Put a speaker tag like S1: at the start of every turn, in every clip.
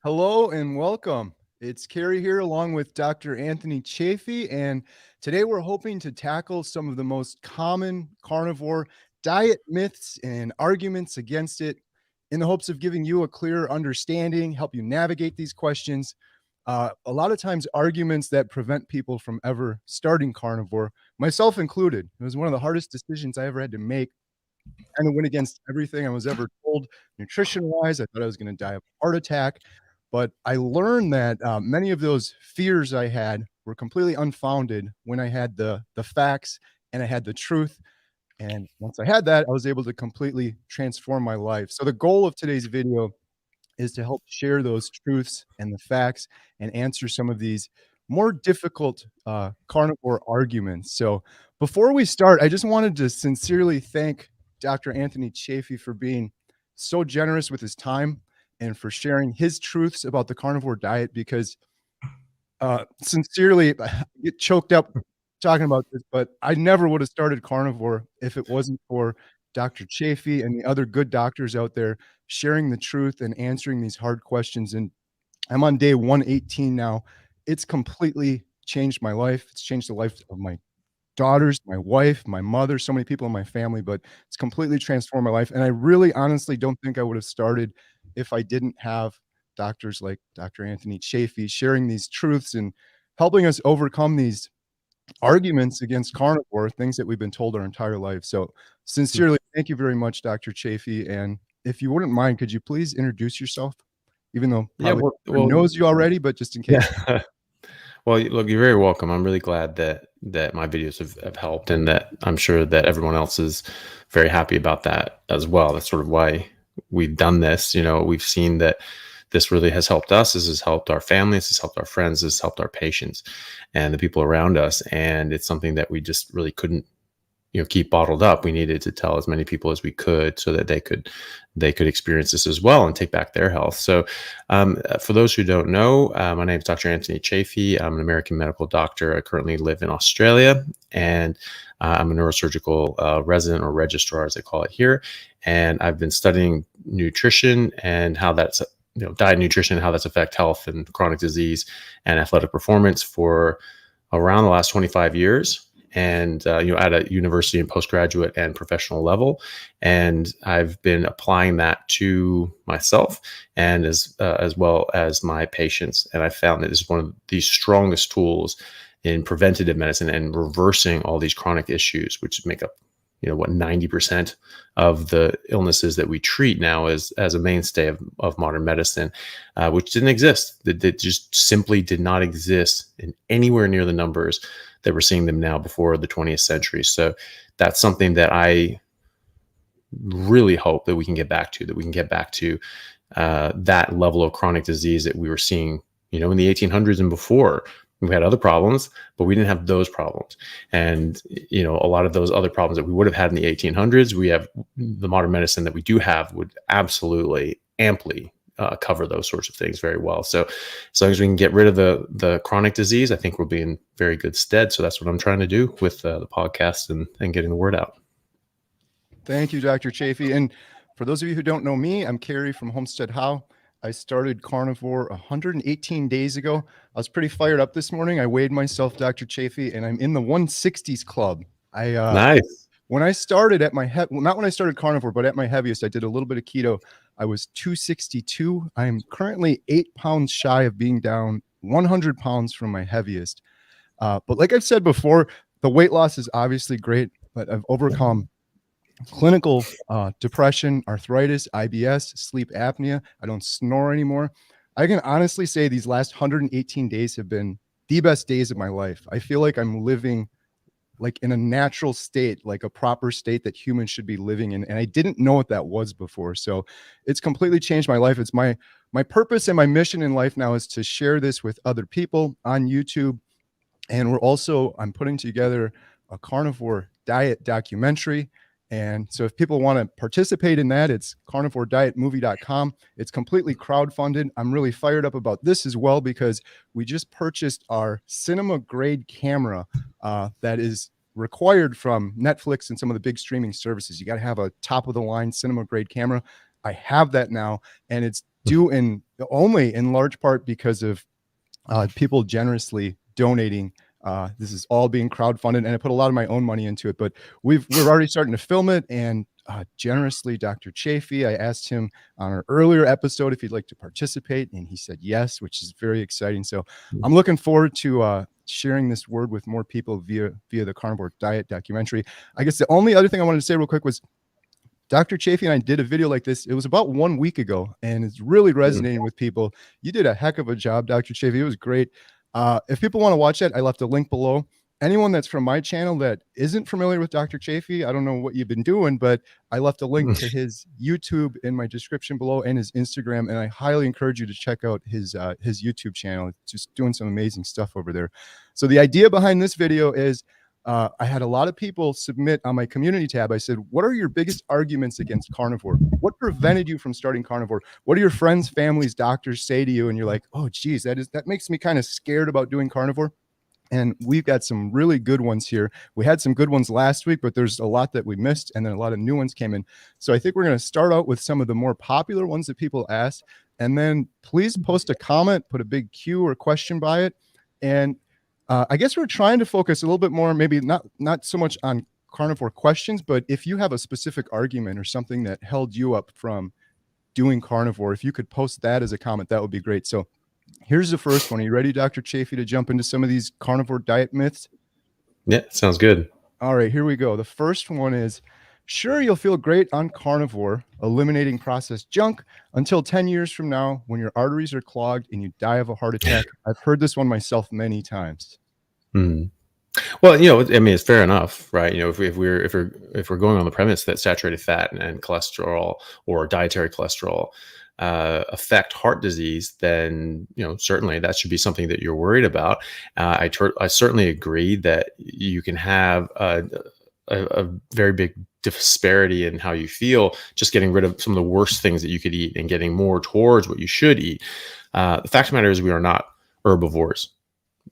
S1: Hello and welcome. It's Kerry here along with Dr. Anthony Chaffee, and today we're hoping to tackle some of the most common carnivore diet myths and arguments against it in the hopes of giving you a clearer understanding, help you navigate these questions. A lot of times, arguments that prevent people from ever starting carnivore, myself included. It was one of the hardest decisions I ever had to make. Kind of went against everything I was ever told nutrition wise. I thought I was going to die of a heart attack. But I learned that many of those fears I had were completely unfounded when I had the facts and I had the truth. And once I had that, I was able to completely transform my life. So the goal of today's video is to help share those truths and the facts and answer some of these more difficult carnivore arguments. So before we start, I just wanted to sincerely thank Dr. Anthony Chaffee for being so generous with his time and for sharing his truths about the carnivore diet, because sincerely, I get choked up talking about this, but I never would have started carnivore if it wasn't for Dr. Chaffee and the other good doctors out there sharing the truth and answering these hard questions. And I'm on day 118 now. It's completely changed my life. It's changed the life of my daughters, my wife, my mother, so many people in my family, but it's completely transformed my life. And I really honestly don't think I would have started if I didn't have doctors like Dr. Anthony Chaffee sharing these truths and helping us overcome these arguments against carnivore, things that we've been told our entire life. So sincerely, thank you very much, Dr. Chaffee. And if you wouldn't mind, could you please introduce yourself? Even though
S2: Yeah,
S1: probably
S2: well,
S1: knows you already, but just in case.
S2: yeah. Well, look, you're very welcome. I'm really glad that my videos have helped, and that I'm sure that everyone else is very happy about that as well. That's sort of why we've done this. We've seen that this really has helped us. This has helped our families. This has helped our friends. This has helped our patients and the people around us. And it's something that we just really couldn't keep bottled up. We needed to tell as many people as we could so that they could experience this as well and take back their health. So for those who don't know, my name is Dr. Anthony Chaffee. I'm an American medical doctor. I currently live in Australia, and I'm a neurosurgical resident, or registrar as they call it here. And I've been studying nutrition and how that's diet, nutrition, how that's affect health and chronic disease and athletic performance for around the last 25 years. And at a university and postgraduate and professional level, and I've been applying that to myself and as well as my patients. And I found that this is one of the strongest tools in preventative medicine and reversing all these chronic issues, which make up 90% of the illnesses that we treat now as a mainstay of modern medicine, which didn't exist. That just simply did not exist in anywhere near the numbers that we're seeing them now before the 20th century. So that's something that I really hope that we can get back to, that level of chronic disease that we were seeing, in the 1800s and before. We had other problems, but we didn't have those problems. And, a lot of those other problems that we would have had in the 1800s, we have the modern medicine that we do have would absolutely amply cover those sorts of things very well. So as long as we can get rid of the chronic disease, I think we'll be in very good stead. So that's what I'm trying to do with the podcast and getting the word out.
S1: Thank you, Dr. Chaffee. And for those of you who don't know me, I'm Kerry from Homestead How. I started carnivore 118 days ago. I was pretty fired up this morning. I weighed myself, Dr. Chaffee, and I'm in the 160s club.
S2: Nice.
S1: When I started at my not when I started carnivore, but at my heaviest, I did a little bit of keto. I was 262. I'm currently 8 pounds shy of being down 100 pounds from my heaviest. But like I've said before, the weight loss is obviously great, but I've overcome clinical depression, arthritis, IBS, sleep apnea. I don't snore anymore. I can honestly say these last 118 days have been the best days of my life. I feel like I'm living like in a natural state, like a proper state that humans should be living in. And I didn't know what that was before. So it's completely changed my life. It's my purpose and my mission in life now is to share this with other people on YouTube. And I'm putting together a carnivore diet documentary. And so if people want to participate in that, it's carnivoredietmovie.com. It's completely crowdfunded. I'm really fired up about this as well, because we just purchased our cinema grade camera that is required from Netflix and some of the big streaming services. You got to have a top of the line cinema grade camera. I have that now, and it's due in only in large part because of people generously donating. This is all being crowdfunded, and I put a lot of my own money into it. But we're already starting to film it, and generously, Dr. Chaffee, I asked him on our earlier episode if he'd like to participate, and he said yes, which is very exciting. So I'm looking forward to sharing this word with more people via the Carnivore Diet documentary. I guess the only other thing I wanted to say real quick was Dr. Chaffee and I did a video like this. It was about 1 week ago, and it's really resonating with people. You did a heck of a job, Dr. Chaffee. It was great. If people want to watch that, I left a link below. Anyone that's from my channel that isn't familiar with Dr. Chaffee, I don't know what you've been doing, but I left a link to his YouTube in my description below and his Instagram, and I highly encourage you to check out his YouTube channel. It's just doing some amazing stuff over there. So the idea behind this video is I had a lot of people submit on my community tab. I said, what are your biggest arguments against carnivore? What prevented you from starting carnivore? What do your friends, families, doctors say to you? And you're like, oh, geez, that makes me kind of scared about doing carnivore. And we've got some really good ones here. We had some good ones last week, but there's a lot that we missed, and then a lot of new ones came in. So I think we're going to start out with some of the more popular ones that people asked. And then please post a comment, put a big Q or question by it. And I guess we're trying to focus a little bit more, maybe not so much on carnivore questions, but if you have a specific argument or something that held you up from doing carnivore, if you could post that as a comment, that would be great. So here's the first one. Are you ready, Dr. Chaffee, to jump into some of these carnivore diet myths?
S2: Yeah, sounds good.
S1: All right, here we go. The first one is, sure, you'll feel great on carnivore, eliminating processed junk, until 10 years from now when your arteries are clogged and you die of a heart attack. I've heard this one myself many times.
S2: Well, I mean, it's fair enough, right? If we're going on the premise that saturated fat and cholesterol or dietary cholesterol affect heart disease, then certainly that should be something that you're worried about. I certainly agree that you can have a very big disparity in how you feel just getting rid of some of the worst things that you could eat and getting more towards what you should eat. The fact of the matter is we are not herbivores.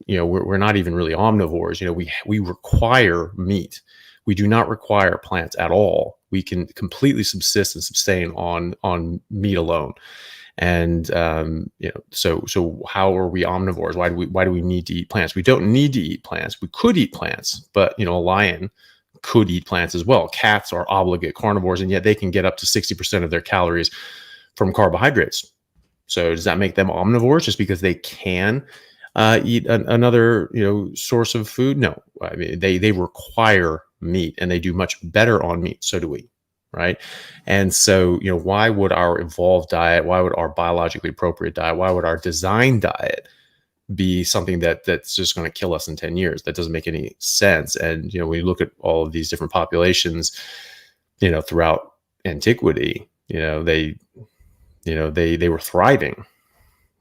S2: We're not even really omnivores. We require meat. We do not require plants at all. We can completely subsist and sustain on meat alone. And so how are we omnivores? Why do we need to eat plants? We don't need to eat plants. We could eat plants, but a lion could eat plants as well. Cats are obligate carnivores, and yet they can get up to 60% of their calories from carbohydrates. So does that make them omnivores just because they can eat another source of food? No. I mean, they require meat, and they do much better on meat. So do we, right? And so why would our evolved diet, why would our biologically appropriate diet, why would our design diet be something that's just going to kill us in 10 years? That doesn't make any sense. And when you look at all of these different populations throughout antiquity, they were thriving.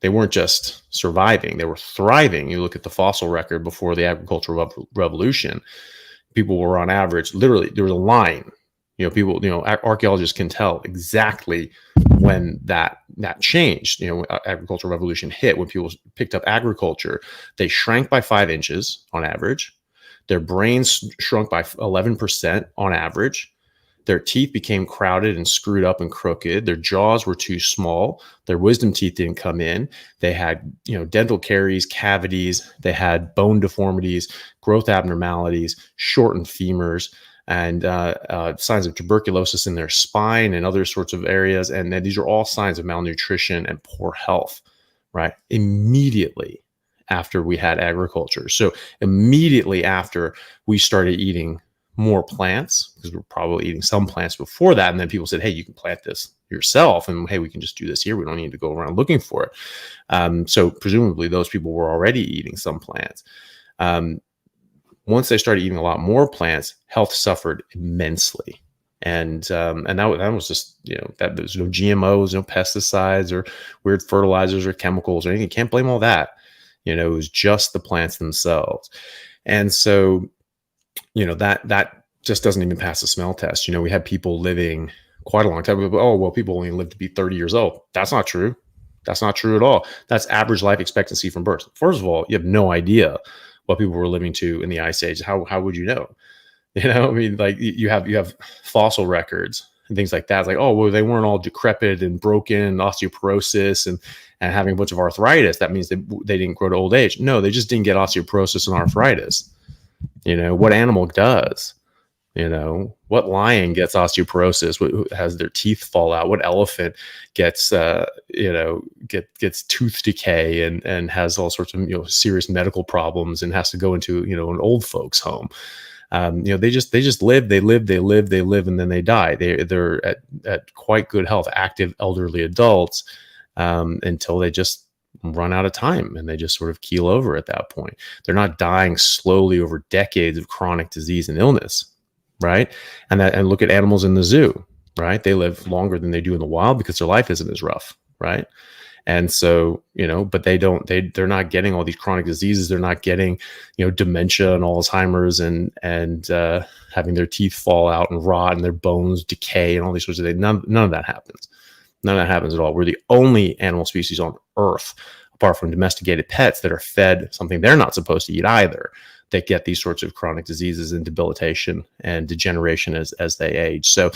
S2: They weren't just surviving, they were thriving. You look at the fossil record before the agricultural revolution, people were on average, literally, there was a line. Archaeologists can tell exactly when that changed. Agricultural revolution hit, when people picked up agriculture, they shrank by 5 inches on average. Their brains shrunk by 11% on average. Their teeth became crowded and screwed up and crooked. Their jaws were too small. Their wisdom teeth didn't come in. They had, dental caries, cavities. They had bone deformities, growth abnormalities, shortened femurs, and signs of tuberculosis in their spine and other sorts of areas. And these are all signs of malnutrition and poor health, right? Immediately after we had agriculture. So immediately after we started eating more plants, because we're probably eating some plants before that, and then people said, hey, you can plant this yourself, and hey, we can just do this here, we don't need to go around looking for it. So presumably those people were already eating some plants. Once they started eating a lot more plants, health suffered immensely. And that was just, that there's no GMOs, no pesticides or weird fertilizers or chemicals or anything. You can't blame all that. It was just the plants themselves. And so that just doesn't even pass the smell test. We had people living quite a long time. Oh, well, people only live to be 30 years old. That's not true. That's not true at all. That's average life expectancy from birth. First of all, you have no idea what people were living to in the Ice Age. How would you know? I mean, like you have fossil records and things like that. It's like, oh, well, they weren't all decrepit and broken and osteoporosis and having a bunch of arthritis. That means they didn't grow to old age. No, they just didn't get osteoporosis and arthritis. What animal does? What lion gets osteoporosis? What has their teeth fall out? What elephant gets gets tooth decay and has all sorts of serious medical problems and has to go into an old folks home? They just live, and then they die. They're at quite good health, active elderly adults, until they just run out of time and they just sort of keel over at that point. They're not dying slowly over decades of chronic disease and illness, right? And look at animals in the zoo, right? They live longer than they do in the wild because their life isn't as rough, right? And so, but they're not getting all these chronic diseases. They're not getting, dementia and Alzheimer's and having their teeth fall out and rot and their bones decay and all these sorts of things. None of that happens. None of that happens at all. We're the only animal species on Earth, apart from domesticated pets, that are fed something they're not supposed to eat either, that get these sorts of chronic diseases and debilitation and degeneration as they age. So,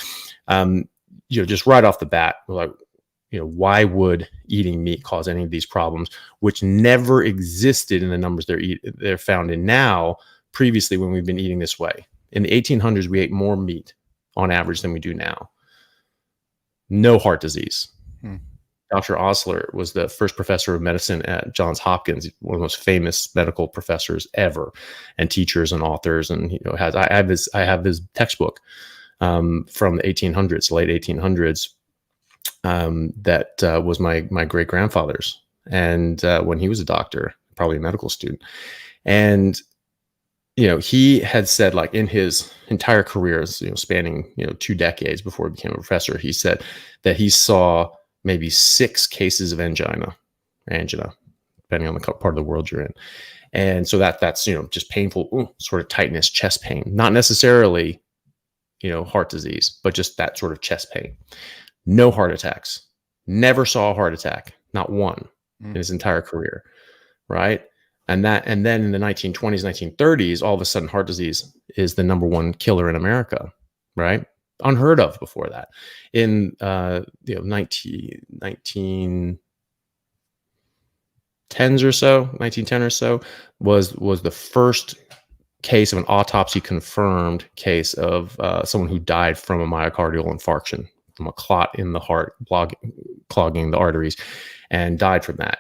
S2: just right off the bat, we're like, why would eating meat cause any of these problems, which never existed in the numbers they're found in now, previously when we've been eating this way? In the 1800s, we ate more meat on average than we do now. No heart disease. Dr. Osler was the first professor of medicine at Johns Hopkins, one of the most famous medical professors ever, and teachers and authors. And I have his textbook from the 1800s, late 1800s, that was my great grandfather's, and when he was a doctor, probably a medical student, and he had said, like, in his entire career, spanning 2 decades before he became a professor, he said that he saw maybe 6 cases of angina, depending on the part of the world you're in. And so that's just painful, sort of tightness, chest pain, not necessarily heart disease, but just that sort of chest pain. No heart attacks. Never saw a heart attack, not one, in his entire career, right? And then in the 1920s, 1930s, all of a sudden heart disease is the number 1 killer in America, right? Unheard of before that. In 1910s or so, 1910 or so, was the first case of an autopsy confirmed case of someone who died from a myocardial infarction, from a clot in the heart clogging the arteries, and died from that.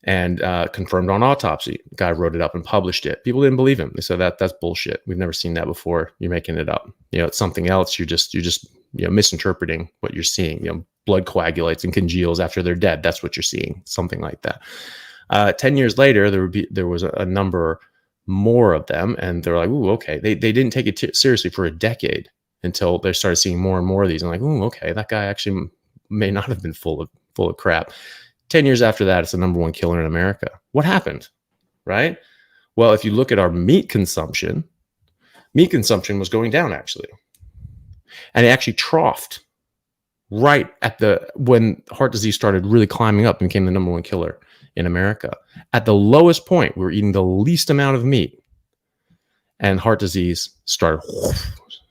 S2: And confirmed on autopsy. The guy wrote it up and published it. People didn't believe him. They said that's bullshit. We've never seen that before. You're making it up. It's something else. You're just misinterpreting what you're seeing. Blood coagulates and congeals after they're dead. That's what you're seeing. Something like that. 10 years later, there was a number more of them, and they're like, ooh, okay. They didn't take it seriously for a decade until they started seeing more and more of these. And like, ooh, okay, that guy actually may not have been full of crap. 10 years after that, it's the number 1 killer in America. What happened, right? Well, if you look at our meat consumption was going down, actually. And it actually troughed right at when heart disease started really climbing up and became the number 1 killer in America. At the lowest point, we were eating the least amount of meat, and heart disease started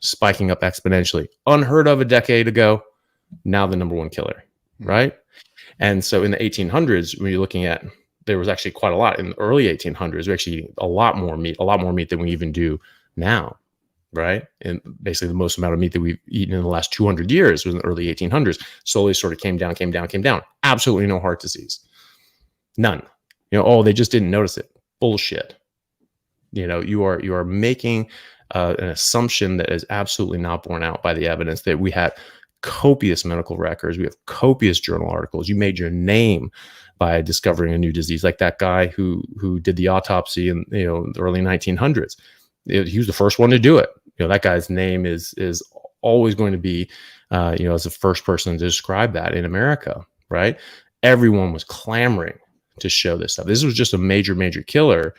S2: spiking up exponentially. Unheard of a decade ago, now the number 1 killer, right? And so in the 1800s, when you're looking at, there was actually quite a lot. In the early 1800s, we actually eating a lot more meat than we even do now, right? And basically the most amount of meat that we've eaten in the last 200 years was in the early 1800s. Slowly sort of came down. Absolutely no heart disease. None. They just didn't notice it. Bullshit. You are making an assumption that is absolutely not borne out by the evidence that we have. Copious medical records. We have copious journal articles. You made your name by discovering a new disease, like that guy who did the autopsy in the early 1900s. He was the first one to do it. That guy's name is always going to be as the first person to describe that in America, right? Everyone was clamoring to show this stuff. This was just a major killer.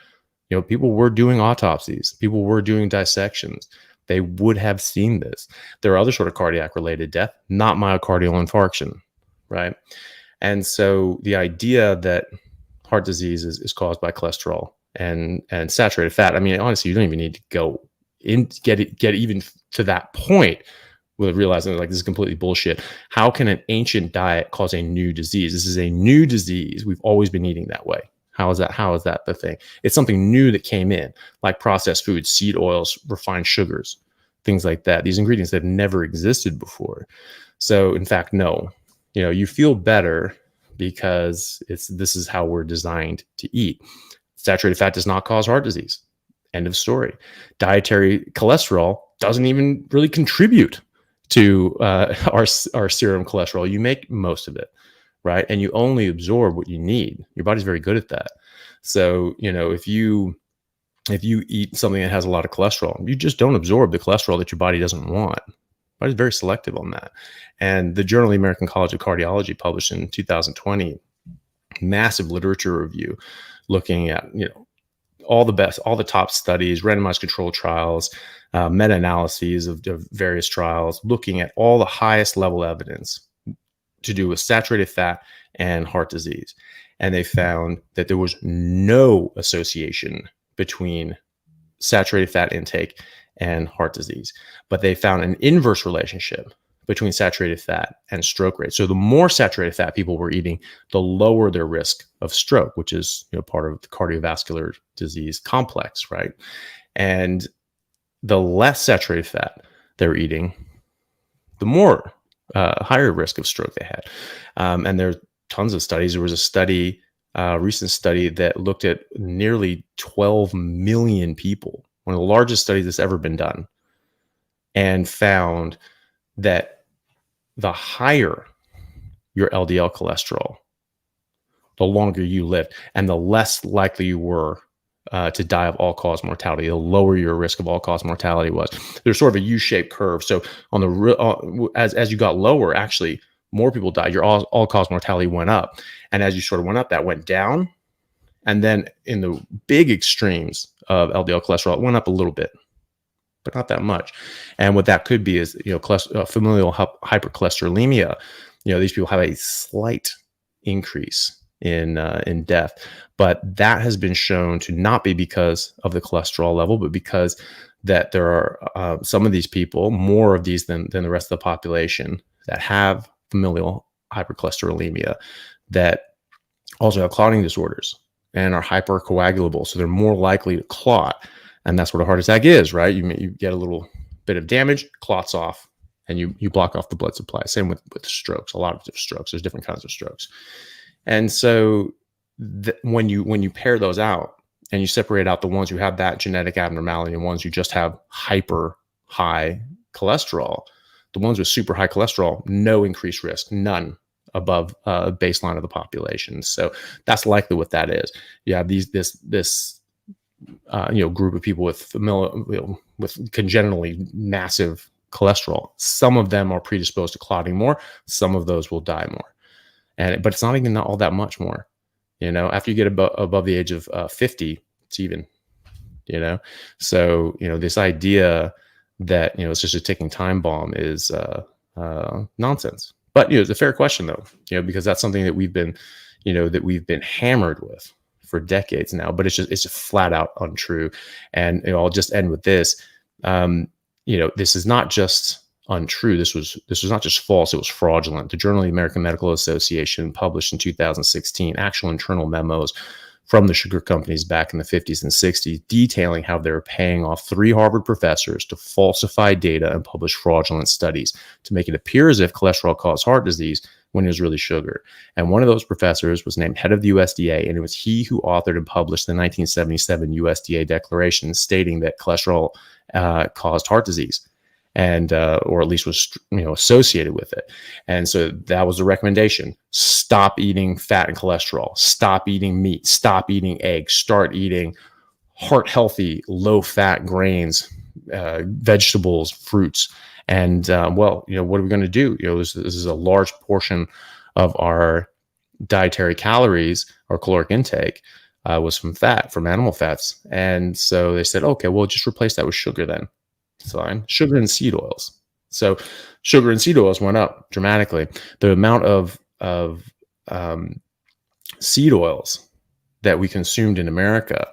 S2: People were doing autopsies. People were doing dissections. They would have seen this. There are other sort of cardiac related death, not myocardial infarction, right? And so the idea that heart disease is caused by cholesterol and saturated fat. I mean, honestly, you don't even need to go in, get even to that point with realizing like this is completely bullshit. How can an ancient diet cause a new disease? This is a new disease. We've always been eating that way. How is that? How is that the thing? It's something new that came in, like processed foods, seed oils, refined sugars, things like that. These ingredients that have never existed before. So, in fact, no. You feel better because this is how we're designed to eat. Saturated fat does not cause heart disease. End of story. Dietary cholesterol doesn't even really contribute to our serum cholesterol. You make most of it, right? And you only absorb what you need. Your body's very good at that. So, if you eat something that has a lot of cholesterol, you just don't absorb the cholesterol that your body doesn't want. Body's very selective on that. And the Journal of the American College of Cardiology published in 2020, massive literature review looking at, all the top studies, randomized controlled trials, meta-analyses of various trials, looking at all the highest level evidence to do with saturated fat and heart disease. And they found that there was no association between saturated fat intake and heart disease. But they found an inverse relationship between saturated fat and stroke rate. So the more saturated fat people were eating, the lower their risk of stroke, which is part of the cardiovascular disease complex, right? And the less saturated fat they're eating, the more higher risk of stroke they had. And there's tons of studies. There was a study, recent study that looked at nearly 12 million people, one of the largest studies that's ever been done, and found that the higher your LDL cholesterol, the longer you lived, and the less likely you were to die of all-cause mortality, the lower your risk of all-cause mortality was. There's sort of a U-shaped curve. So on the as you got lower, actually more people died. Your all-cause mortality went up, and as you sort of went up, that went down. And then in the big extremes of LDL cholesterol, it went up a little bit, but not that much. And what that could be is, familial hypercholesterolemia. These people have a slight increase in death, but that has been shown to not be because of the cholesterol level, but because that there are some of these people, more of these than the rest of the population, that have familial hypercholesterolemia, that also have clotting disorders and are hypercoagulable. So they're more likely to clot. And that's what a heart attack is, right? You get a little bit of damage, clots off, and you block off the blood supply. Same with strokes, a lot of different strokes. There's different kinds of strokes. And so when you pair those out and you separate out the ones who have that genetic abnormality and ones who just have hyper high cholesterol, the ones with super high cholesterol, no increased risk, none above baseline of the population. So that's likely what that is. You have this group of people with with congenitally massive cholesterol. Some of them are predisposed to clotting more. Some of those will die more, but it's not even all that much more. After you get above the age of 50, it's even. So this idea that it's just a ticking time bomb is nonsense. But it's a fair question though, because that's something that we've been hammered with for decades now. But it's just flat out untrue. And I'll just end with this. This is not just untrue. This was not just false. It was fraudulent. The Journal of the American Medical Association published in 2016 actual internal memos from the sugar companies back in the 50s and 60s, detailing how they were paying off 3 Harvard professors to falsify data and publish fraudulent studies to make it appear as if cholesterol caused heart disease when it was really sugar. And one of those professors was named head of the USDA, and it was he who authored and published the 1977 USDA declaration stating that cholesterol caused heart disease, and or at least was associated with it. And so that was the recommendation: stop eating fat and cholesterol, stop eating meat, stop eating eggs, start eating heart healthy, low fat grains, vegetables, fruits. And what are we going to do? This is a large portion of our dietary calories or caloric intake was from fat, from animal fats. And so they said, okay, well, just replace that with sugar then. It's fine. Sugar and seed oils. So sugar and seed oils went up dramatically. The amount of seed oils that we consumed in America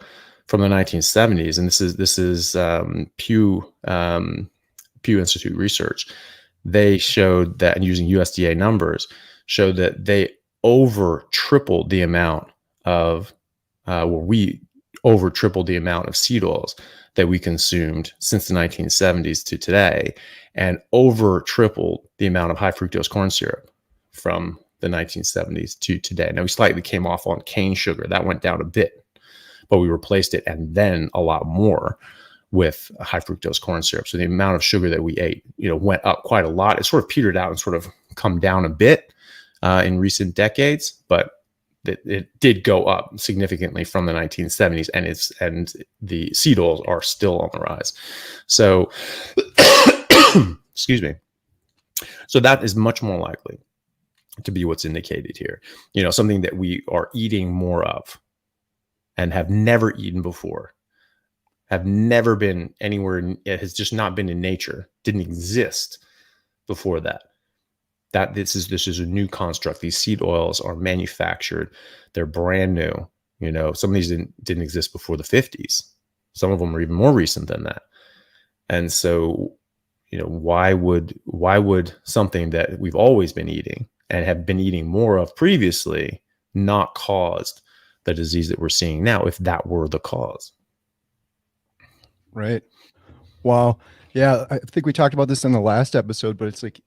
S2: from the 1970s, and this is Pew Institute research, they showed that, and using USDA numbers, showed that they over tripled the amount of, we over tripled the amount of seed oils that we consumed since the 1970s to today, and over tripled the amount of high fructose corn syrup from the 1970s to today. Now, we slightly came off on cane sugar. That went down a bit, but we replaced it and then a lot more with high fructose corn syrup. So the amount of sugar that we ate, went up quite a lot. It sort of petered out and sort of come down a bit in recent decades, but it did go up significantly from the 1970s, and the seed oils are still on the rise. So, excuse me. So that is much more likely to be what's indicated here. Something that we are eating more of and have never eaten before, have never been anywhere. It has just not been in nature, didn't exist before that. That this is a new construct. These seed oils are manufactured. They're brand new. Some of these didn't exist before the 50s. Some of them are even more recent than that. And so, why would something that we've always been eating and have been eating more of previously not caused the disease that we're seeing now, if that were the cause?
S1: Right. Wow. Yeah, I think we talked about this in the last episode, but it's like,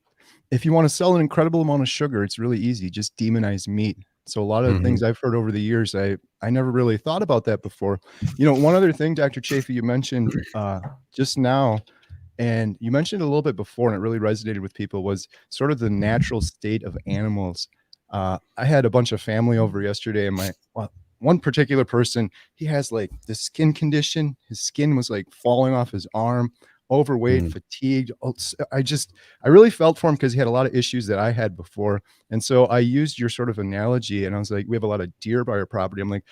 S1: if you want to sell an incredible amount of sugar, it's really easy. Just demonize meat. So a lot of the things I've heard over the years, I never really thought about that before. One other thing, Dr. Chaffee, you mentioned just now, and you mentioned a little bit before, and it really resonated with people, was sort of the natural state of animals. I had a bunch of family over yesterday, and one particular person, he has like this skin condition. His skin was like falling off his arm, overweight, fatigued. I really felt for him because he had a lot of issues that I had before. And so I used your sort of analogy, and I was like, we have a lot of deer by our property. I'm like,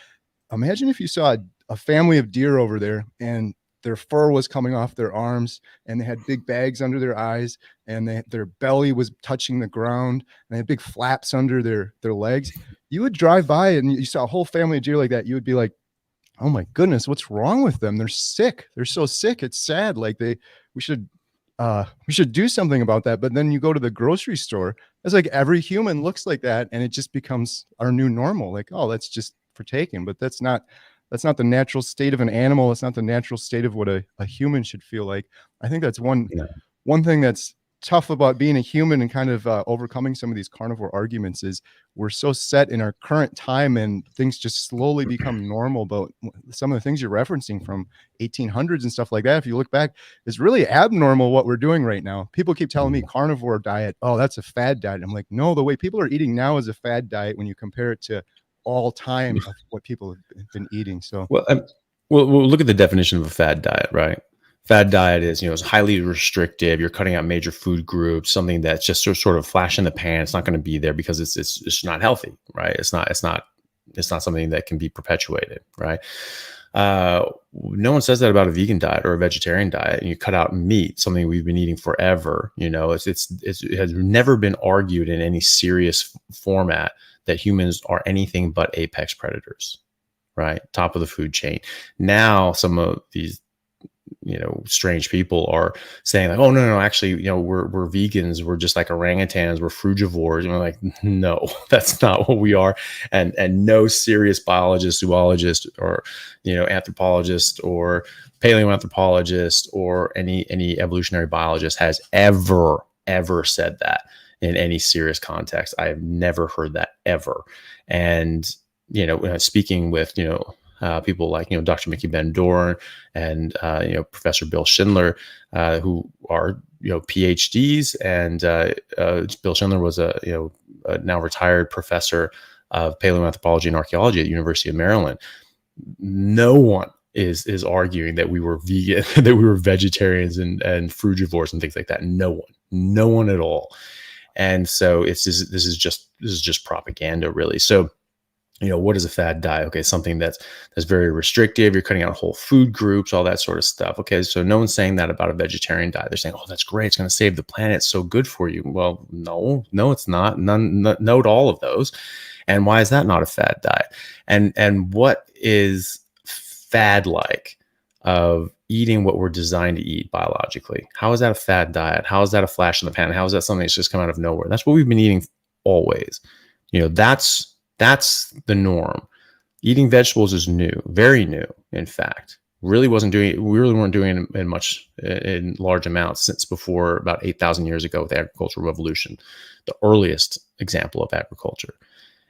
S1: imagine if you saw a family of deer over there, and their fur was coming off their arms, and they had big bags under their eyes, and their belly was touching the ground, and they had big flaps under their legs. You would drive by and you saw a whole family of deer like that. You would be like, oh my goodness, what's wrong with them? They're sick. They're so sick. It's sad. Like we should do something about that. But then you go to the grocery store, it's like every human looks like that, and it just becomes our new normal. Like, oh, that's just for taking. But that's not the natural state of an animal. It's not the natural state of what a human should feel like. I think that's one thing that's tough about being a human and kind of overcoming some of these carnivore arguments is we're so set in our current time, and things just slowly become normal. But some of the things you're referencing from 1800s and stuff like that, if you look back, is really abnormal what we're doing right now. People keep telling me carnivore diet, oh, that's a fad diet. I'm like, no, the way people are eating now is a fad diet when you compare it to all time of what people have been eating. So
S2: we'll look at the definition of a fad diet, right? Fad diet is, it's highly restrictive. You're cutting out major food groups, something that's just sort of flash in the pan. It's not going to be there because it's not healthy, right? It's not something that can be perpetuated, right? No one says that about a vegan diet or a vegetarian diet. And you cut out meat, something we've been eating forever. It has never been argued in any serious format that humans are anything but apex predators, right? Top of the food chain. Now, some of these strange people are saying like, oh no, actually, we're vegans, we're just like orangutans, we're frugivores. And we're like, no, that's not what we are. And no serious biologist, zoologist, or anthropologist or paleoanthropologist or any evolutionary biologist has ever said that in any serious context. I have never heard that ever. And speaking with people like Dr. Mickey Van Doren and Professor Bill Schindler, who are PhDs, and Bill Schindler was a now retired professor of paleoanthropology and archaeology at the University of Maryland. No one is arguing that we were vegan, that we were vegetarians and frugivores and things like that. No one at all. And so this is just propaganda, really. So what is a fad diet? Okay, something that's very restrictive. You're cutting out whole food groups, all that sort of stuff. Okay, so no one's saying that about a vegetarian diet. They're saying, oh, that's great, it's going to save the planet, it's so good for you. Well, no, it's not. Note all of those. And why is that not a fad diet? And what is fad like of eating what we're designed to eat biologically. How is that a fad diet? How is that a flash in the pan? How is that something that's just come out of nowhere? That's what we've been eating always. That's the norm. Eating vegetables is new, very new, in fact. We really weren't doing it in much in large amounts since before about 8,000 years ago with the agricultural revolution, the earliest example of agriculture.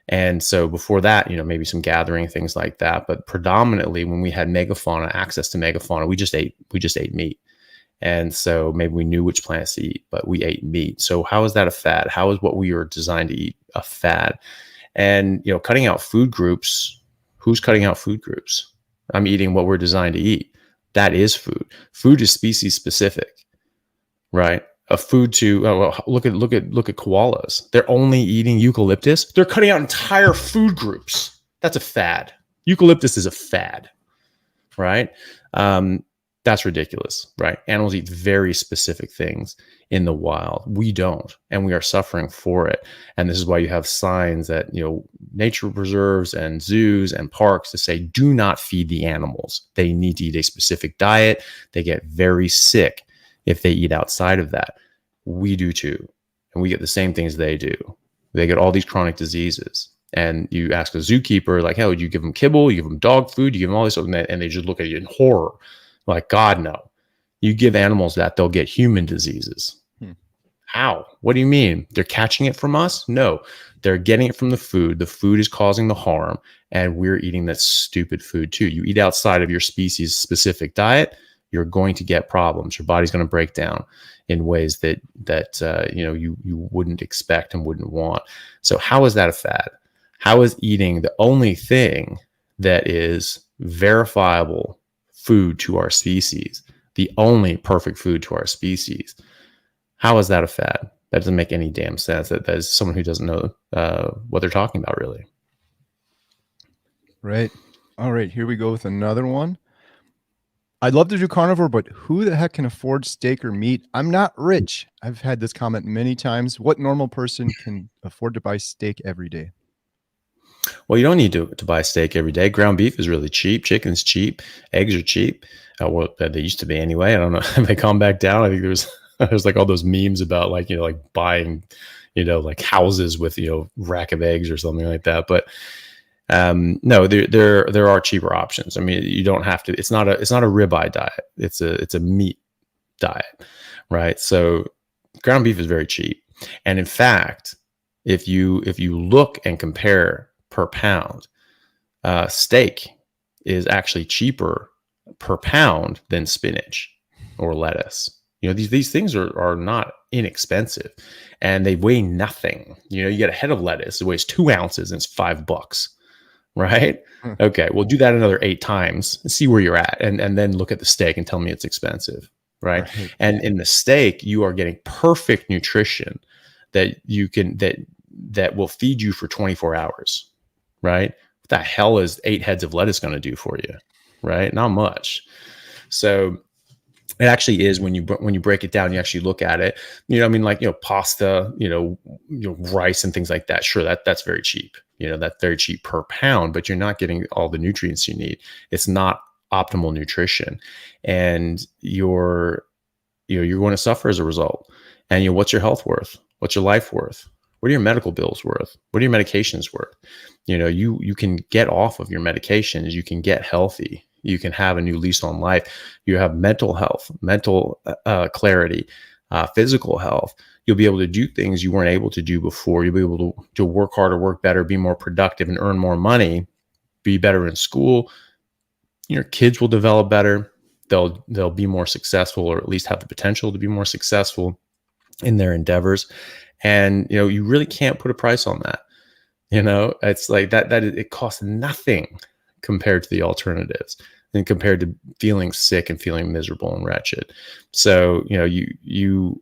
S2: And so before that, maybe some gathering, things like that. But predominantly when we had megafauna, access to megafauna, we just ate meat. And so maybe we knew which plants to eat, but we ate meat. So how is that a fad? How is what we were designed to eat a fad? And, cutting out food groups, who's cutting out food groups? I'm eating what we're designed to eat. That is food. Food is species specific, right? A food to look at koalas. They're only eating eucalyptus. They're cutting out entire food groups. That's a fad. Eucalyptus is a fad, right? That's ridiculous, right? Animals eat very specific things in the wild. We don't, and we are suffering for it. And this is why you have signs that, nature preserves and zoos and parks to say, do not feed the animals. They need to eat a specific diet. They get very sick if they eat outside of that. We do too. And we get the same things they do. They get all these chronic diseases. And you ask a zookeeper, like, hey, would you give them kibble? You give them dog food? You give them all this, and they just look at you in horror. Like, God, no. You give animals that, they'll get human diseases. How? What do you mean? They're catching it from us? No, they're getting it from the food. The food is causing the harm, and we're eating that stupid food too. You eat outside of your species specific diet, you're going to get problems. Your body's going to break down in ways that you wouldn't expect and wouldn't want. So how is that a fad? How is eating the only thing that is verifiable food to our species, the only perfect food to our species? How is that a fad? That doesn't make any damn sense. That is someone who doesn't know what they're talking about, really.
S1: Right. All right, here we go with another one. I'd love to do carnivore, but who the heck can afford steak or meat? I'm not rich. I've had this comment many times. What normal person can afford to buy steak every day?
S2: Well, you don't need to buy steak every day. Ground beef is really cheap. Chicken's cheap. Eggs are cheap. Well, they used to be anyway. I don't know if they calmed back down. I think there's like all those memes about like buying like houses with rack of eggs or something like that. But no, there are cheaper options. I mean, you don't have to. It's not a ribeye diet. It's a meat diet, right? So ground beef is very cheap, and in fact, if you look and compare per pound, steak is actually cheaper per pound than spinach or lettuce. These things are not inexpensive, and they weigh nothing. You get a head of lettuce, it weighs 2 ounces and it's $5, right? Okay, well, do that another 8 times and see where you're at, and then look at the steak and tell me it's expensive, right? And in the steak, you are getting perfect nutrition that you can that will feed you for 24 hours, right? What the hell is 8 heads of lettuce going to do for you, right? Not much. So it actually is, when you break it down, you actually look at it, pasta, rice and things like that. Sure, that's very cheap. That's very cheap per pound, but you're not getting all the nutrients you need. It's not optimal nutrition, and you're going to suffer as a result. And what's your health worth? What's your life worth? What are your medical bills worth? What are your medications worth? You can get off of your medications. You can get healthy. You can have a new lease on life. You have mental health, mental clarity, physical health. You'll be able to do things you weren't able to do before. You'll be able to work harder, work better, be more productive, and earn more money, be better in school. Your kids will develop better. They'll be more successful, or at least have the potential to be more successful in their endeavors. And, you really can't put a price on that. It's like that it costs nothing compared to the alternatives, and compared to feeling sick and feeling miserable and wretched. So, you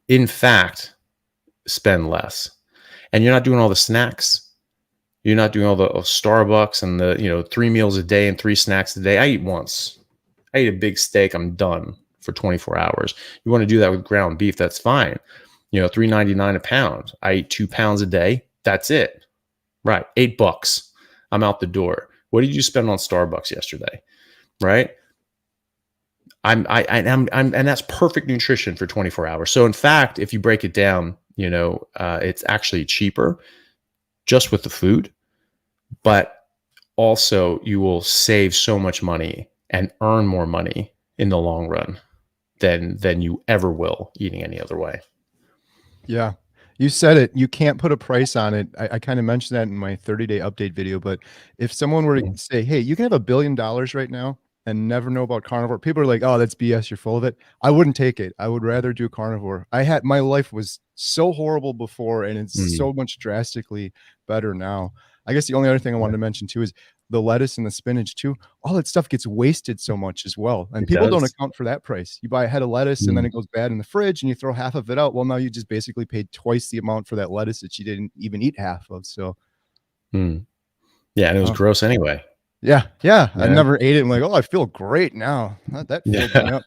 S2: in fact spend less, and you're not doing all the snacks. You're not doing all the Starbucks and the, 3 meals a day and 3 snacks a day. I eat once. I eat a big steak. I'm done for 24 hours. You want to do that with ground beef? That's fine. $3.99 a pound. I eat 2 pounds a day. That's it. Right. $8. I'm out the door. What did you spend on Starbucks yesterday? Right. and that's perfect nutrition for 24 hours. So in fact, if you break it down, it's actually cheaper just with the food, but also you will save so much money and earn more money in the long run than you ever will eating any other way.
S1: Yeah. You said it. You can't put a price on it. I kinda mentioned that in my 30-day update video, but if someone were to
S2: Mhm.
S1: say, "Hey, you can have $1 billion right now and never know about carnivore," people are like, "Oh, that's BS, you're full of it." I wouldn't take it. I would rather do carnivore. My life was so horrible before, and it's
S2: Mm,
S1: so much drastically better now. I guess the only other thing I wanted to mention too is the lettuce and the spinach too. All that stuff gets wasted so much as well, and
S2: it
S1: people don't
S2: does.
S1: account for that price. You buy a head of lettuce and then
S2: Mm,
S1: it goes bad in the fridge and you throw half of it out. Well, now you just basically paid twice the amount for that lettuce that you didn't even eat half of, so,
S2: mm. Yeah, and it was
S1: uh
S2: gross anyway.
S1: yeah, yeah, I
S2: Yeah.
S1: never ate it and like, "Oh, I feel great now." That filled me
S2: Yeah.
S1: up.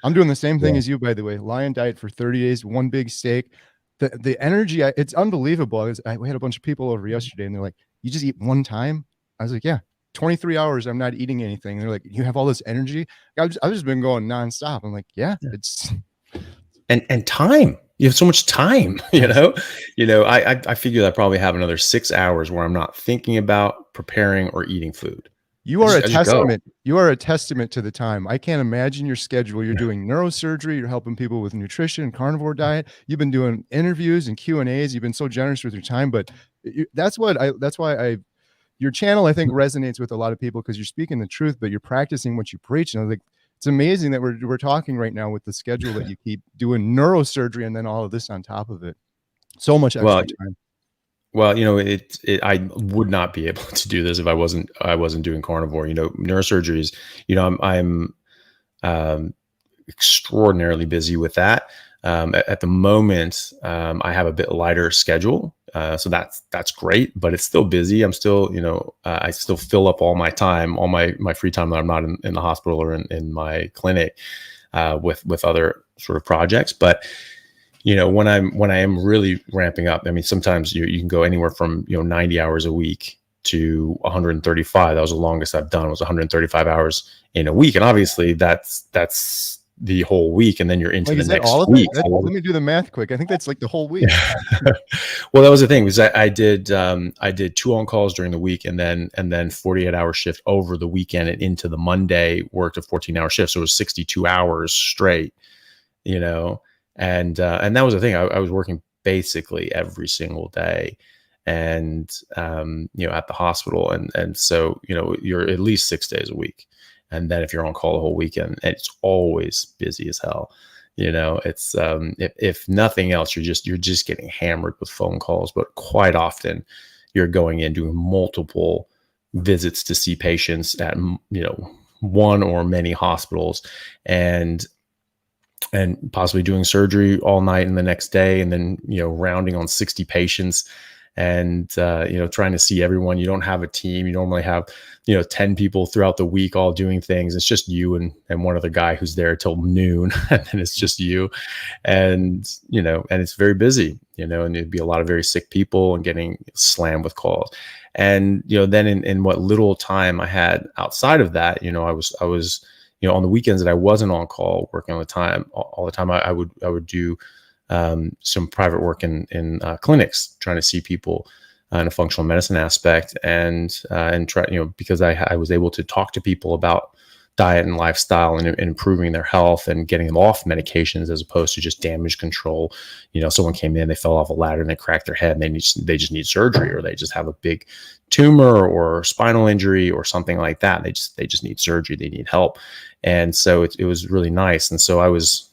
S1: I'm doing the same thing
S2: Yeah.
S1: as you, by the way. Lion diet for 30 days, one big steak. The energy, it's unbelievable. We had a bunch of people over yesterday, and they're like, "You just eat one time?" I was like, "Yeah, 23 hours, I'm not eating anything." And they're like, "You have all this energy?" I've just been going nonstop. I'm like, "Yeah,
S2: Yeah.
S1: it's."
S2: And time. You have so much time,
S1: Yes.
S2: I figure I probably have another 6 hours where I'm not thinking about preparing or eating food.
S1: You are a
S2: I just go.
S1: testament. You are a testament to the time. I can't imagine your schedule. You're doing neurosurgery, you're helping people with nutrition, carnivore diet. You've been doing interviews and Q&As. You've been so generous with your time, but that's why I your channel, I think, resonates with a lot of people because you're speaking the truth, but you're practicing what you preach. And I was like, it's amazing that we're talking right now with the schedule that you keep doing neurosurgery and then all of this on top of it. So much
S2: Well
S1: extra time.
S2: well, I would not be able to do this if I wasn't doing carnivore. Neurosurgery is, I'm um, extraordinarily busy with that. At the moment, I have a bit lighter schedule, so that's great, but it's still busy. I'm still, I still fill up all my time, all my free time that I'm not in the hospital or in my clinic, with other sort of projects. But when I am really ramping up, I mean, sometimes you can go anywhere from 90 hours a week to 135. That was the longest I've done, was 135 hours in a week, and obviously that's the whole week, and then you're into
S1: Like,
S2: the
S1: is that all
S2: next
S1: of it?
S2: week.
S1: Let me do the math quick. I think that's like the whole week.
S2: Yeah. Well, that was the thing, was I did 2 on calls during the week, and then 48-hour shift over the weekend and into the Monday, worked a 14-hour shift, so it was 62 hours straight. you know, and that was the thing. I was working basically every single day, and at the hospital, and so you're at least 6 days a week, and then if you're on call the whole weekend, it's always busy as hell. It's if nothing else, you're just getting hammered with phone calls, but quite often you're going in doing multiple visits to see patients at one or many hospitals, and possibly doing surgery all night and the next day, and then rounding on 60 patients, and trying to see everyone. You don't have a team. You normally have 10 people throughout the week all doing things. It's just you and one other guy who's there till noon, and then it's just you, and it's very busy, and there'd be a lot of very sick people and getting slammed with calls. And then in what little time I had outside of that, I was on the weekends that I wasn't on call working all the time, I would do some private work in clinics, trying to see people in a functional medicine aspect, and try, because I was able to talk to people about diet and lifestyle, and improving their health and getting them off medications as opposed to just damage control. Someone came in, they fell off a ladder and they cracked their head, and they just need surgery, or they just have a big tumor or spinal injury or something like that. They just need surgery. They need help. And so it was really nice. And so I was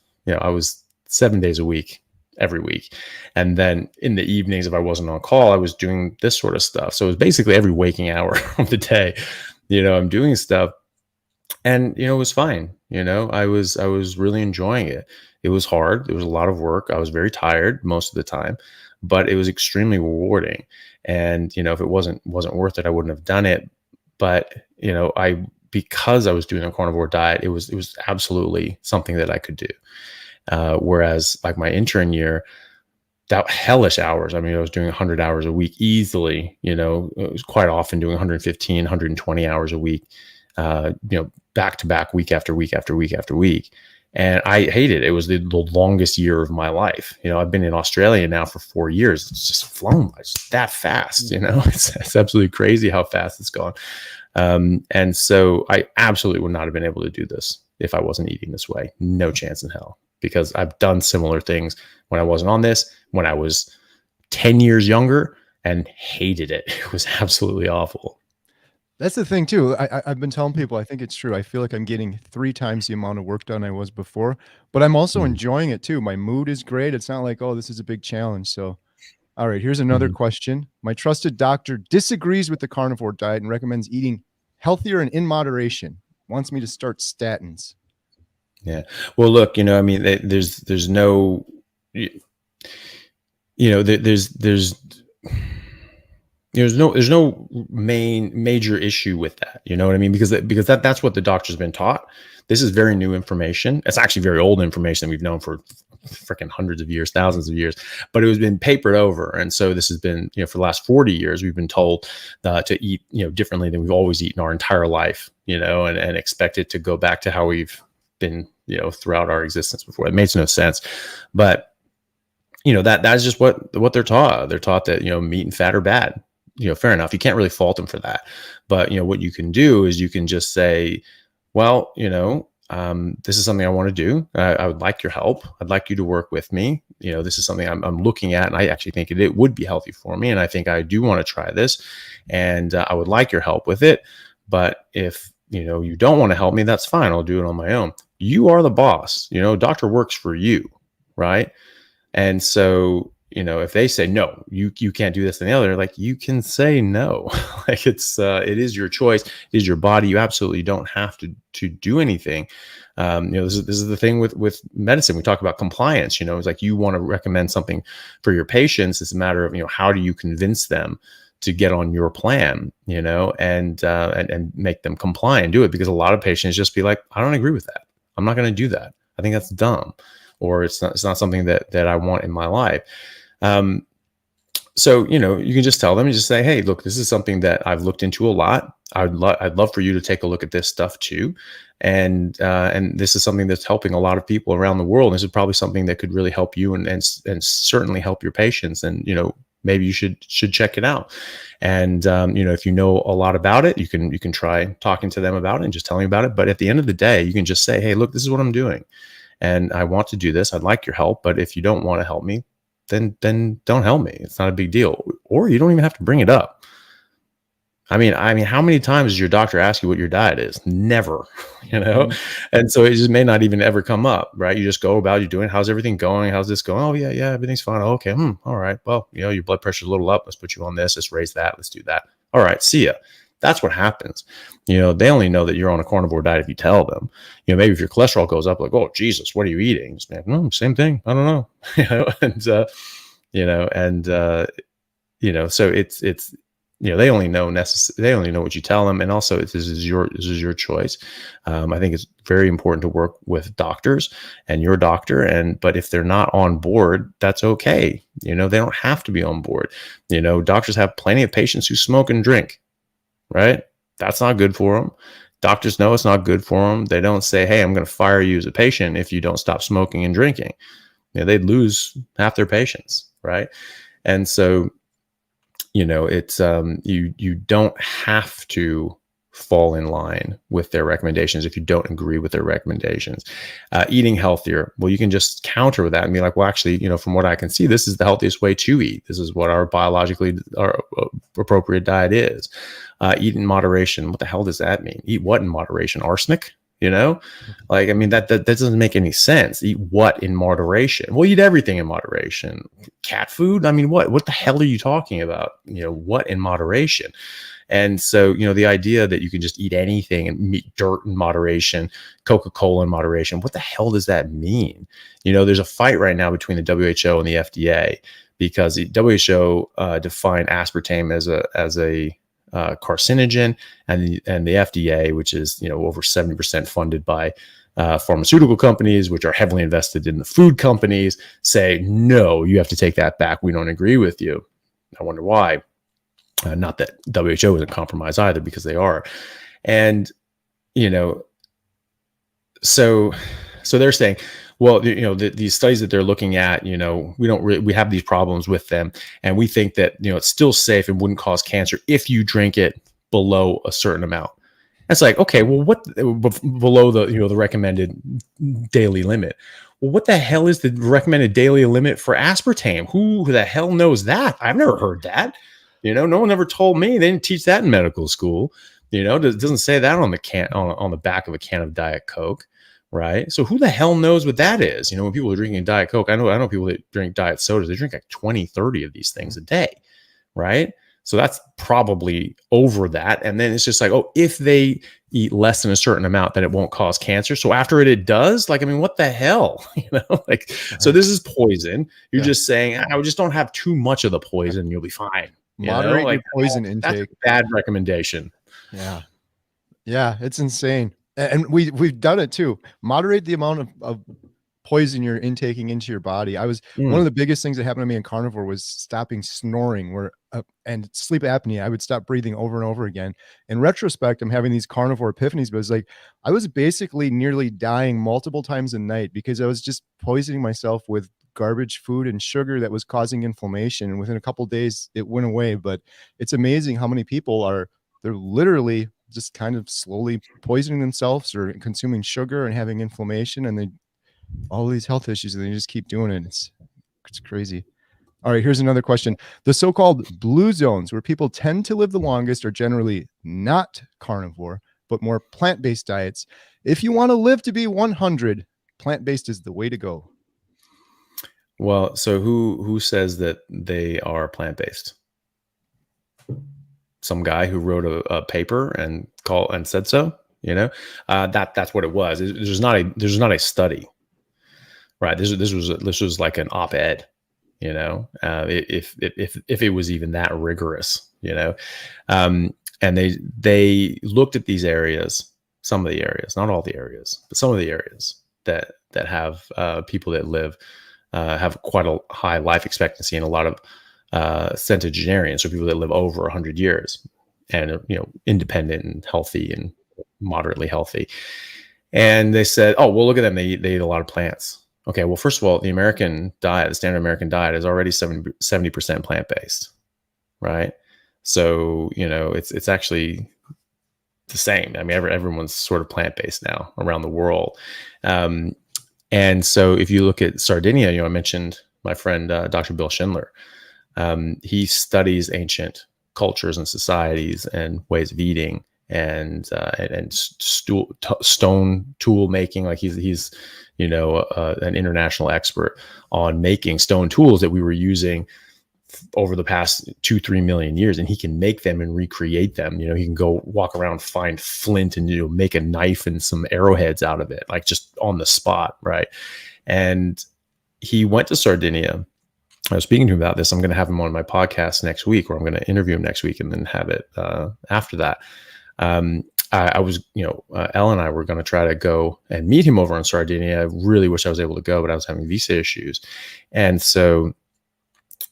S2: 7 days a week, every week. And then in the evenings, if I wasn't on call, I was doing this sort of stuff. So it was basically every waking hour of the day, I'm doing stuff. And it was fine. I was really enjoying it. It was hard. It was a lot of work. I was very tired most of the time, but it was extremely rewarding. And if it wasn't worth it, I wouldn't have done it. But I because I was doing a carnivore diet, it was absolutely something that I could do. Whereas like my intern year, that hellish hours. I mean, I was doing 100 hours a week easily. It was quite often doing 115, 120 hours a week. back to back, week after week after week after week. And I hated it. It was the longest year of my life. I've been in Australia now for 4 years. It's just flown by that fast. It's absolutely crazy how fast it's gone. And so I absolutely would not have been able to do this if I wasn't eating this way. No chance in hell, because I've done similar things when I wasn't on this, when I was 10 years younger, and hated it. It was absolutely awful.
S1: That's the thing too. I've been telling people, I think it's true. I feel like I'm getting 3 times the amount of work done I was before, but I'm also
S2: Mhm.
S1: enjoying it too. My mood is great. It's not like, oh, this is a big challenge. So, all right, here's another
S2: Mhm.
S1: question. My trusted doctor disagrees with the carnivore diet and recommends eating healthier and in moderation. Wants me to start statins.
S2: Yeah. Well, look, I mean, there's no, there's no major issue with that. You know what I mean? Because that's what the doctor's been taught. This is very new information. It's actually very old information that we've known for freaking hundreds of years, thousands of years, but it was been papered over. And so this has been, for the last 40 years, we've been told to eat, differently than we've always eaten our entire life, and expect it to go back to how we've been, throughout our existence before. It makes no sense. But, that's just what they're taught. They're taught that, meat and fat are bad. Fair enough. You can't really fault them for that. But, what you can do is you can just say, well, this is something I want to do. I would like your help. I'd like you to work with me. This is something I'm looking at, and I actually think it would be healthy for me. And I think I do want to try this, and I would like your help with it. But if, you don't want to help me, that's fine. I'll do it on my own. You are the boss. Doctor works for you, right? And so, if they say, no, you can't do this and the other, like, you can say no. Like, it is your choice. It is your body. You absolutely don't have to do anything. This is the thing with medicine. We talk about compliance. It's like, you want to recommend something for your patients. It's a matter of, how do you convince them to get on your plan, and make them comply and do it. Because a lot of patients just be like, I don't agree with that. I'm not going to do that. I think that's dumb. Or it's not something that I want in my life. So, you can just tell them, you just say, hey, look, this is something that I've looked into a lot. I'd love for you to take a look at this stuff too. And this is something that's helping a lot of people around the world. This is probably something that could really help you and certainly help your patients. And, maybe you should check it out. And, if you know a lot about it, you can try talking to them about it and just telling them about it. But at the end of the day, you can just say, hey, look, this is what I'm doing, and I want to do this. I'd like your help. But if you don't want to help me, then don't help me. It's not a big deal. Or you don't even have to bring it up. I mean, how many times does your doctor ask you what your diet is? Never, And so it just may not even ever come up, right? You just go about, you're doing, how's everything going? How's this going? Oh yeah, everything's fine. Oh, okay. All right. Well, your blood pressure's a little up. Let's put you on this. Let's raise that. Let's do that. All right. See ya. That's what happens. They only know that you're on a carnivore diet if you tell them. Maybe if your cholesterol goes up, like, oh Jesus, what are you eating? Just, no, same thing. I don't know. So it's they only know they only know what you tell them. And also, this is your choice. I think it's very important to work with doctors and your doctor. But if they're not on board, that's okay. They don't have to be on board. Doctors have plenty of patients who smoke and drink, right? That's not good for them. Doctors know it's not good for them. They don't say, hey, I'm going to fire you as a patient if you don't stop smoking and drinking. They'd lose half their patients, right? And so, it's you don't have to fall in line with their recommendations if you don't agree with their recommendations. Eating healthier, well, you can just counter with that and be like, well, actually, from what I can see, this is the healthiest way to eat. This is what our biologically appropriate diet is. Eat in moderation. What the hell does that mean? Eat what in moderation? Arsenic? Like, I mean, that doesn't make any sense. Eat what in moderation? Well, eat everything in moderation. Cat food? I mean, what the hell are you talking about? What in moderation? And so, the idea that you can just eat anything and eat dirt in moderation, Coca-Cola in moderation, what the hell does that mean? There's a fight right now between the WHO and the FDA because the WHO defined aspartame as a carcinogen, and the FDA, which is over 70% funded by pharmaceutical companies, which are heavily invested in the food companies, say no, you have to take that back. We don't agree with you. I wonder why. Not that WHO isn't compromised either, because they are. And so they're saying, well, these studies that they're looking at, we have these problems with them, and we think that it's still safe and wouldn't cause cancer if you drink it below a certain amount. It's like, okay, well, what below the recommended daily limit? Well, what the hell is the recommended daily limit for aspartame? Who the hell knows that? I've never heard that. No one ever told me. They didn't teach that in medical school. It doesn't say that on the can on the back of a can of Diet Coke, right? So who the hell knows what that is? When people are drinking Diet Coke, I know people that drink diet sodas. They drink like 20, 30 of these things a day, right? So that's probably over that. And then it's just like, oh, if they eat less than a certain amount, then it won't cause cancer. So after it does, like, I mean, what the hell? Like, so this is poison. You're just saying, I just don't have too much of the poison. You'll be fine.
S1: Moderate
S2: like
S1: your poison intake.
S2: That's a bad recommendation.
S1: Yeah. Yeah. It's insane. And we've done it too. Moderate the amount of poison you're intaking into your body. One of the biggest things that happened to me in carnivore was stopping snoring and sleep apnea. I would stop breathing over and over again. In retrospect, I'm having these carnivore epiphanies, but it's like, I was basically nearly dying multiple times a night because I was just poisoning myself with garbage food and sugar that was causing inflammation. And within a couple of days, it went away. But it's amazing how many people they're literally just kind of slowly poisoning themselves or consuming sugar and having inflammation, and all these health issues, and they just keep doing it. It's crazy. All right, here's another question. The so-called blue zones, where people tend to live the longest, are generally not carnivore, but more plant-based diets. If you want to live to be 100, plant-based is the way to go.
S2: Well, so who says that they are plant-based? Some guy who wrote a paper and said so. That's what it was. There's not a study, right? This was like an op-ed. If it was even that rigorous, and they looked at these areas, some of the areas, not all the areas, but some of the areas that have people that live have quite a high life expectancy, and a lot of centenarians, so people that live over 100 years and independent and healthy and moderately healthy. And they said, oh, well, look at them, they eat a lot of plants. Okay, well, first of all, the standard American diet is already 70% plant-based, right? So it's actually the same. I mean, everyone's sort of plant-based now around the world. And so if you look at Sardinia, I mentioned my friend Dr. Bill Schindler. He studies ancient cultures and societies and ways of eating and stone tool making. Like he's an international expert on making stone tools that we were using over the past 2-3 million years, and he can make them and recreate them. He can go walk around, find flint, and make a knife and some arrowheads out of it, like just on the spot, right? And he went to Sardinia. I was speaking to him about this. I'm going to have him on my podcast next week, or I'm going to interview him next week and then have it after that. I was, Elle and I were going to try to go and meet him over in Sardinia. I really wish I was able to go, but I was having visa issues. And so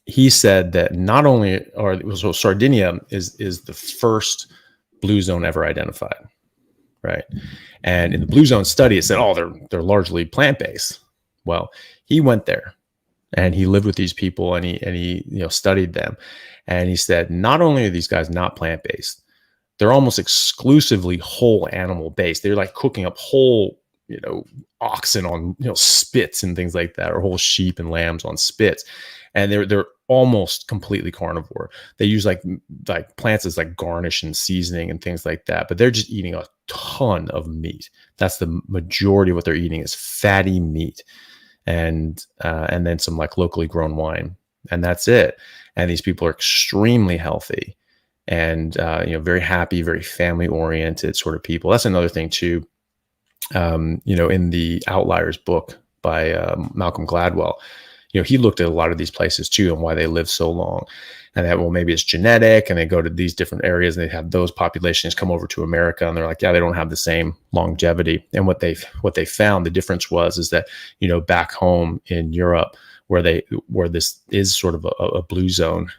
S2: he said that not only so Sardinia is the first blue zone ever identified, right? And in the blue zone study, it said, oh, they're largely plant-based. Well, he went there and he lived with these people, and he studied them. And he said, not only are these guys not plant-based, they're almost exclusively whole animal based. They're like cooking up whole, oxen on, spits and things like that, or whole sheep and lambs on spits. And they're almost completely carnivore. They use like plants as like garnish and seasoning and things like that, but they're just eating a ton of meat. That's the majority of what they're eating is fatty meat, and then some like locally grown wine, and that's it. And these people are extremely healthy and very happy, very family oriented sort of people. That's another thing too. In the Outliers book by Malcolm Gladwell, he looked at a lot of these places too and why they live so long. And that, well, maybe it's genetic, and they go to these different areas and they have those populations come over to America, and they're like, yeah, they don't have the same longevity. And what they found, the difference is that, back home in Europe, where this is sort of a blue zone,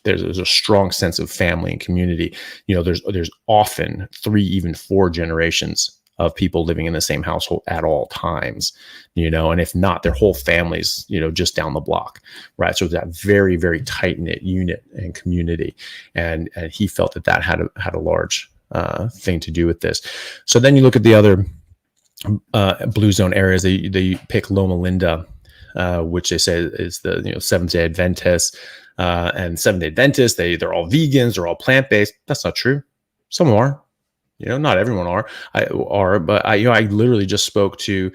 S2: there's a strong sense of family and community. There's often 3, even 4 generations of people living in the same household at all times, and if not, their whole families, just down the block, right? So that very, very tight knit unit and community, and he felt that had a large thing to do with this. So then you look at the other blue zone areas. They pick Loma Linda, which they say is the Seventh-day Adventists, and Seventh-day Adventists. They're all vegans. They're all plant-based. That's not true. Some are. Not everyone but I literally just spoke to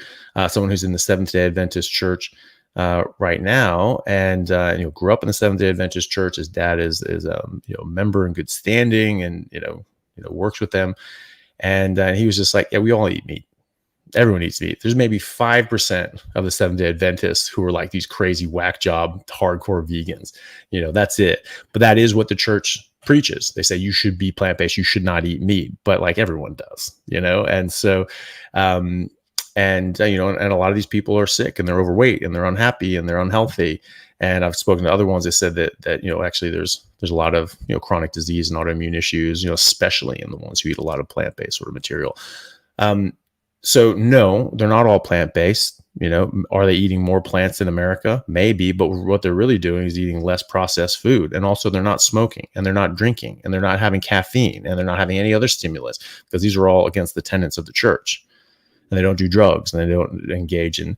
S2: someone who's in the Seventh-day Adventist church right now, and grew up in the Seventh-day Adventist church. His dad is a member in good standing, and works with them. And he was just like, yeah, we all eat meat. Everyone eats meat. There's maybe 5% of the Seventh-day Adventists who are like these crazy whack job hardcore vegans. That's it. But that is what the church preaches. They say you should be plant-based, you should not eat meat, but like everyone does, and so and a lot of these people are sick and they're overweight and they're unhappy and they're unhealthy. And I've spoken to other ones that said that actually there's a lot of chronic disease and autoimmune issues, especially in the ones who eat a lot of plant-based sort of material. So no, they're not all plant-based. Are they eating more plants in America? Maybe, but what they're really doing is eating less processed food. And also they're not smoking, and they're not drinking, and they're not having caffeine, and they're not having any other stimulus, because these are all against the tenets of the church. And they don't do drugs, and they don't engage in,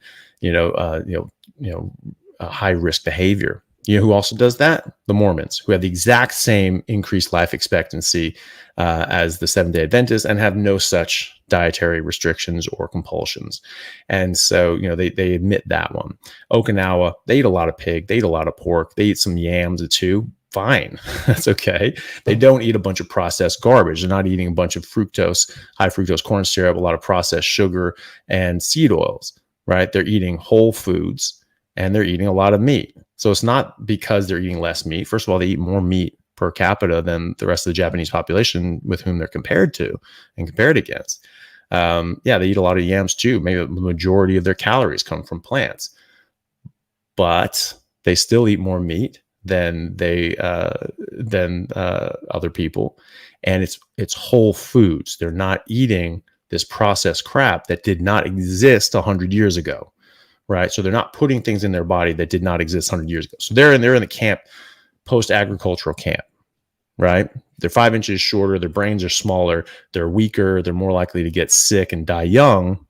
S2: high risk behavior. Who also does that? The Mormons, who have the exact same increased life expectancy as the Seventh-day Adventists, and have no such dietary restrictions or compulsions. And so, they admit that one. Okinawa, they eat a lot of pig, they eat a lot of pork, they eat some yams too. Fine. That's okay. They don't eat a bunch of processed garbage. They're not eating a bunch of high fructose corn syrup, a lot of processed sugar and seed oils, right? They're eating whole foods, and they're eating a lot of meat. So it's not because they're eating less meat. First of all, they eat more meat per capita than the rest of the Japanese population with whom they're compared to and compared against. They eat a lot of yams too. Maybe the majority of their calories come from plants, but they still eat more meat than other people. And it's whole foods. They're not eating this processed crap that did not exist 100 years ago. Right. So they're not putting things in their body that did not exist 100 years ago. So they're in the camp, post-agricultural camp, right? They're 5 inches shorter. Their brains are smaller. They're weaker. They're more likely to get sick and die young,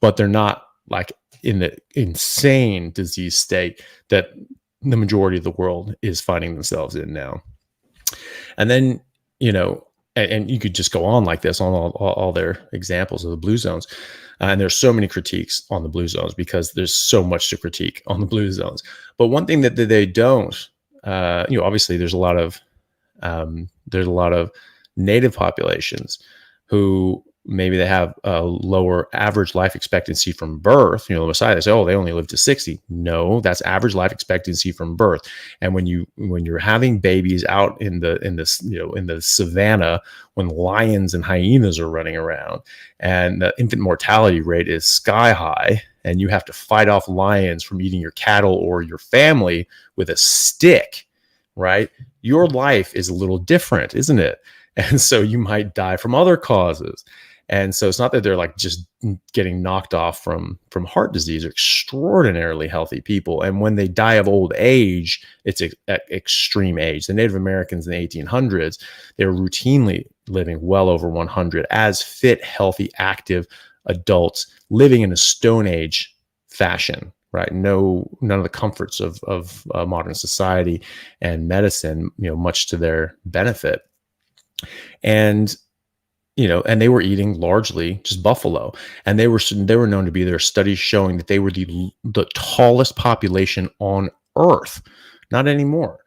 S2: but they're not like in the insane disease state that the majority of the world is finding themselves in now. And then, and you could just go on like this on all their examples of the blue zones. And there's so many critiques on the blue zones because there's so much to critique on the blue zones. But one thing that they don't, obviously there's a lot of native populations who maybe they have a lower average life expectancy from birth. The Messiah, they say, oh, they only live to 60. No, that's average life expectancy from birth. And when you're having babies out in the savannah, when lions and hyenas are running around, and the infant mortality rate is sky high, and you have to fight off lions from eating your cattle or your family with a stick, right? Your life is a little different, isn't it? And so you might die from other causes. And so it's not that they're like just getting knocked off from heart disease. They're extraordinarily healthy people. And when they die of old age, it's at extreme age. The Native Americans in the 1800s, they were routinely living well over 100 as fit, healthy, active adults living in a Stone Age fashion, right? None of the comforts of modern society and medicine, much to their benefit. And and they were eating largely just buffalo, and they were known to be, there are studies showing that they were the tallest population on Earth. Not anymore.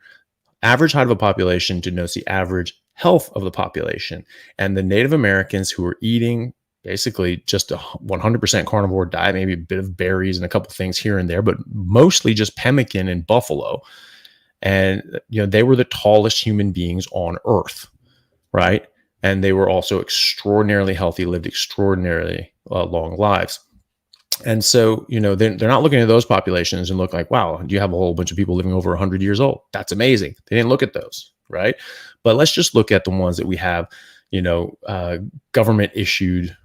S2: Average height of a population denotes the average health of the population. And the Native Americans who were eating basically just a 100% carnivore diet, maybe a bit of berries and a couple things here and there, but mostly just pemmican and buffalo. And they were the tallest human beings on Earth, right? And they were also extraordinarily healthy, lived extraordinarily long lives. And so, they're not looking at those populations and look like, wow, you have a whole bunch of people living over 100 years old. That's amazing. They didn't look at those, right? But let's just look at the ones that we have, government issued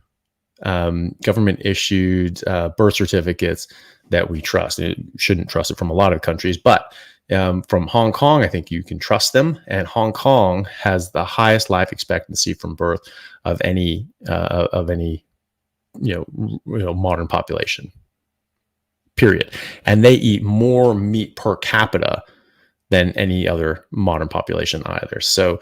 S2: government issued birth certificates that we trust. And you shouldn't trust it from a lot of countries, but from Hong Kong, I think you can trust them. And Hong Kong has the highest life expectancy from birth of any modern population. Period. And they eat more meat per capita than any other modern population either. So,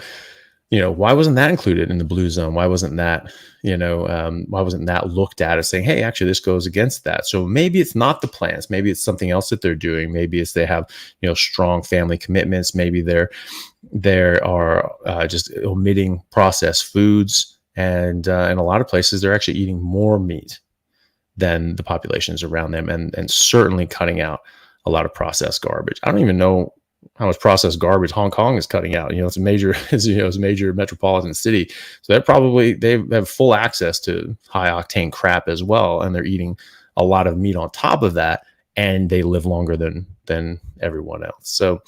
S2: why wasn't that included in the blue zone? Why wasn't that, why wasn't that looked at as saying, hey, actually, this goes against that? So maybe it's not the plants. Maybe it's something else that they're doing. Maybe it's they have, strong family commitments. Maybe they are just omitting processed foods. And in a lot of places, they're actually eating more meat than the populations around them, and certainly cutting out a lot of processed garbage. I don't even know how much processed garbage Hong Kong is cutting out. It's a major, it's a major metropolitan city. So they have full access to high octane crap as well. And they're eating a lot of meat on top of that. And they live longer than everyone else. So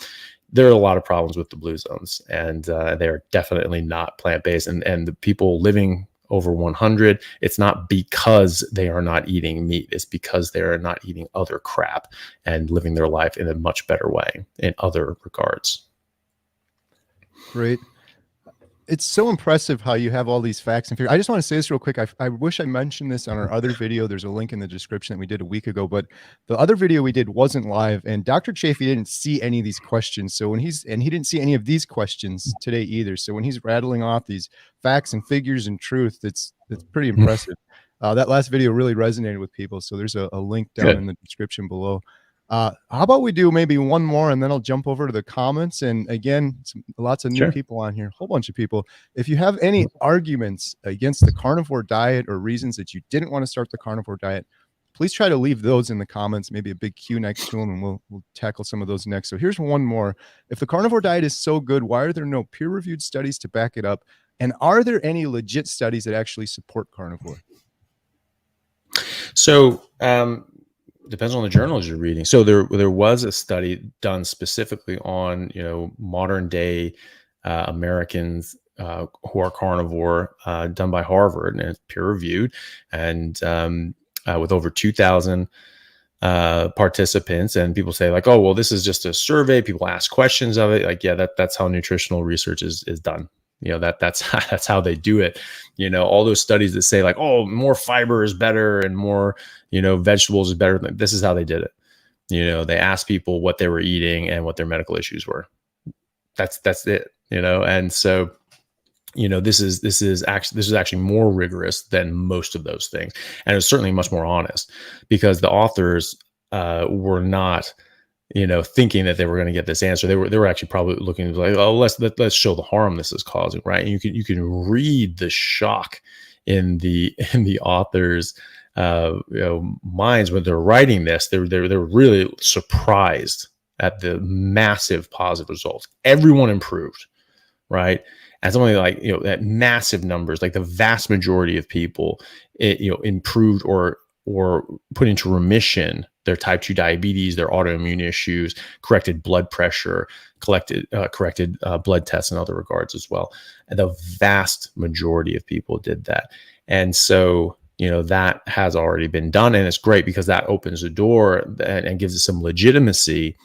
S2: there are a lot of problems with the blue zones, and they're definitely not plant-based. And the people living over 100, it's not because they are not eating meat. It's because they are not eating other crap and living their life in a much better way in other regards.
S1: Great. It's so impressive how you have all these facts and figures. I just want to say this real quick. I wish I mentioned this on our other video. There's a link in the description that we did a week ago, but the other video we did wasn't live, and Dr. Chaffee didn't see any of these questions. So he didn't see any of these questions today either. So when he's rattling off these facts and figures and truth, it's pretty impressive. That last video really resonated with people. So there's a link down in the description below. How about we do maybe one more, and then I'll jump over to the comments. And again, lots of new people on here, a whole bunch of people. If you have any arguments against the carnivore diet or reasons that you didn't want to start the carnivore diet, please try to leave those in the comments, maybe a big Q next to them, and we'll tackle some of those next. So here's one more. If the carnivore diet is so good, why are there no peer-reviewed studies to back it up? And are there any legit studies that actually support carnivore?
S2: So, depends on the journals you're reading. So there was a study done specifically on modern day Americans who are carnivore, done by Harvard, and it's peer reviewed, and with over 2,000 participants. And people say like, oh well, this is just a survey. People ask questions of it. Like, yeah, that's how nutritional research is done. That's how they do it. All those studies that say like, oh, more fiber is better and more, vegetables is better. This is how they did it. They asked people what they were eating and what their medical issues were. That's it. And so, this is actually more rigorous than most of those things, and it's certainly much more honest, because the authors were not thinking that they were going to get this answer. They were actually probably looking like, oh, let's show the harm this is causing, right? And you can read the shock in the authors' minds when they're writing this. They're really surprised at the massive positive results. Everyone improved, right? And something like at massive numbers, like the vast majority of people, improved or put into remission their type 2 diabetes, their autoimmune issues, corrected blood pressure, corrected blood tests in other regards as well. And the vast majority of people did that. And so, that has already been done. And it's great because that opens the door and gives it some legitimacy,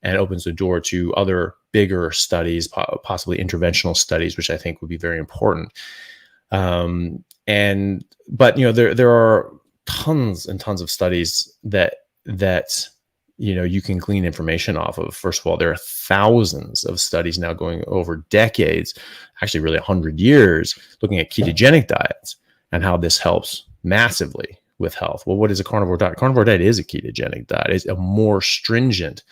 S2: and opens the door to other bigger studies, possibly interventional studies, which I think would be very important. But there are tons and tons of studies that you can glean information off of. First of all, there are thousands of studies now going over decades, actually really 100 years, looking at ketogenic diets and how this helps massively with health. Well, what is a carnivore diet? Carnivore diet is a ketogenic diet. It's a more stringent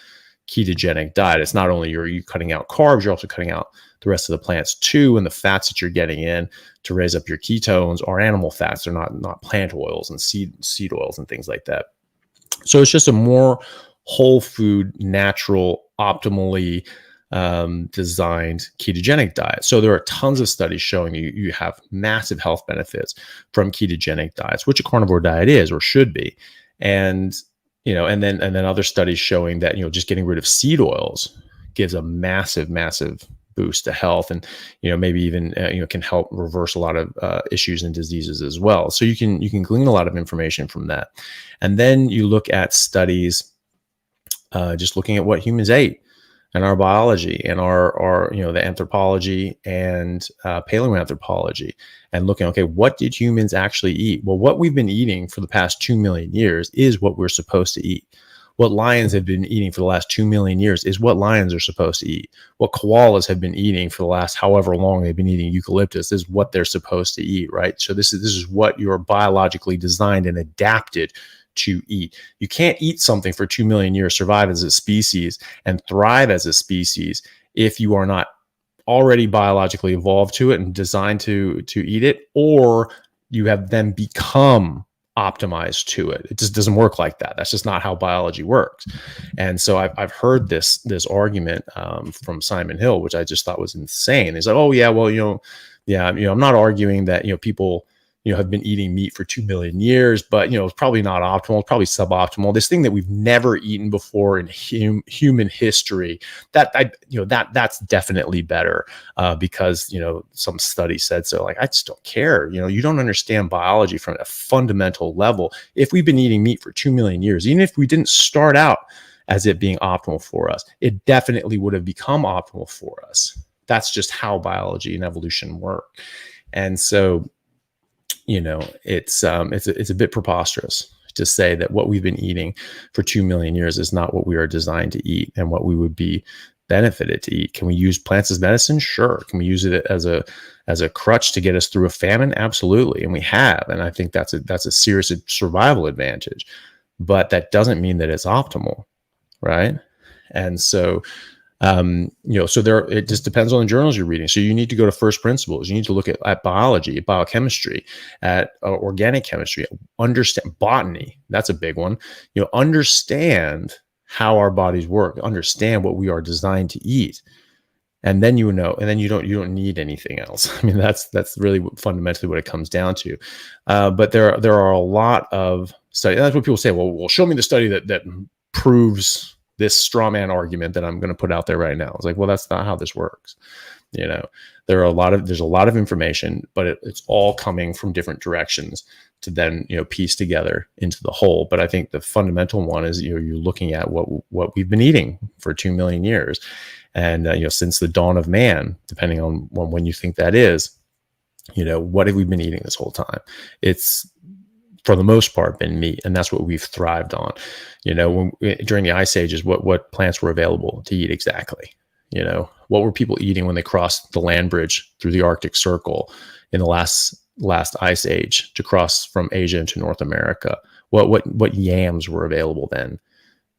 S2: ketogenic diet. It's not only are you cutting out carbs, you're also cutting out the rest of the plants too, and the fats that you're getting in to raise up your ketones are animal fats. They're not plant oils and seed oils and things like that. So it's just a more whole food, natural, optimally designed ketogenic diet. So there are tons of studies showing you have massive health benefits from ketogenic diets, which a carnivore diet is or should be. And and then other studies showing that just getting rid of seed oils gives a massive boost to health, and maybe even can help reverse a lot of issues and diseases as well. So you can glean a lot of information from that, and then you look at studies, just looking at what humans ate and our biology and our the anthropology and paleoanthropology, and looking, okay, what did humans actually eat? Well, what we've been eating for the past 2 million years is what we're supposed to eat. What lions have been eating for the last 2 million years is what lions are supposed to eat. What koalas have been eating for the last however long they've been eating eucalyptus is what they're supposed to eat, right? So this is what you're biologically designed and adapted to eat. You can't eat something for 2 million years, survive as a species, and thrive as a species if you are not already biologically evolved to it and designed to eat it, or you have then become optimized to it. It just doesn't work like that. That's just not how biology works. And so I've heard this argument from Simon Hill, which I just thought was insane. He's like, oh yeah, well, I'm not arguing that people have been eating meat for 2 million years, but it's probably not optimal. It's probably suboptimal. This thing that we've never eaten before in human history, that's definitely better because some study said so. Like, I just don't care. You don't understand biology from a fundamental level. If we've been eating meat for 2 million years, even if we didn't start out as it being optimal for us, it definitely would have become optimal for us. That's just how biology and evolution work. And so it's a bit preposterous to say that what we've been eating for 2 million years is not what we are designed to eat and what we would be benefited to eat. Can we use plants as medicine? Sure. Can we use it as a crutch to get us through a famine? Absolutely. And we have. And I think that's a serious survival advantage. But that doesn't mean that it's optimal, right? And so it just depends on the journals you're reading. So you need to go to first principles. You need to look at biology, at biochemistry, at organic chemistry, understand botany. That's a big one. Understand how our bodies work, understand what we are designed to eat. And then and then you don't need anything else. I mean, that's really fundamentally what it comes down to. But there are a lot of studies. That's what people say. Well, show me the study that proves this straw man argument that I'm going to put out there right now. It's like, well, that's not how this works. There's a lot of information, but it's all coming from different directions to then, piece together into the whole. But I think the fundamental one is, you're looking at what we've been eating for 2 million years. And, since the dawn of man, depending on when you think that is, what have we been eating this whole time? It's, for the most part, been meat, and that's what we've thrived on. During the ice ages, what plants were available to eat exactly? What were people eating when they crossed the land bridge through the Arctic Circle in the last ice age to cross from Asia into North America? What yams were available then?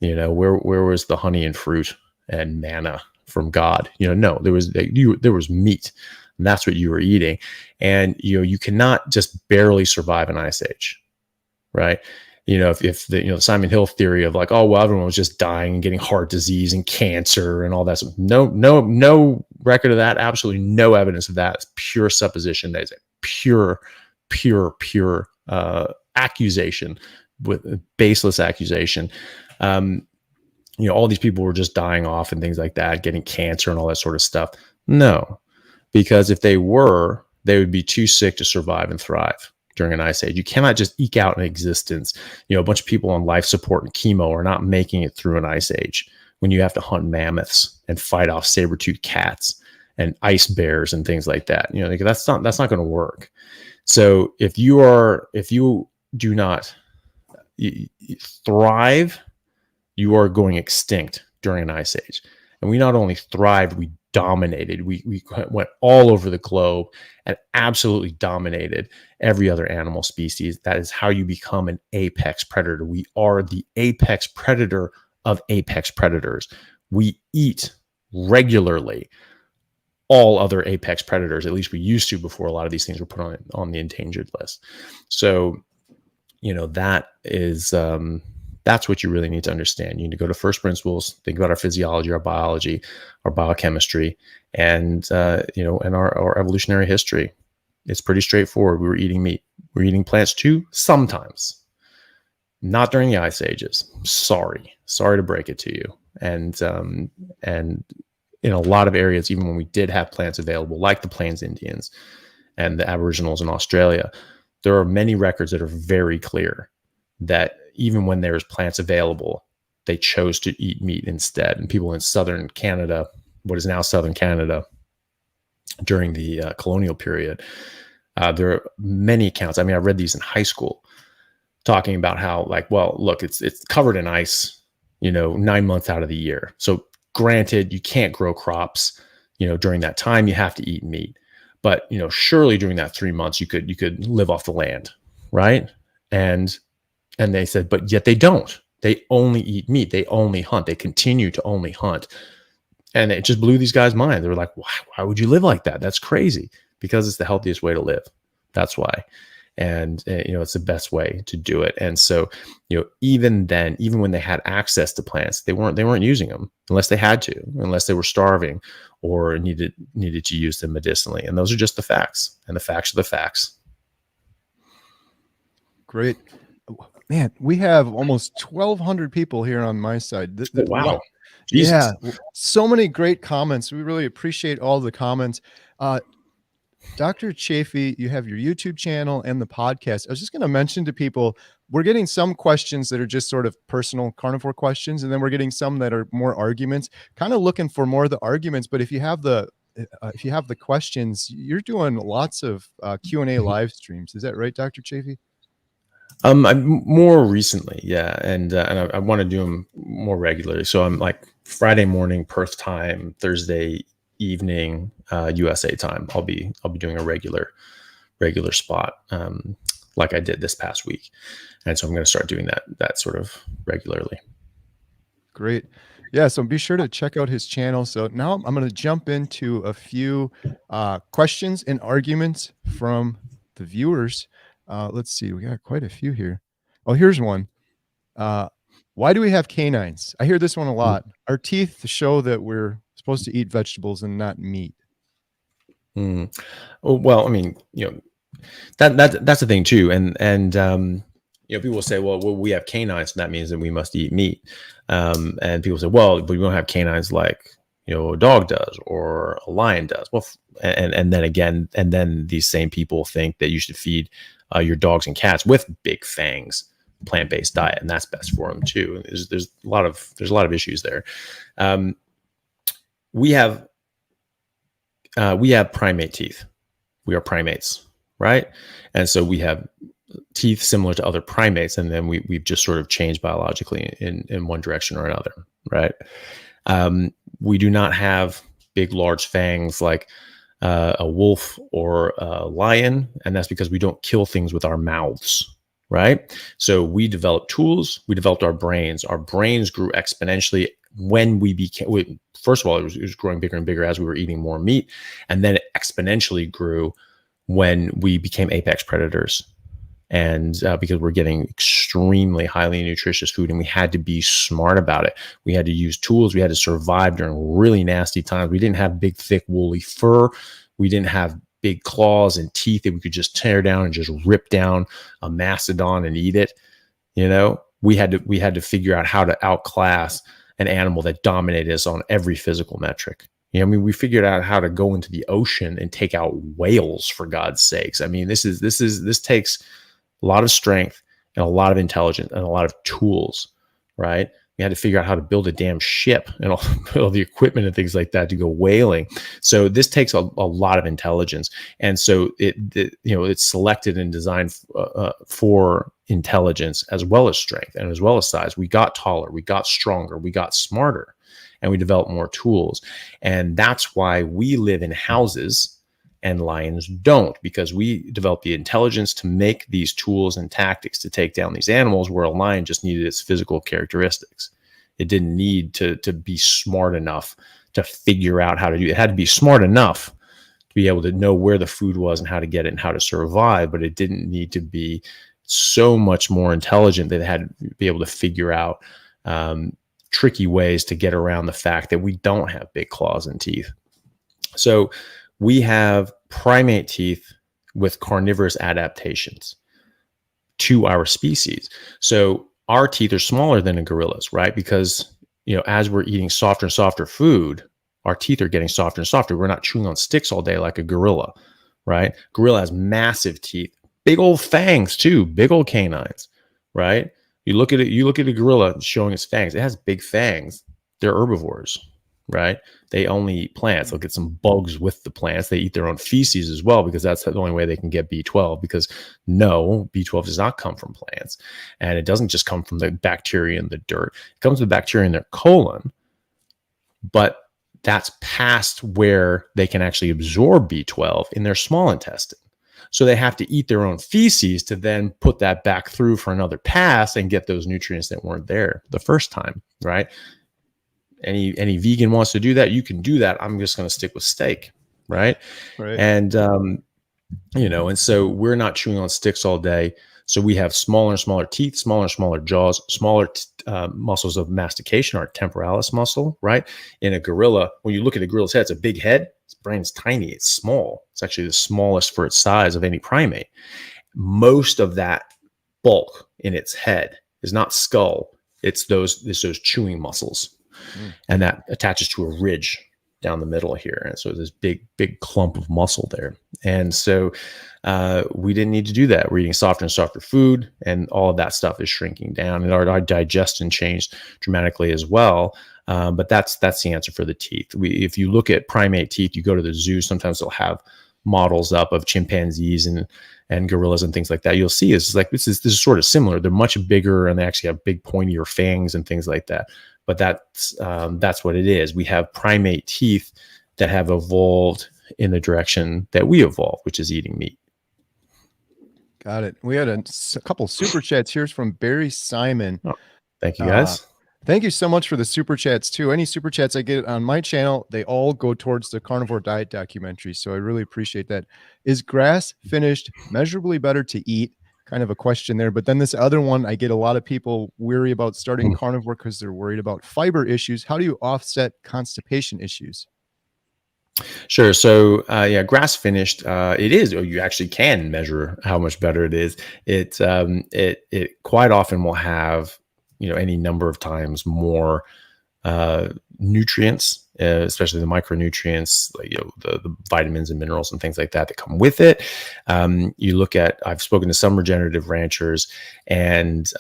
S2: Where was the honey and fruit and manna from God? No, there was meat, and that's what you were eating. And you cannot just barely survive an ice age. Right. If the Simon Hill theory of like, oh, well, everyone was just dying and getting heart disease and cancer and all that. No record of that. Absolutely no evidence of that. It's pure supposition. That is a pure accusation, with baseless accusation. All these people were just dying off and things like that, getting cancer and all that sort of stuff. No, because if they were, they would be too sick to survive and thrive during an ice age. You cannot just eke out an existence. A bunch of people on life support and chemo are not making it through an ice age when you have to hunt mammoths and fight off saber-toothed cats and ice bears and things like that. That's not going to work. So if you do not thrive, you are going extinct during an ice age. And we not only thrived, we dominated. We went all over the globe and absolutely dominated every other animal species. That is how you become an apex predator. We are the apex predator of apex predators. We eat regularly all other apex predators. At least we used to before a lot of these things were put on the endangered list. So, that is that's what you really need to understand. You need to go to first principles, think about our physiology, our biology, our biochemistry, and and our evolutionary history. It's pretty straightforward. We were eating meat. We're eating plants too, sometimes. Not during the ice ages. Sorry to break it to you. And in a lot of areas, even when we did have plants available, like the Plains Indians and the Aboriginals in Australia, there are many records that are very clear that even when there's plants available, they chose to eat meat instead. And people in southern Canada, what is now southern Canada, during the colonial period, there are many accounts. I mean, I read these in high school, talking about how, like, well, look, it's covered in ice, 9 months out of the year. So granted, you can't grow crops, during that time. You have to eat meat, but surely during that 3 months you could live off the land, right? And they said, but yet they don't. They only eat meat. They only hunt. They continue to only hunt. And it just blew these guys' mind. They were like, why would you live like that? That's crazy. Because it's the healthiest way to live. That's why. And, it's the best way to do it. And so, even then, even when they had access to plants, they weren't using them unless they had to, unless they were starving or needed to use them medicinally. And those are just the facts. And the facts are the facts.
S1: Great. Man, we have almost 1,200 people here on my side.
S2: Wow.
S1: Yeah, so many great comments. We really appreciate all the comments. Dr. Chaffee, you have your YouTube channel and the podcast. I was just going to mention to people, we're getting some questions that are just sort of personal carnivore questions, and then we're getting some that are more arguments, kind of looking for more of the arguments. But if you have the questions, you're doing lots of Q&A live streams. Is that right, Dr. Chaffee?
S2: More recently, yeah, and I want to do them more regularly. So I'm like Friday morning Perth time, Thursday evening USA time. I'll be doing a regular spot, like I did this past week, and so I'm going to start doing that sort of regularly.
S1: Great. Yeah, so be sure to check out his channel. So now I'm going to jump into a few questions and arguments from the viewers. Let's see, we got quite a few here. Oh, here's one. Why do we have canines? I hear this one a lot. Our teeth show that we're supposed to eat vegetables and not meat.
S2: Oh, well, I mean, that's the thing too. And people will say, well, we have canines, and that means that we must eat meat. And people say, well, but we don't have canines like, a dog does or a lion does. Well, and then these same people think that you should feed your dogs and cats with big fangs plant-based diet, and that's best for them too. There's a lot of issues there. We have primate teeth. We are primates, right? And so we have teeth similar to other primates, and then we've just sort of changed biologically in one direction or another, right? We do not have big, large fangs like a wolf or a lion, and that's because we don't kill things with our mouths, right? So we developed tools. We developed our brains. Our brains grew exponentially when first of all, it was growing bigger and bigger as we were eating more meat, and then it exponentially grew when we became apex predators. And because we're getting extremely highly nutritious food, and we had to be smart about it. We had to use tools. We had to survive during really nasty times. We didn't have big, thick, woolly fur. We didn't have big claws and teeth that we could just tear down and just rip down a mastodon and eat it. We had to figure out how to outclass an animal that dominated us on every physical metric. We figured out how to go into the ocean and take out whales, for God's sakes. I mean, this takes a lot of strength and a lot of intelligence and a lot of tools, right? We had to figure out how to build a damn ship and all the equipment and things like that to go whaling. So this takes a lot of intelligence. And so it's selected and designed for intelligence as well as strength and as well as size. We got taller, we got stronger, we got smarter, and we developed more tools. And that's why we live in houses and lions don't, because we developed the intelligence to make these tools and tactics to take down these animals, where a lion just needed its physical characteristics. It didn't need to be smart enough to figure out how to do it. It had to be smart enough to be able to know where the food was and how to get it and how to survive, but it didn't need to be so much more intelligent that it had to be able to figure out tricky ways to get around the fact that we don't have big claws and teeth. So we have primate teeth with carnivorous adaptations to our species. So our teeth are smaller than a gorilla's, right? Because, as we're eating softer and softer food, our teeth are getting softer and softer. We're not chewing on sticks all day like a gorilla, right? Gorilla has massive teeth, big old fangs too, big old canines, right? You look at it, you look at a gorilla showing its fangs. It has big fangs. They're herbivores, right? They only eat plants. They'll get some bugs with the plants. They eat their own feces as well, because that's the only way they can get B12, because no, B12 does not come from plants. And it doesn't just come from the bacteria in the dirt. It comes from the bacteria in their colon, but that's past where they can actually absorb B12 in their small intestine. So they have to eat their own feces to then put that back through for another pass and get those nutrients that weren't there the first time, right? Any vegan wants to do that, you can do that. I'm just going to stick with steak, right?
S1: Right.
S2: And and so we're not chewing on sticks all day. So we have smaller and smaller teeth, smaller and smaller jaws, smaller muscles of mastication, our temporalis muscle, right? In a gorilla, when you look at a gorilla's head, it's a big head. Its brain's tiny. It's small. It's actually the smallest for its size of any primate. Most of that bulk in its head is not skull. It's those chewing muscles. And that attaches to a ridge down the middle here. And so this big clump of muscle there. And so we didn't need to do that. We're eating softer and softer food, and all of that stuff is shrinking down, and our digestion changed dramatically as well. But that's the answer for the teeth. If you look at primate teeth, you go to the zoo, sometimes they'll have models up of chimpanzees and gorillas and things like that. You'll see is like this is sort of similar. They're much bigger, and they actually have big pointier fangs and things like that. But that's what it is. We have primate teeth that have evolved in the direction that we evolved, which is eating meat.
S1: Got it. We had a couple super chats. Here's from Barry Simon.
S2: Oh, thank you, guys.
S1: Thank you so much for the super chats too. Any super chats I get on my channel, they all go towards the Carnivore Diet documentary. So I really appreciate that. Is grass finished measurably better to eat? Kind of a question there. But then this other one, I get a lot of people weary about starting carnivore because they're worried about fiber issues. How do you offset constipation issues?
S2: Sure. So grass finished, it is, or you actually can measure how much better it is. It quite often will have, any number of times more nutrients, especially the micronutrients, like the vitamins and minerals and things like that come with it. You look at, I've spoken to some regenerative ranchers, and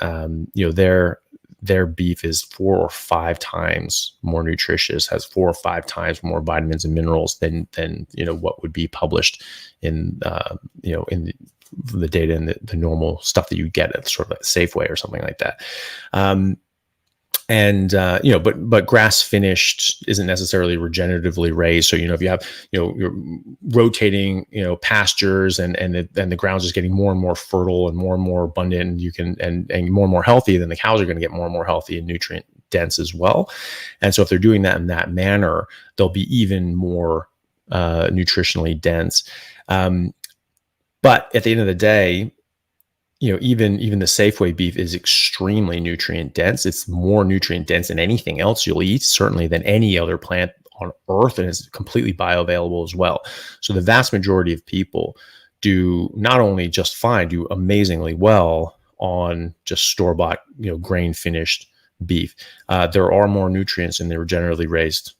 S2: their beef is 4 or 5 times more nutritious, has 4 or 5 times more vitamins and minerals than what would be published in in the data and the normal stuff that you get at sort of like Safeway or something like that. But grass finished isn't necessarily regeneratively raised. So, if you have, you're rotating, pastures and the ground's just getting more and more fertile and more abundant, and more and more healthy, then the cows are going to get more and more healthy and nutrient dense as well. And so if they're doing that in that manner, they'll be even more nutritionally dense. But at the end of the day, even the Safeway beef is extremely nutrient dense. It's more nutrient dense than anything else you'll eat, certainly than any other plant on earth, and is completely bioavailable as well. So the vast majority of people do not only just fine, do amazingly well on just store-bought, grain finished beef. There are more nutrients in the regeneratively raised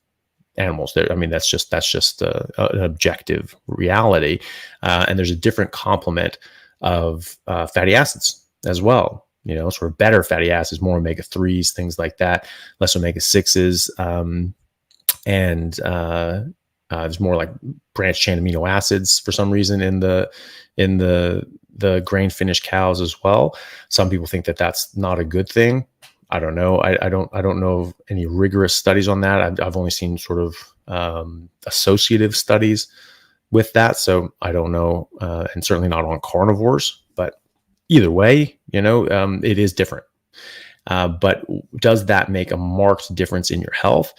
S2: animals. That's just an objective reality. And there's a different complement of fatty acids as well, sort of better fatty acids, more omega-3s, things like that, less omega-6s. And there's more like branched chain amino acids for some reason in the grain finished cows as well. Some people think that that's not a good thing. I don't know. I don't know of any rigorous studies on that. I've only seen sort of associative studies with that. So I don't know, and certainly not on carnivores, but either way, it is different. But does that make a marked difference in your health?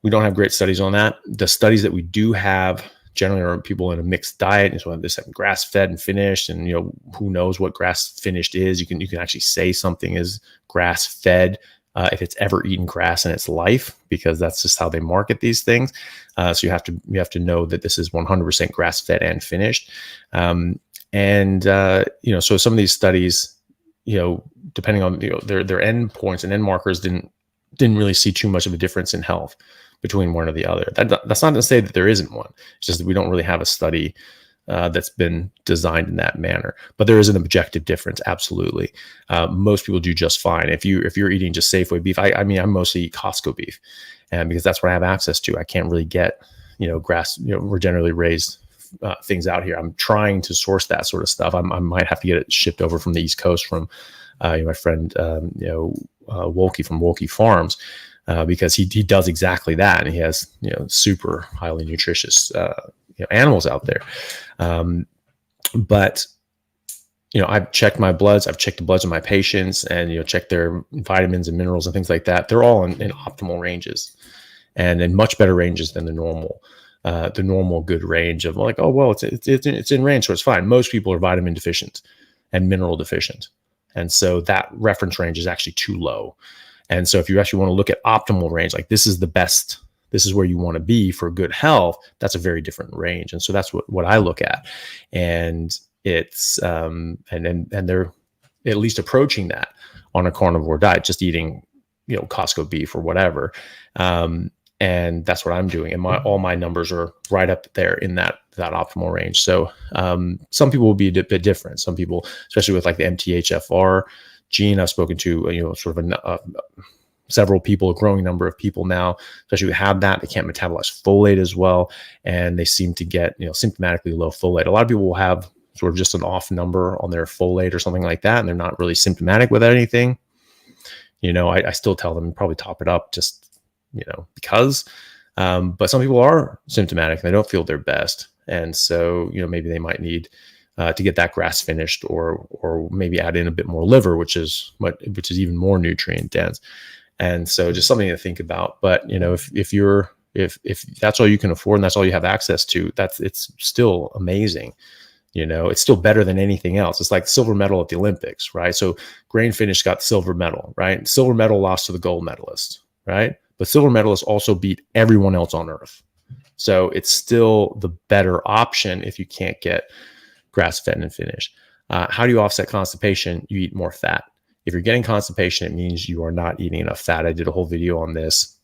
S2: We don't have great studies on that. The studies that we do have generally are people in a mixed diet, and so this grass fed and finished, and who knows what grass finished is. You can actually say something is grass fed if it's ever eaten grass in its life, because that's just how they market these things. So you have to know that this is 100% grass fed and finished. So some of these studies, depending on their end points and end markers, didn't really see too much of a difference in health. between one or the other. That's not to say that there isn't one. It's just that we don't really have a study that's been designed in that manner. But there is an objective difference, absolutely. Most people do just fine. If you're eating just Safeway beef, I mean, I mostly eat Costco beef, and because that's what I have access to. I can't really get grass, regeneratively raised things out here. I'm trying to source that sort of stuff. I might have to get it shipped over from the East Coast from my friend Wolke from Wolke Farms. Because he does exactly that, and he has super highly nutritious animals out there. But I've checked my bloods, I've checked the bloods of my patients, and checked their vitamins and minerals and things like that. They're all in optimal ranges, and in much better ranges than the normal good range of like, oh well, it's in range, so it's fine. Most people are vitamin deficient and mineral deficient, and so that reference range is actually too low. And so if you actually want to look at optimal range, like this is the best, this is where you want to be for good health, that's a very different range. And so that's what I look at. And it's, and they're at least approaching that on a carnivore diet, just eating, Costco beef or whatever. And that's what I'm doing. And all my numbers are right up there in that optimal range. So some people will be a bit different. Some people, especially with like the MTHFR gene, I've spoken to, sort of several people, a growing number of people now, especially who have that, they can't metabolize folate as well. And they seem to get, symptomatically low folate. A lot of people will have sort of just an off number on their folate or something like that, and they're not really symptomatic with anything. I still tell them probably top it up just, because, but some people are symptomatic and they don't feel their best. And so, maybe they might need to get that grass finished, or maybe add in a bit more liver, which is even more nutrient dense. And so just something to think about. But if that's all you can afford and that's all you have access to, it's still amazing. It's still better than anything else. It's like silver medal at the Olympics, right? So grain finish got silver medal, right? Silver medal lost to the gold medalist, right? But silver medalists also beat everyone else on earth. So it's still the better option if you can't get grass-fed and finished. How do you offset constipation? You eat more fat. If you're getting constipation, it means you are not eating enough fat. I did a whole video on this.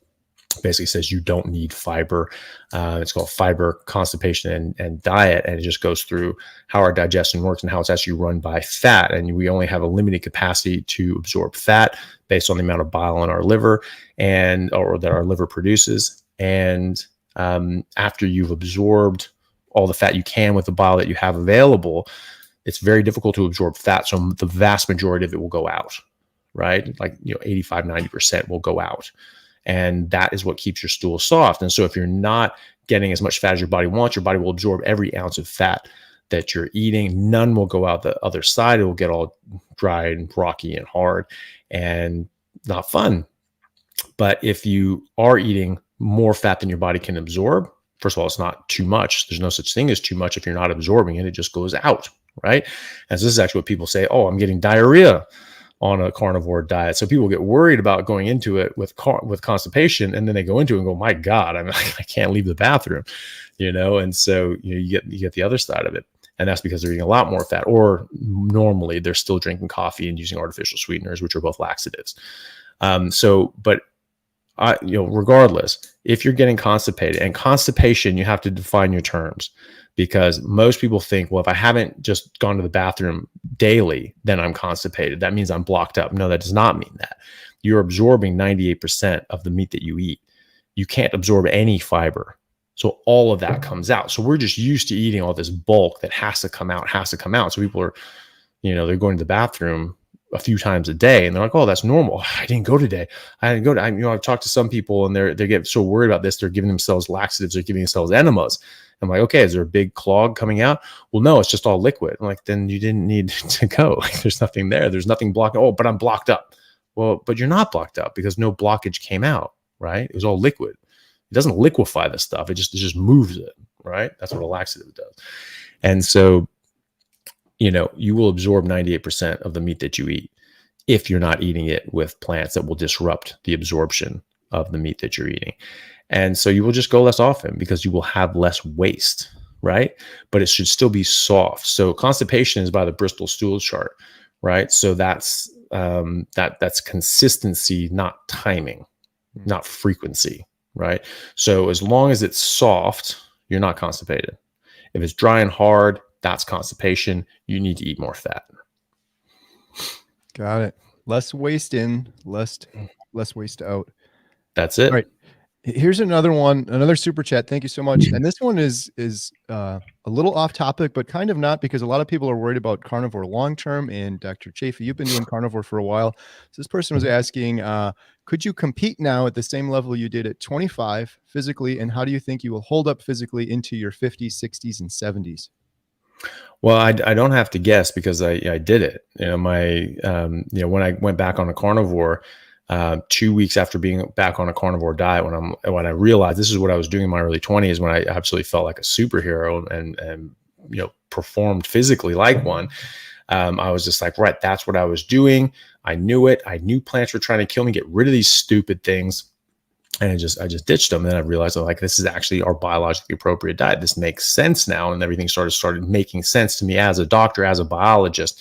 S2: Basically says you don't need fiber. It's called Fiber, Constipation, and Diet. And it just goes through how our digestion works and how it's actually run by fat. And we only have a limited capacity to absorb fat based on the amount of bile in our liver or that our liver produces. And after you've absorbed all the fat you can with the bile that you have available, it's very difficult to absorb fat. So the vast majority of it will go out, right? Like, 85, 90% will go out. And that is what keeps your stool soft. And so if you're not getting as much fat as your body wants, your body will absorb every ounce of fat that you're eating. None will go out the other side. It will get all dry and rocky and hard and not fun. But if you are eating more fat than your body can absorb, first of all, it's not too much. There's no such thing as too much. If you're not absorbing it, it just goes out, right? And so this is actually what people say, oh, I'm getting diarrhea on a carnivore diet. So people get worried about going into it with constipation, and then they go into it and go, my God, I can't leave the bathroom, And so you get the other side of it, and that's because they're eating a lot more fat, or normally they're still drinking coffee and using artificial sweeteners, which are both laxatives. Regardless, if you're getting constipated, and constipation, you have to define your terms. Because most people think, well, if I haven't just gone to the bathroom daily, then I'm constipated. That means I'm blocked up. No, that does not mean that. You're absorbing 98% of the meat that you eat. You can't absorb any fiber. So all of that comes out. So we're just used to eating all this bulk that has to come out. So people are, they're going to the bathroom a few times a day, and they're like, oh, that's normal. I didn't go today. I've talked to some people, and they get so worried about this. They're giving themselves laxatives. They're giving themselves enemas. I'm like, okay, is there a big clog coming out? Well, no, it's just all liquid. I'm like, then you didn't need to go. There's nothing there. There's nothing blocking. Oh, but I'm blocked up. Well, but you're not blocked up because no blockage came out, right? It was all liquid. It doesn't liquefy the stuff. It just moves it, right? That's what a laxative does. And so, you will absorb 98% of the meat that you eat if you're not eating it with plants that will disrupt the absorption of the meat that you're eating. And so you will just go less often because you will have less waste, right? But it should still be soft. So constipation is by the Bristol stool chart, right? So that's consistency, not timing, not frequency, right? So as long as it's soft, you're not constipated. If it's dry and hard, that's constipation. You need to eat more fat.
S1: Got it. Less waste in, less waste out.
S2: That's
S1: All
S2: it.
S1: right. Here's another one, another super chat. Thank you so much. And this one is a little off topic, but kind of not, because a lot of people are worried about carnivore long term. And Dr. Chaffee, you've been doing carnivore for a while. So this person was asking, could you compete now at the same level you did at 25 physically? And how do you think you will hold up physically into your 50s, 60s, and 70s?
S2: Well, I don't have to guess because I did it. When I went back on a carnivore, 2 weeks after being back on a carnivore diet, when I realized this is what I was doing in my early 20s, when I absolutely felt like a superhero and performed physically like one, I was just like, right, that's what I was doing. I knew it. I knew plants were trying to kill me, get rid of these stupid things. And I just ditched them. And then I realized, like, this is actually our biologically appropriate diet. This makes sense now. And everything started making sense to me as a doctor, as a biologist,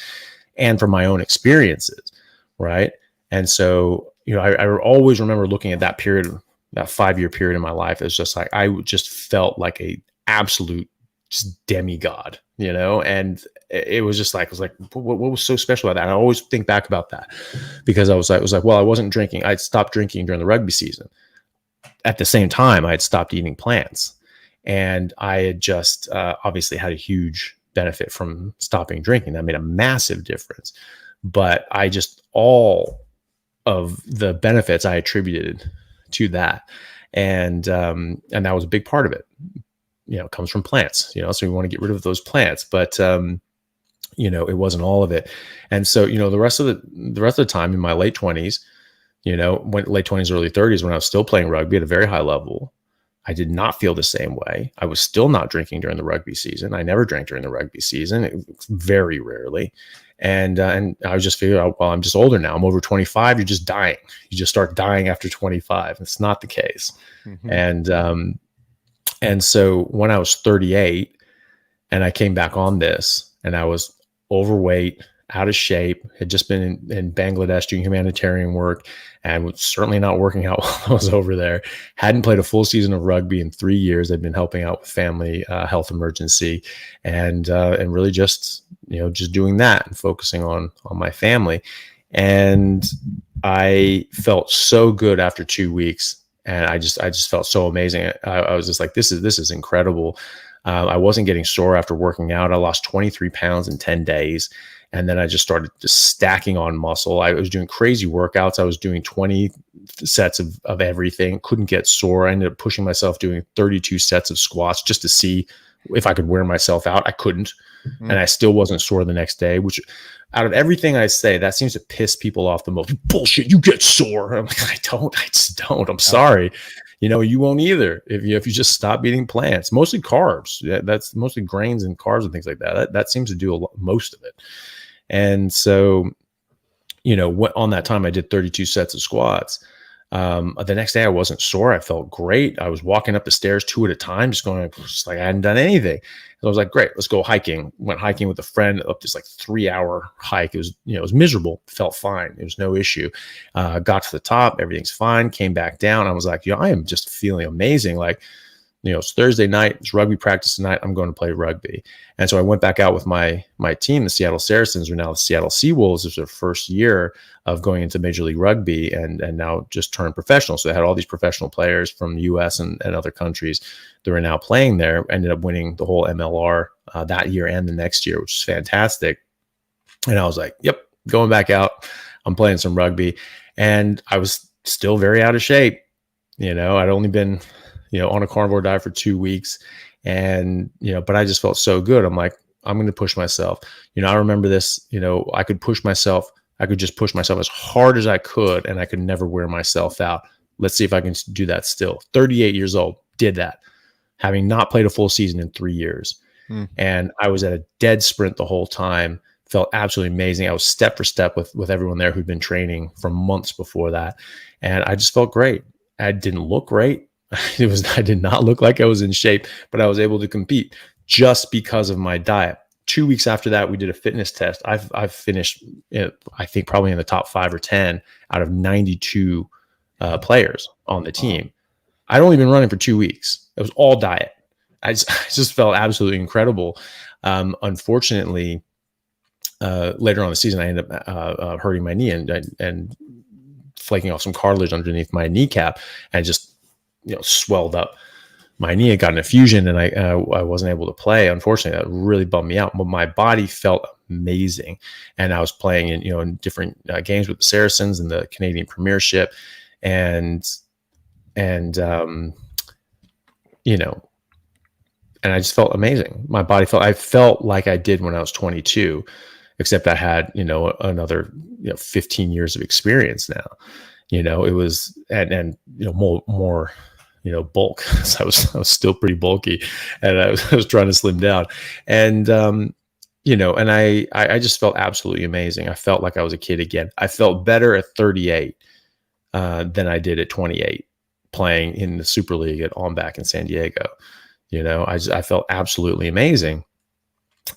S2: and from my own experiences. Right. And so, I always remember looking at that period, that 5-year period in my life. It's just like, I just felt like a absolute just demigod, and it was just like, I was like, what was so special about that? And I always think back about that because I was like, well, I wasn't drinking. I'd stopped drinking during the rugby season. At the same time, I had stopped eating plants, and I had just obviously had a huge benefit from stopping drinking. That made a massive difference. But all of the benefits I attributed to that, and that was a big part of it. It comes from plants. So we want to get rid of those plants, but it wasn't all of it. And so the rest of the time in my late 20s. Late 20s, early 30s, when I was still playing rugby at a very high level, I did not feel the same way. I was still not drinking during the rugby season. I never drank during the rugby season, very rarely. And I was just figuring, well, I'm just older now. I'm over 25. You're just dying. You just start dying after 25. It's not the case. Mm-hmm. And so when I was 38 and I came back on this, and I was overweight, out of shape, had just been in Bangladesh doing humanitarian work, and was certainly not working out while I was over there. Hadn't played a full season of rugby in 3 years. I'd been helping out with family health emergency, and really just doing that and focusing on my family. And I felt so good after 2 weeks, and I just felt so amazing. I was just like, this is incredible. I wasn't getting sore after working out. I lost 23 pounds in 10 days. And then I just started stacking on muscle. I was doing crazy workouts. I was doing 20 sets of everything. Couldn't get sore. I ended up pushing myself doing 32 sets of squats just to see if I could wear myself out. I couldn't. And I still wasn't sore the next day, which out of everything I say, that seems to piss people off the most. Bullshit, you get sore. I'm like, I just don't. I'm sorry. You won't either if you just stop eating plants, mostly carbs. That's mostly grains and carbs and things like that. That seems to do most of it. And so, on that time, I did 32 sets of squats. The next day I wasn't sore. I felt great. I was walking up the stairs 2 at a time, just like I hadn't done anything. And I was like, great, let's go hiking. Went hiking with a friend up this like 3-hour hike. It was, it was miserable. Felt fine. It was no issue. Got to the top. Everything's fine. Came back down. I was like, I am just feeling amazing. Like, it's Thursday night, it's rugby practice tonight. I'm going to play rugby. And so I went back out with my team, the Seattle Saracens, are now the Seattle Seawolves. It was their first year of going into Major League Rugby, and now just turned professional. So they had all these professional players from the US and other countries that were now playing there, ended up winning the whole MLR that year and the next year, which is fantastic. And I was like, yep, going back out. I'm playing some rugby. And I was still very out of shape. I'd only been on a carnivore diet for 2 weeks, and, but I just felt so good. I'm like, I'm going to push myself. I remember this, I could just push myself as hard as I could, and I could never wear myself out. Let's see if I can do that still. 38 years old, did that, having not played a full season in 3 years. And I was at a dead sprint the whole time. Felt absolutely amazing. I was step for step with everyone there who'd been training for months before that. And I just felt great. I didn't look great. I did not look like I was in shape, but I was able to compete just because of my diet. 2 weeks after that, we did a fitness test. I've finished, I think, probably in the top 5 or 10 out of 92 players on the team. I'd only been running for 2 weeks. It was all diet. I just felt absolutely incredible. Unfortunately, later on in the season, I ended up hurting my knee and flaking off some cartilage underneath my kneecap, and just swelled up my knee. I got an effusion, and I wasn't able to play. Unfortunately, that really bummed me out. But my body felt amazing, and I was playing in different games with the Saracens and the Canadian Premiership, and and I just felt amazing. I felt like I did when I was 22, except I had, another, 15 years of experience now. It was, and more, bulk. So I was still pretty bulky, and I was trying to slim down, and and I just felt absolutely amazing. I felt like I was a kid again. I felt better at 38 than I did at 28, playing in the Super League at back in San Diego. I felt absolutely amazing.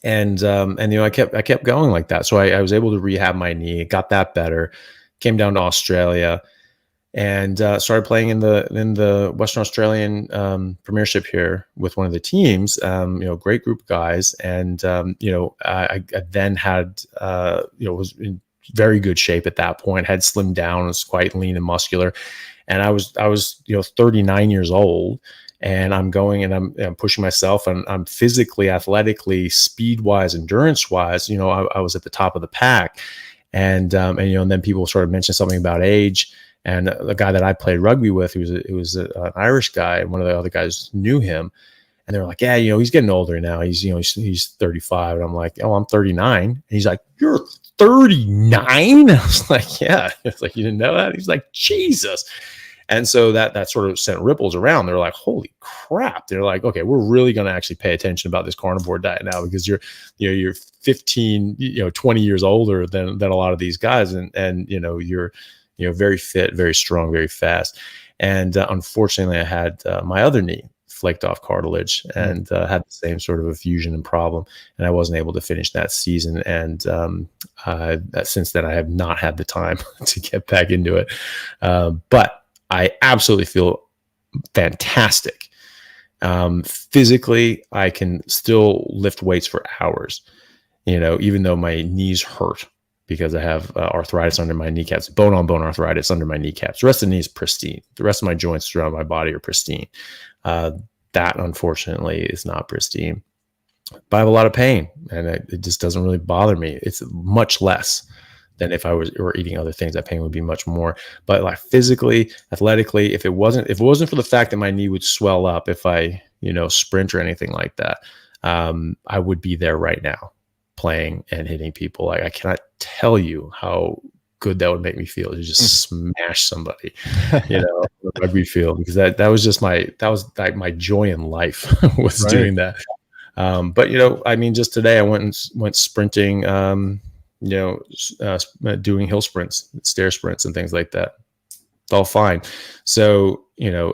S2: And I kept going like that. So I was able to rehab my knee, got that better, came down to Australia, and started playing in the Western Australian Premiership here with one of the teams. Great group of guys, and I then had was in very good shape at that point. Had slimmed down, was quite lean and muscular, and I was 39 years old. And I'm going and I'm pushing myself, and I'm physically, athletically, speed wise, endurance wise, I was at the top of the pack. And then people started mentioning something about age. And the guy that I played rugby with, who was an Irish guy, and one of the other guys knew him. And they were like, yeah, he's getting older now. He's 35. And I'm like, oh, I'm 39. And he's like, you're 39? I was like, yeah. It's like, you didn't know that? He's like, Jesus. And so that sort of sent ripples around. They're like, holy crap. They're like, okay, we're really going to actually pay attention about this carnivore diet now, because you're 15, 20 years older than a lot of these guys. And you're very fit, very strong, very fast. And unfortunately, I had my other knee flaked off cartilage, and had the same sort of effusion and problem. And I wasn't able to finish that season. And since then, I have not had the time to get back into it. But I absolutely feel fantastic. Physically, I can still lift weights for hours, even though my knees hurt because I have arthritis under my kneecaps, bone-on-bone arthritis under my kneecaps. The rest of the knee is pristine. The rest of my joints throughout my body are pristine. That, unfortunately, is not pristine. But I have a lot of pain, and it just doesn't really bother me. It's much less than if I were eating other things. That pain would be much more. But like physically, athletically, if it wasn't for the fact that my knee would swell up if I, sprint or anything like that, I would be there right now, playing and hitting people. Like, I cannot tell you how good that would make me feel to just smash somebody, the rugby field, because that was like my joy in life was
S1: Right.
S2: doing that. But just today I went sprinting, doing hill sprints, stair sprints, and things like that. It's all fine. So,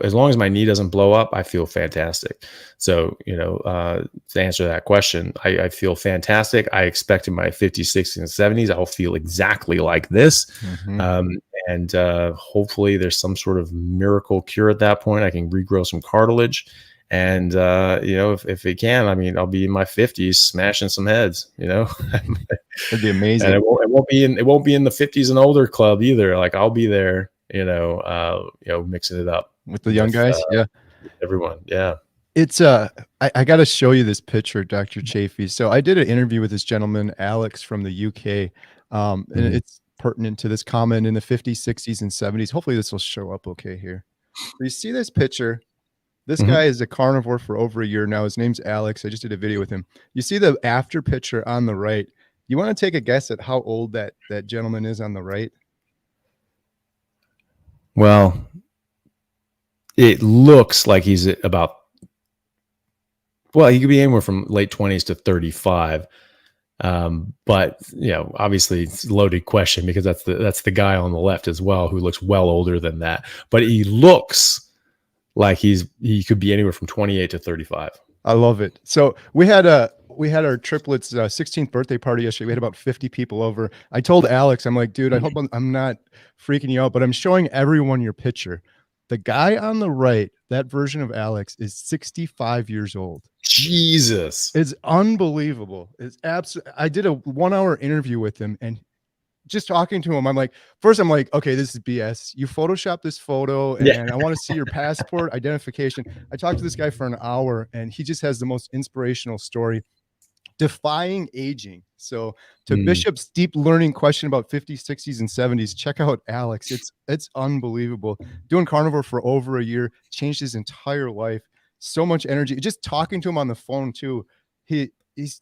S2: as long as my knee doesn't blow up, I feel fantastic. So, to answer that question, I feel fantastic. I expect in my 50s, 60s, and 70s, I'll feel exactly like this. And hopefully there's some sort of miracle cure at that point. I can regrow some cartilage. And, if it can, I'll be in my 50s smashing some heads,
S1: That'd be amazing.
S2: And it won't be in the 50s and older club either. Like, I'll be there, mixing it up
S1: with the young guys. Yeah.
S2: Everyone. Yeah.
S1: It's I got to show you this picture, Dr. Chaffee. So I did an interview with this gentleman, Alex, from the UK. And it's pertinent to this comment in the 50s, 60s, and 70s. Hopefully this will show up okay here. So you see this picture. This guy is a carnivore for over a year now. His name's Alex. I just did a video with him. You see the after picture on the right. You want to take a guess at how old that gentleman is on the right?
S2: Well, it looks like he's about, he could be anywhere from late 20s to 35. But obviously it's a loaded question, because that's the guy on the left as well, who looks well older than that. But he looks like he could be anywhere from 28 to 35.
S1: I love it. So we had our triplets 16th birthday party yesterday. We had about 50 people over. I told Alex, I'm like, dude, I hope I'm not freaking you out, but I'm showing everyone your picture. The guy on the right, that version of Alex, is 65 years old.
S2: Jesus.
S1: It's unbelievable. It's absolutely. I did a 1-hour interview with him, and just talking to him, I'm like, first I'm like, okay, this is BS. You Photoshop this photo,
S2: Yeah.
S1: and I want to see your passport identification. I talked to this guy for an hour, and he just has the most inspirational story. Defying aging. So to
S2: Mm,
S1: Bishop's deep learning question about 50s, 60s, and 70s, check out Alex. It's unbelievable. Doing carnivore for over a year, changed his entire life. So much energy. Just talking to him on the phone too. He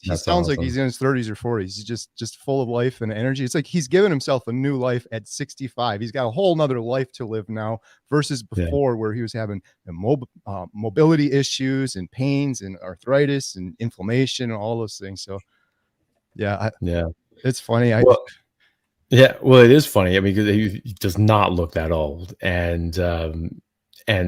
S2: that's
S1: sounds like he's
S2: awesome.
S1: in his 30s or 40s. He's just full of life and energy. It's like he's given himself a new life at 65. He's got a whole nother life to live now versus
S2: Yeah.
S1: before where he was having mobility issues and pains and arthritis and inflammation and all those things. So yeah,
S2: Yeah.
S1: it's funny.
S2: Well, yeah. Well, it is funny. I mean, because he does not look that old, and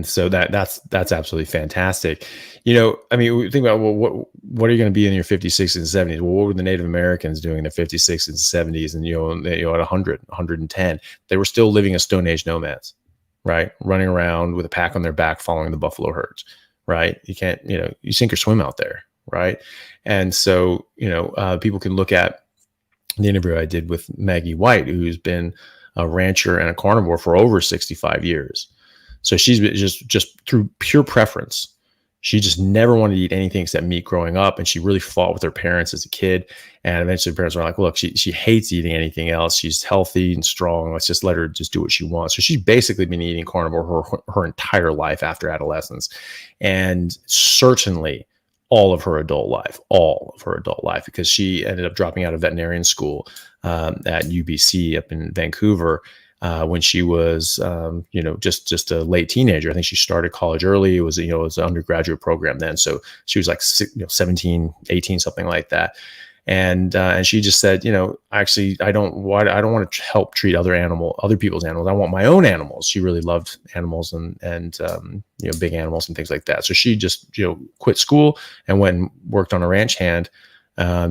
S2: so that's absolutely fantastic. I mean, we think about, well, what are you going to be in your 50s, 60s, and 70s? Well, what were the Native Americans doing in their 50s, 60s, and 70s? And at 100, 110, they were still living as Stone Age nomads, right? Running around with a pack on their back, following the buffalo herds, right? You can't, you sink or swim out there, right? And so, people can look at the interview I did with Maggie White, who's been a rancher and a carnivore for over 65 years. So she's just through pure preference. She just never wanted to eat anything except meat growing up. And she really fought with her parents as a kid. And eventually her parents were like, look, she hates eating anything else. She's healthy and strong. Let's just let her just do what she wants. So she's basically been eating carnivore her entire life after adolescence. And certainly all of her adult life, because she ended up dropping out of veterinarian school at UBC up in Vancouver when she was, just a late teenager. I think she started college early. It was an undergraduate program then. So she was like 17, 18, something like that. And she just said, actually, I don't want to help treat other people's animals. I want my own animals. She really loved animals and big animals and things like that. So she just, quit school and went and worked on a ranch hand,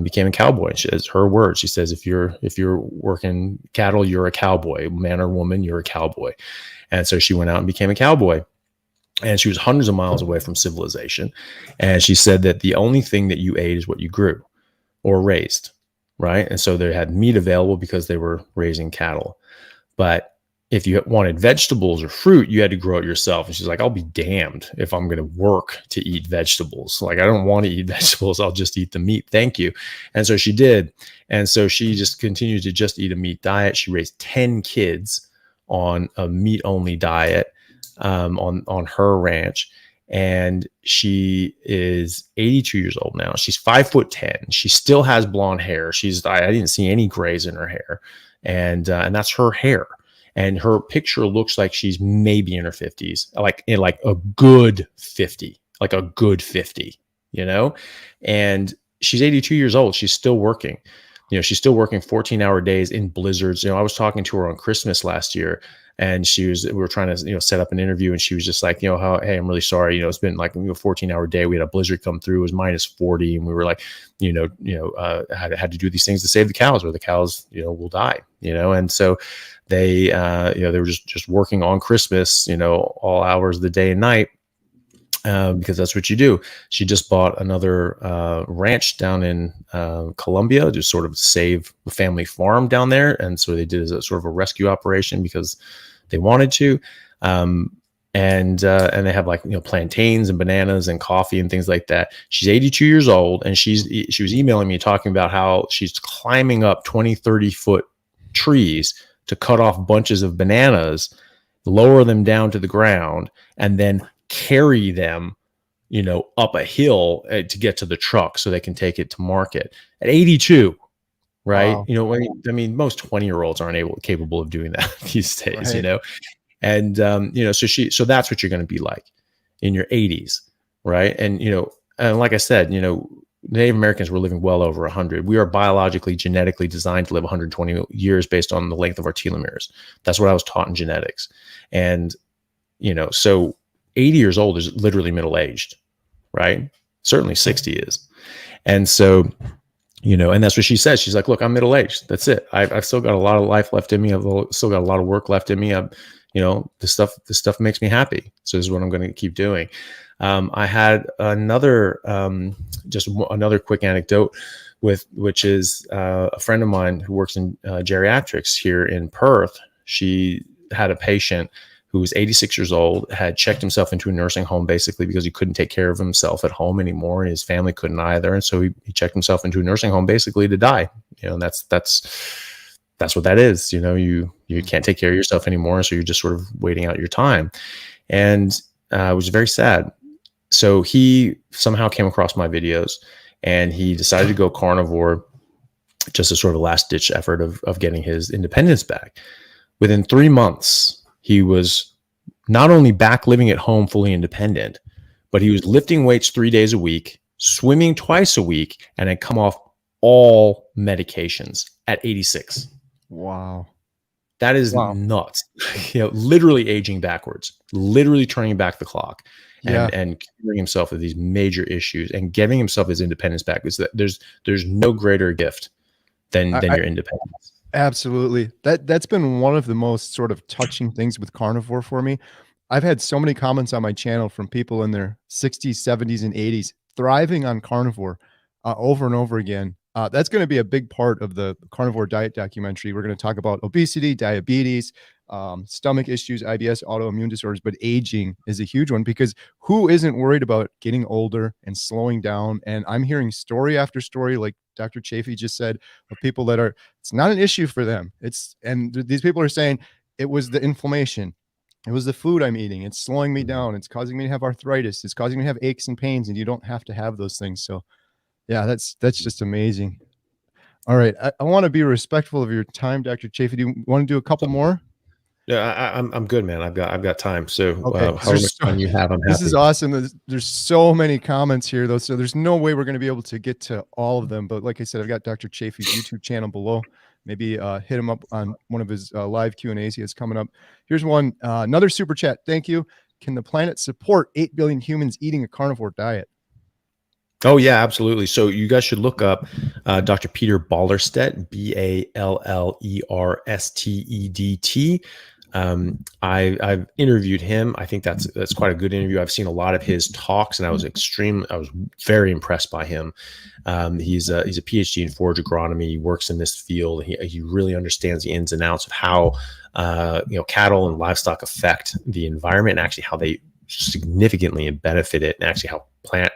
S2: became a cowboy. It's her words. She says, if you're working cattle, you're a cowboy, man or woman, you're a cowboy. And so she went out and became a cowboy. And she was hundreds of miles away from civilization. And she said that the only thing that you ate is what you grew or raised, right? And so they had meat available because they were raising cattle. But if you wanted vegetables or fruit, you had to grow it yourself. And she's like, I'll be damned if I'm going to work to eat vegetables. Like, I don't want to eat vegetables. I'll just eat the meat. Thank you. And so she did. And so she just continued to just eat a meat diet. She raised 10 kids on a meat only diet on her ranch. And she is 82 years old now. She's 5'10". She still has blonde hair. I didn't see any grays in her hair, and that's her hair. And her picture looks like she's maybe in her 50s, like a good 50, like a good 50, And she's 82 years old. She's still working. She's still working 14-hour days in blizzards. I was talking to her on Christmas last year, and we were trying to, set up an interview, and she was just like, hey, I'm really sorry. It's been like a 14-hour day. We had a blizzard come through. It was minus 40. And we were like, had to do these things to save the cows, or the cows, will die, And so they were just working on Christmas, all hours of the day and night. Because that's what you do. She just bought another ranch down in Colombia to sort of save the family farm down there. And so they did as a sort of a rescue operation because they wanted to. And they have plantains and bananas and coffee and things like that. She's 82 years old, and she was emailing me talking about how she's climbing up 20, 30-foot trees to cut off bunches of bananas, lower them down to the ground, and then carry them, up a hill to get to the truck so they can take it to market at 82. Right.
S1: Wow.
S2: I mean, most 20-year-olds aren't capable of doing that these days,
S1: Right.
S2: and, so that's what you're going to be like in your 80s. Right. And, and like I said, Native Americans were living well over 100. We are biologically, genetically designed to live 120 years based on the length of our telomeres. That's what I was taught in genetics. And, so 80 years old is literally middle-aged, right? Certainly 60 is. And so, and that's what she says. She's like, look, I'm middle-aged. That's it. I've still got a lot of life left in me. I've still got a lot of work left in me. this stuff makes me happy. So this is what I'm going to keep doing. I had another, another quick anecdote which is a friend of mine who works in geriatrics here in Perth. She had a patient who was 86 years old, had checked himself into a nursing home basically because he couldn't take care of himself at home anymore, and his family couldn't either. And so he checked himself into a nursing home basically to die. And that's what that is. You can't take care of yourself anymore, so you're just sort of waiting out your time. And it was very sad. So he somehow came across my videos, and he decided to go carnivore, just as sort of a last ditch effort of getting his independence back. Within 3 months, he was not only back living at home fully independent, but he was lifting weights 3 days a week, swimming twice a week, and had come off all medications at 86.
S1: Wow.
S2: That is nuts. Literally aging backwards, literally turning back the clock. And curing himself of these major issues and giving himself his independence back. Is that there's no greater gift than your independence.
S1: Absolutely. That's been one of the most sort of touching things with carnivore for me. I've had so many comments on my channel from people in their 60s, 70s, and 80s thriving on carnivore over and over again. That's going to be a big part of the carnivore diet documentary. We're going to talk about obesity, diabetes, stomach issues, IBS, autoimmune disorders, but aging is a huge one because who isn't worried about getting older and slowing down? And I'm hearing story after story, like Dr. Chaffee just said, of people that it's not an issue for them. And these people are saying it was the inflammation. It was the food I'm eating. It's slowing me down. It's causing me to have arthritis. It's causing me to have aches and pains, and you don't have to have those things. So yeah, that's just amazing. All right. I want to be respectful of your time, Dr. Chaffee. Do you want to do a couple more?
S2: Yeah, I'm good, man. I've got time. So
S1: okay.
S2: however much time you have, I'm happy.
S1: This is awesome. There's so many comments here, though, so there's no way we're going to be able to get to all of them. But like I said, I've got Dr. Chaffee's YouTube channel below. Maybe hit him up on one of his live Q&As he has coming up. Here's one. Another super chat. Thank you. Can the planet support 8 billion humans eating a carnivore diet?
S2: Oh, yeah, absolutely. So you guys should look up Dr. Peter Ballerstedt, Ballerstedt. I've interviewed him. I think that's quite a good interview. I've seen a lot of his talks, and I was very impressed by him. He's a PhD in forage agronomy. He works in this field. He really understands the ins and outs of how cattle and livestock affect the environment, and actually how they significantly benefit it, and actually how plant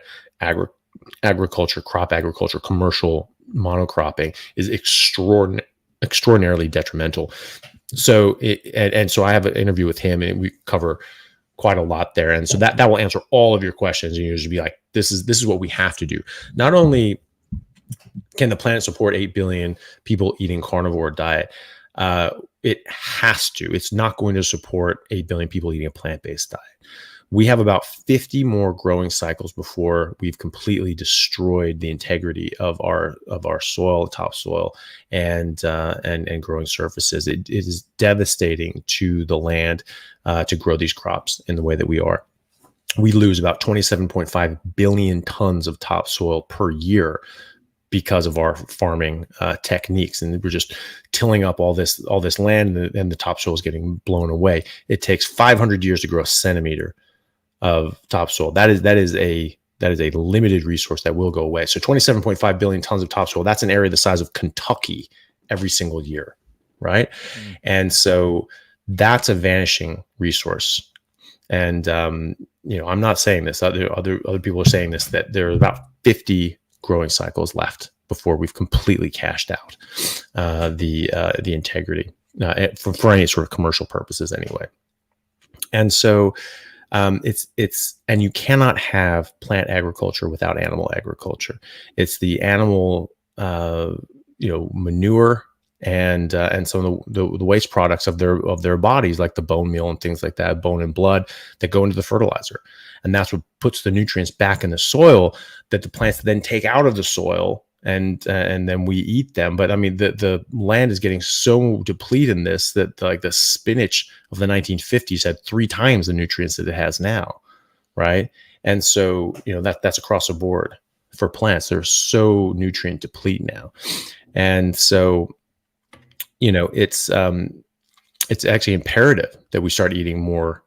S2: agriculture, crop agriculture, commercial monocropping is extraordinarily detrimental. So so I have an interview with him, and we cover quite a lot there. And so that will answer all of your questions. And you'll just be like, this is what we have to do. Not only can the planet support 8 billion people eating carnivore diet, it has to. It's not going to support 8 billion people eating a plant-based diet. We have about 50 more growing cycles before we've completely destroyed the integrity of our soil, topsoil, and growing surfaces. It is devastating to the land to grow these crops in the way that we are. We lose about 27.5 billion tons of topsoil per year because of our farming techniques, and we're just tilling up all this land, and the topsoil is getting blown away. It takes 500 years to grow a centimeter of topsoil. That is a limited resource that will go away. So 27.5 billion tons of topsoil, that's an area the size of Kentucky every single year, right? Mm. And so that's a vanishing resource. And I'm not saying this. Other people are saying this, that there are about 50 growing cycles left before we've completely cashed out the integrity for any sort of commercial purposes anyway. And so and you cannot have plant agriculture without animal agriculture. It's the animal, manure and some of the waste products of their bodies, like the bone meal and things like that, bone and blood, that go into the fertilizer, and that's what puts the nutrients back in the soil that the plants then take out of the soil. And then we eat them. But I mean, the land is getting so depleted in this that like the spinach of the 1950s had 3 times the nutrients that it has now, right? And so that's across the board for plants. They're so nutrient deplete now, and so it's it's actually imperative that we start eating more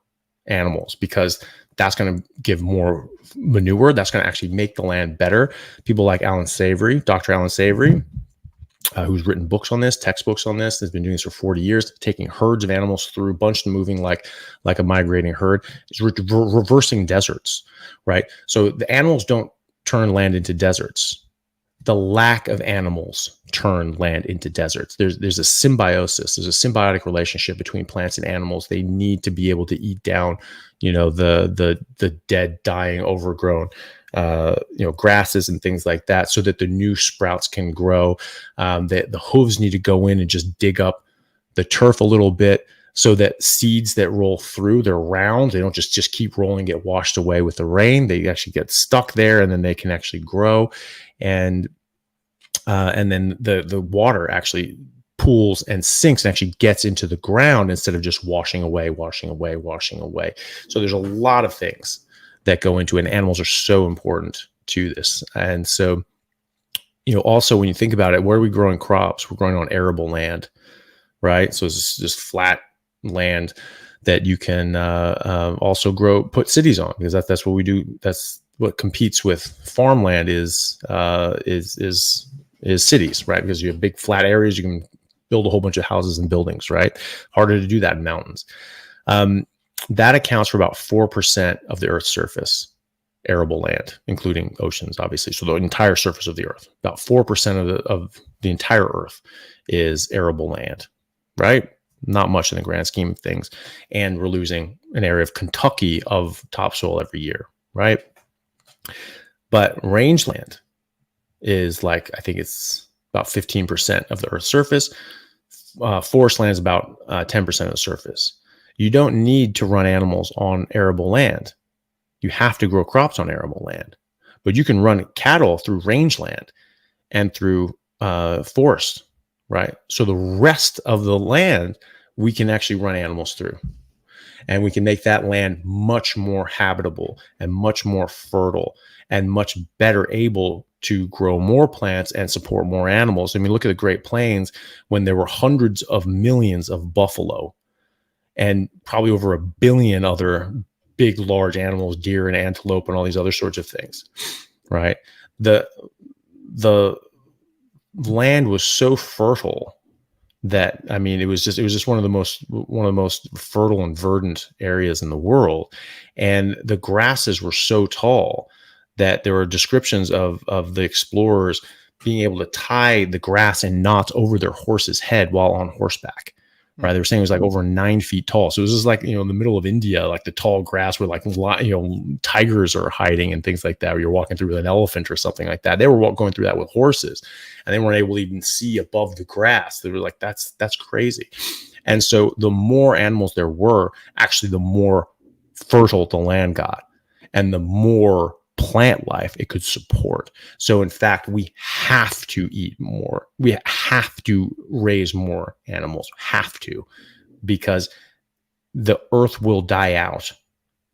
S2: animals, because that's going to give more manure. That's going to actually make the land better. People like Dr. Alan Savory, who's written books on this, textbooks on this, has been doing this for 40 years, taking herds of animals through, a bunch of them moving like a migrating herd, is reversing deserts, right? So the animals don't turn land into deserts. The lack of animals turn land into deserts. There's a symbiosis. There's a symbiotic relationship between plants and animals. They need to be able to eat down, the dead, dying, overgrown, grasses and things like that, so that the new sprouts can grow. The hooves need to go in and just dig up the turf a little bit, so that seeds that roll through, they're round. They don't just keep rolling, get washed away with the rain. They actually get stuck there, and then they can actually grow. And then the water actually pools and sinks and actually gets into the ground, instead of just washing away. So there's a lot of things that go into it, and animals are so important to this. And so, also when you think about it, where are we growing crops? We're growing on arable land, right? So it's just flat land that you can also put cities on, because that's what we do. That's what competes with farmland is cities, right? Because you have big flat areas, you can build a whole bunch of houses and buildings, right? Harder to do that in mountains. That accounts for about 4% of the Earth's surface, arable land, including oceans, obviously. So the entire surface of the Earth, about 4% of the entire Earth is arable land, right? Not much in the grand scheme of things. And we're losing an area of Kentucky of topsoil every year, right? But rangeland is I think it's about 15% of the Earth's surface. Forest land is about 10% of the surface. You don't need to run animals on arable land. You have to grow crops on arable land, but you can run cattle through rangeland and through forest, right? So the rest of the land, we can actually run animals through, and we can make that land much more habitable and much more fertile and much better able to grow more plants and support more animals. I mean, look at the Great Plains, when there were hundreds of millions of buffalo and probably over 1 billion other big, large animals, deer and antelope and all these other sorts of things, right? The land was so fertile that, I mean, it was just one of the most fertile and verdant areas in the world. And the grasses were so tall that there were descriptions of the explorers being able to tie the grass in knots over their horse's head while on horseback. Right. They were saying it was over 9 feet tall. So it was just in the middle of India, the tall grass where tigers are hiding and things like that, or you're walking through with an elephant or something like that. They were going through that with horses, and they weren't able to even see above the grass. They were like, that's crazy. And so the more animals there were, actually, the more fertile the land got, and the more plant life it could support. So in fact, we have to eat more. We have to raise more animals, because the earth will die out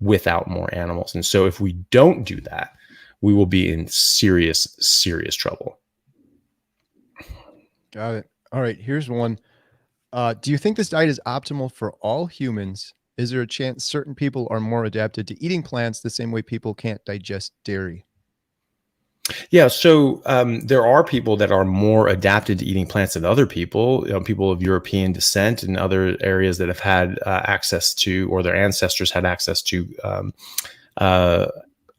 S2: without more animals. And so if we don't do that, we will be in serious, serious trouble.
S1: Got it. All right, here's one. Do you think this diet is optimal for all humans? Is there a chance certain people are more adapted to eating plants the same way people can't digest dairy?
S2: Yeah, so there are people that are more adapted to eating plants than other people. People of European descent and other areas that have had access to, or their ancestors had access to,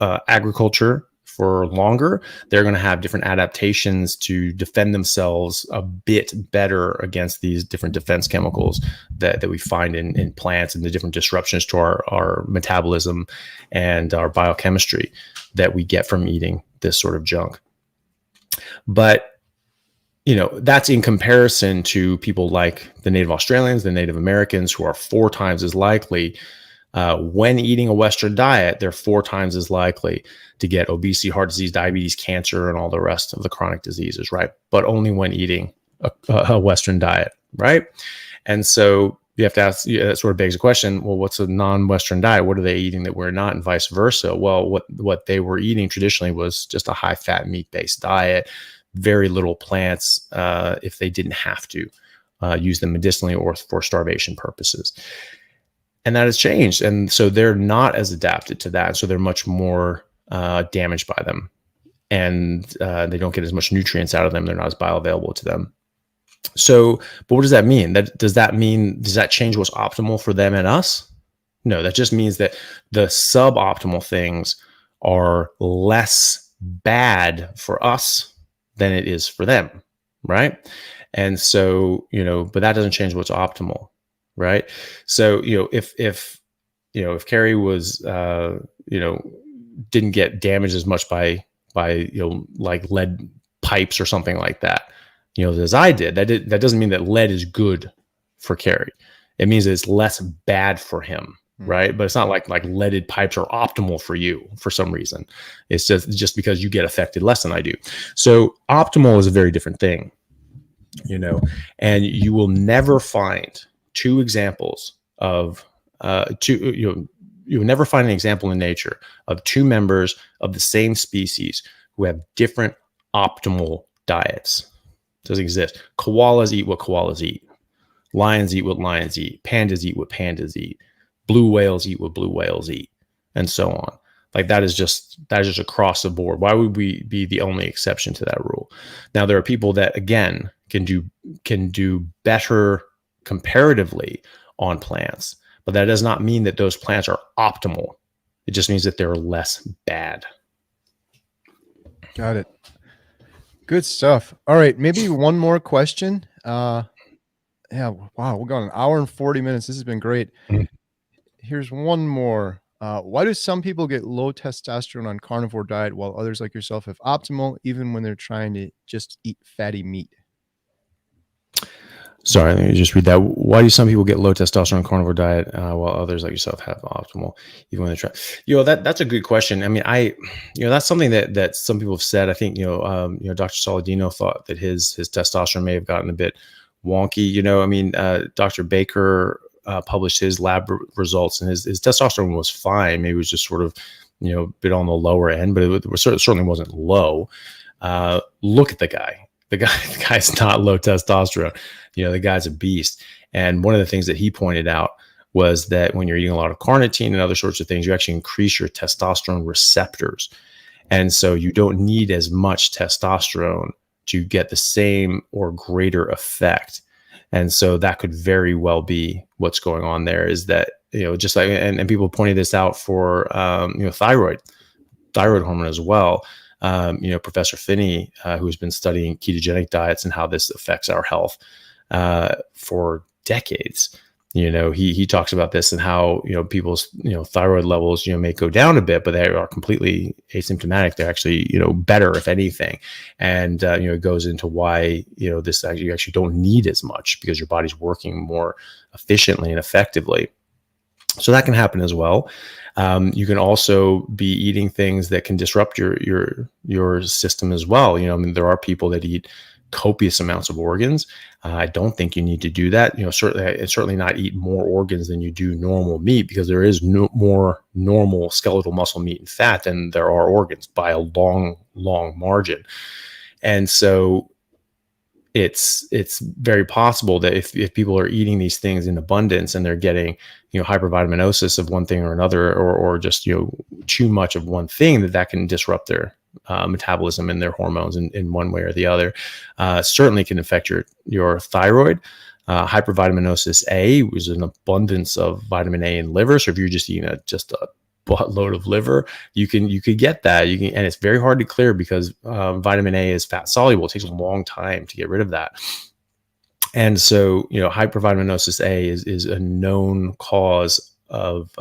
S2: agriculture for longer. They're going to have different adaptations to defend themselves a bit better against these different defense chemicals that we find in plants, and the different disruptions to our metabolism and our biochemistry that we get from eating this sort of junk. But that's in comparison to people like the Native Australians, the Native Americans, who are 4 times as likely, when eating a Western diet, they're 4 times as likely to get obesity, heart disease, diabetes, cancer, and all the rest of the chronic diseases, right? But only when eating a Western diet, right? And so you have to ask, that sort of begs the question, well, what's a non-Western diet? What are they eating that we're not, and vice versa? Well, what they were eating traditionally was just a high-fat, meat-based diet, very little plants if they didn't have to. use them medicinally or for starvation purposes. And that has changed. And so they're not as adapted to that. So they're much more damaged by them. And they don't get as much nutrients out of them. They're not as bioavailable to them. So, but what does that mean? Does that change what's optimal for them and us? No, that just means that the suboptimal things are less bad for us than it is for them, right? And so, but that doesn't change what's optimal, right? So, if Kerry was, didn't get damaged as much by like lead pipes or something like that, as I did, that doesn't mean that lead is good for Kerry. It means that it's less bad for him, right? But it's not like leaded pipes are optimal for you for some reason. It's just because you get affected less than I do. So optimal is a very different thing, and you will never find two examples of you'll never find an example in nature of two members of the same species who have different optimal diets. It doesn't exist. Koalas eat what koalas eat. Lions eat what lions eat. Pandas eat what pandas eat. Blue whales eat what blue whales eat, and so on. Like that is just across the board. Why would we be the only exception to that rule? Now there are people that again can do better comparatively on plants, but that does not mean that those plants are optimal. It just means that they're less bad.
S1: Got it. Good stuff. All right, maybe one more question. Yeah, wow, we're going an hour and 40 minutes. This has been great. Here's one more. Why do some people get low testosterone on carnivore diet while others like yourself have optimal, even when they're trying to just eat fatty meat?
S2: Sorry, let me just read that. Why do some people get low testosterone on carnivore diet while others like yourself have optimal, even when they try? That's a good question. I mean, that's something that some people have said. I think Dr. Saladino thought that his testosterone may have gotten a bit wonky. Dr. Baker published his lab results, and his testosterone was fine. Maybe it was just sort of a bit on the lower end, but it certainly wasn't low. Look at the guy. The guy's not low testosterone. The guy's a beast. And one of the things that he pointed out was that when you're eating a lot of carnitine and other sorts of things, you actually increase your testosterone receptors. And so you don't need as much testosterone to get the same or greater effect. And so that could very well be what's going on there, is that, just like, and people pointed this out for, thyroid hormone as well. Professor Finney, who's been studying ketogenic diets and how this affects our health for decades, he talks about this and how, people's, thyroid levels, may go down a bit, but they are completely asymptomatic. They're actually, better, if anything. And, it goes into why, you actually don't need as much because your body's working more efficiently and effectively. So that can happen as well. You can also be eating things that can disrupt your system as well. There are people that eat copious amounts of organs. I don't think you need to do that. Certainly not eat more organs than you do normal meat, because there is more normal skeletal muscle, meat, and fat than there are organs by a long, long margin. And so it's very possible that if people are eating these things in abundance and they're getting, hypervitaminosis of one thing or another, or just, too much of one thing, that can disrupt their metabolism and their hormones in one way or the other. Certainly can affect your thyroid. Hypervitaminosis A was an abundance of vitamin A in liver. So if you're just eating just a buttload of liver, you could get that. And it's very hard to clear because vitamin A is fat soluble. It takes a long time to get rid of that. And so, hypervitaminosis A is a known cause of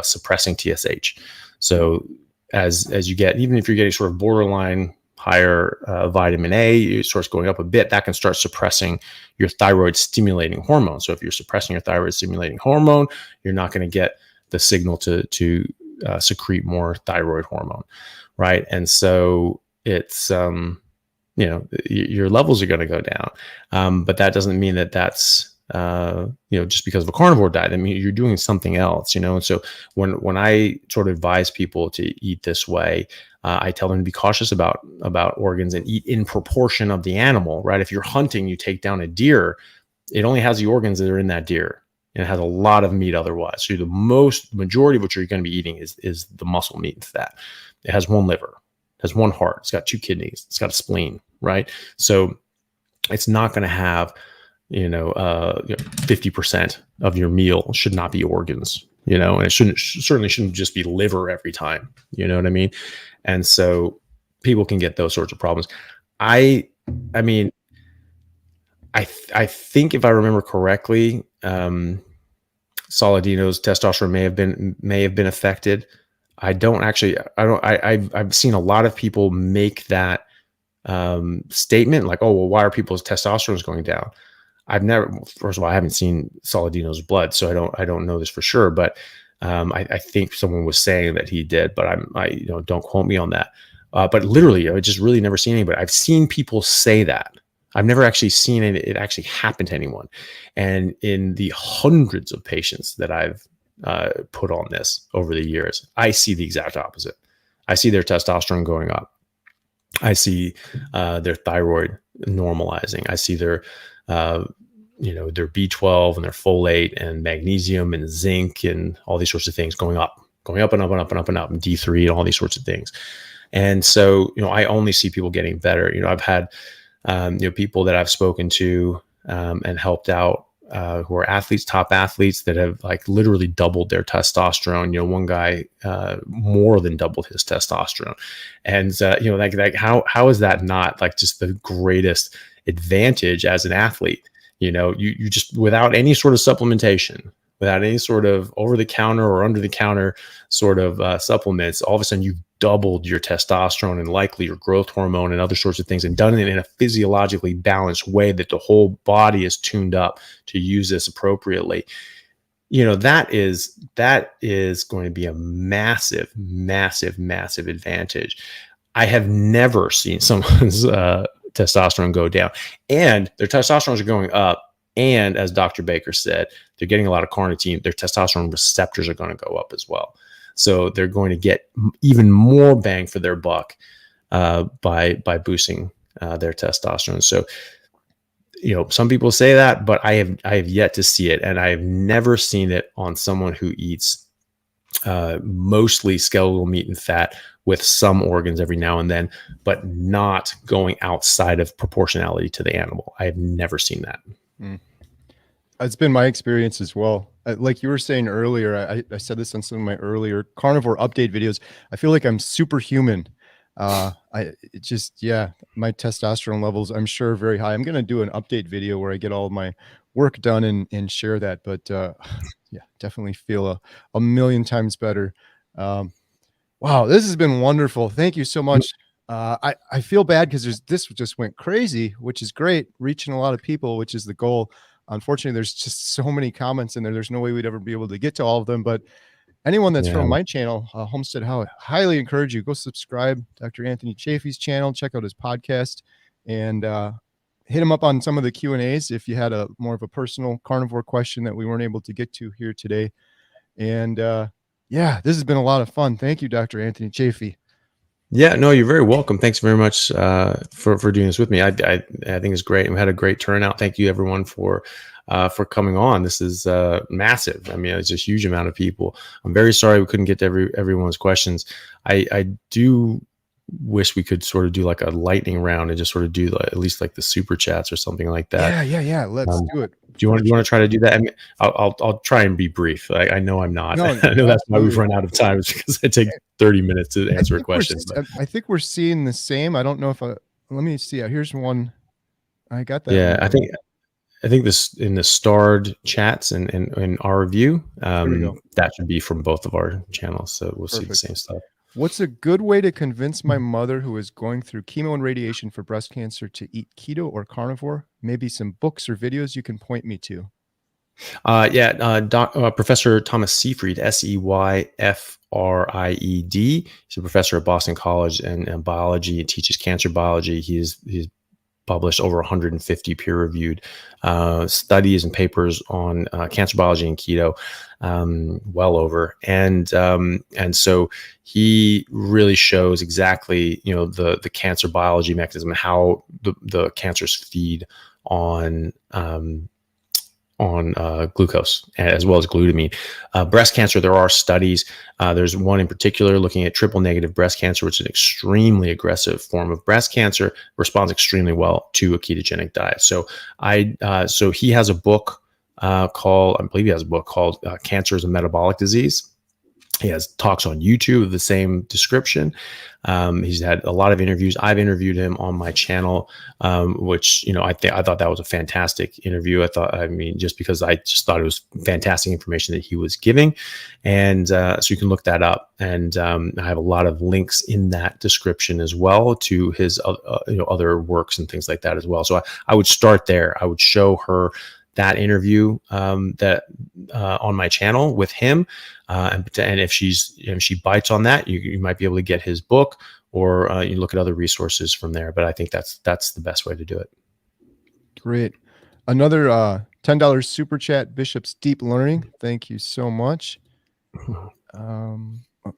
S2: suppressing TSH. So as you get, even if you're getting sort of borderline higher vitamin A, it starts going up a bit, that can start suppressing your thyroid stimulating hormone. So if you're suppressing your thyroid stimulating hormone, you're not going to get the signal to secrete more thyroid hormone, right? And so it's your levels are going to go down, but that doesn't mean that that's just because of a carnivore diet. I mean, you're doing something else, And so when I sort of advise people to eat this way, I tell them to be cautious about organs and eat in proportion of the animal, right? If you're hunting, you take down a deer, it only has the organs that are in that deer, and it has a lot of meat otherwise. So the majority of what you're going to be eating is the muscle meat and fat. It has one liver, it has one heart, it's got 2 kidneys, it's got a spleen, right? So it's not going to have 50% of your meal should not be organs, and it certainly shouldn't just be liver every time. You know what I mean? And so people can get those sorts of problems. I mean, I think if I remember correctly, Saladino's testosterone may have been affected. I've seen a lot of people make that statement like, oh, well, why are people's testosterone going down? First of all, I haven't seen Saladino's blood, so I don't know this for sure, but I think someone was saying that he did, but don't quote me on that. But literally, I just really never seen anybody. I've seen people say that. I've never actually seen it actually happen to anyone. And in the hundreds of patients that I've put on this over the years, I see the exact opposite. I see their testosterone going up. I see their thyroid normalizing. I see their their B12 and their folate and magnesium and zinc and all these sorts of things going up and up and up and up and up, and D3 and all these sorts of things. And so, I only see people getting better. I've had, people that I've spoken to and helped out who are athletes, top athletes that have like literally doubled their testosterone. One guy more than doubled his testosterone. And, like how is that not like just the greatest advantage as an athlete? You just, without any sort of supplementation, without any sort of over the counter or under the counter sort of supplements, all of a sudden you've doubled your testosterone and likely your growth hormone and other sorts of things, and done it in a physiologically balanced way that the whole body is tuned up to use this appropriately. That is going to be a massive, massive, massive advantage. I have never seen someone's testosterone go down, and their testosterone are going up. And as Dr. Baker said, they're getting a lot of carnitine. Their testosterone receptors are going to go up as well. So they're going to get even more bang for their buck by boosting their testosterone. So, some people say that, but I have yet to see it, and I have never seen it on someone who eats mostly skeletal meat and fat with some organs every now and then, but not going outside of proportionality to the animal. I have never seen that.
S1: It's been my experience as well. Like you were saying earlier, I said this on some of my earlier carnivore update videos. I feel like I'm superhuman. My testosterone levels, I'm sure, are very high. I'm going to do an update video where I get all of my work done and share that. But definitely feel a million times better. Wow, this has been wonderful. Thank you so much. I feel bad because this just went crazy, which is great, reaching a lot of people, which is the goal. Unfortunately, there's just so many comments in there. There's no way we'd ever be able to get to all of them. But anyone that's from my channel, Homestead How, I highly encourage you, go subscribe to Dr. Anthony Chaffee's channel, check out his podcast, and hit him up on some of the Q&As if you had a more of a personal carnivore question that we weren't able to get to here today. And this has been a lot of fun. Thank you, Dr. Anthony Chaffee.
S2: Yeah, no, you're very welcome. Thanks very much for doing this with me. I think it's great. We had a great turnout. Thank you, everyone, for coming on. This is massive. I mean, it's a huge amount of people. I'm very sorry we couldn't get to everyone's questions. I do wish we could sort of do like a lightning round and just sort of do at least like the super chats or something like that.
S1: Yeah. Let's do it.
S2: Do you want to try to do that? I mean, I'll try and be brief. I know I'm not.
S1: No,
S2: I know that's why we've run out of time. It's because I take 30 minutes to answer a question.
S1: I think we're seeing the same. I don't know if let me see. Here's one. I got that.
S2: Yeah, I think this in the starred chats and in our review, that should be from both of our channels. So we'll see the same stuff.
S1: What's a good way to convince my mother who is going through chemo and radiation for breast cancer to eat keto or carnivore? Maybe some books or videos you can point me to.
S2: Professor Thomas Seyfried, Seyfried. He's a professor at Boston College and biology. He teaches cancer biology. He's published over 150 peer-reviewed studies and papers on cancer biology and keto, well over. And so he really shows exactly, the cancer biology mechanism and how the cancers feed on glucose as well as glutamine. Breast cancer, there are studies. There's one in particular looking at triple negative breast cancer, which is an extremely aggressive form of breast cancer, responds extremely well to a ketogenic diet. So so he has a book called, I believe he has a book called Cancer is a Metabolic Disease. He has talks on YouTube of the same description. He's had a lot of interviews. I've interviewed him on my channel, which, I thought that was a fantastic interview. Just because I just thought it was fantastic information that he was giving. And so you can look that up. And I have a lot of links in that description as well to his other works and things like that as well. So I would start there. I would show her that interview that on my channel with him, and if she bites on that, you might be able to get his book, or you look at other resources from there. But I think that's the best way to do it.
S1: Great. Another $10 super chat, Bishop's Deep Learning. Thank you so much.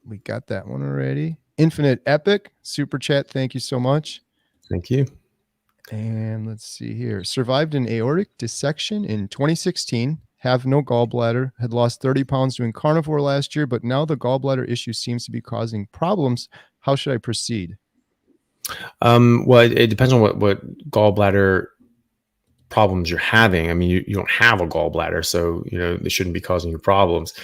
S1: We got that one already. Infinite Epic super chat. Thank you so much.
S2: Thank you.
S1: And let's see here. Survived an aortic dissection in 2016. Have no gallbladder. Had lost 30 pounds doing carnivore last year, but now the gallbladder issue seems to be causing problems. How should I proceed?
S2: Well, it depends on what gallbladder problems you're having. I mean, you don't have a gallbladder, so they shouldn't be causing you problems.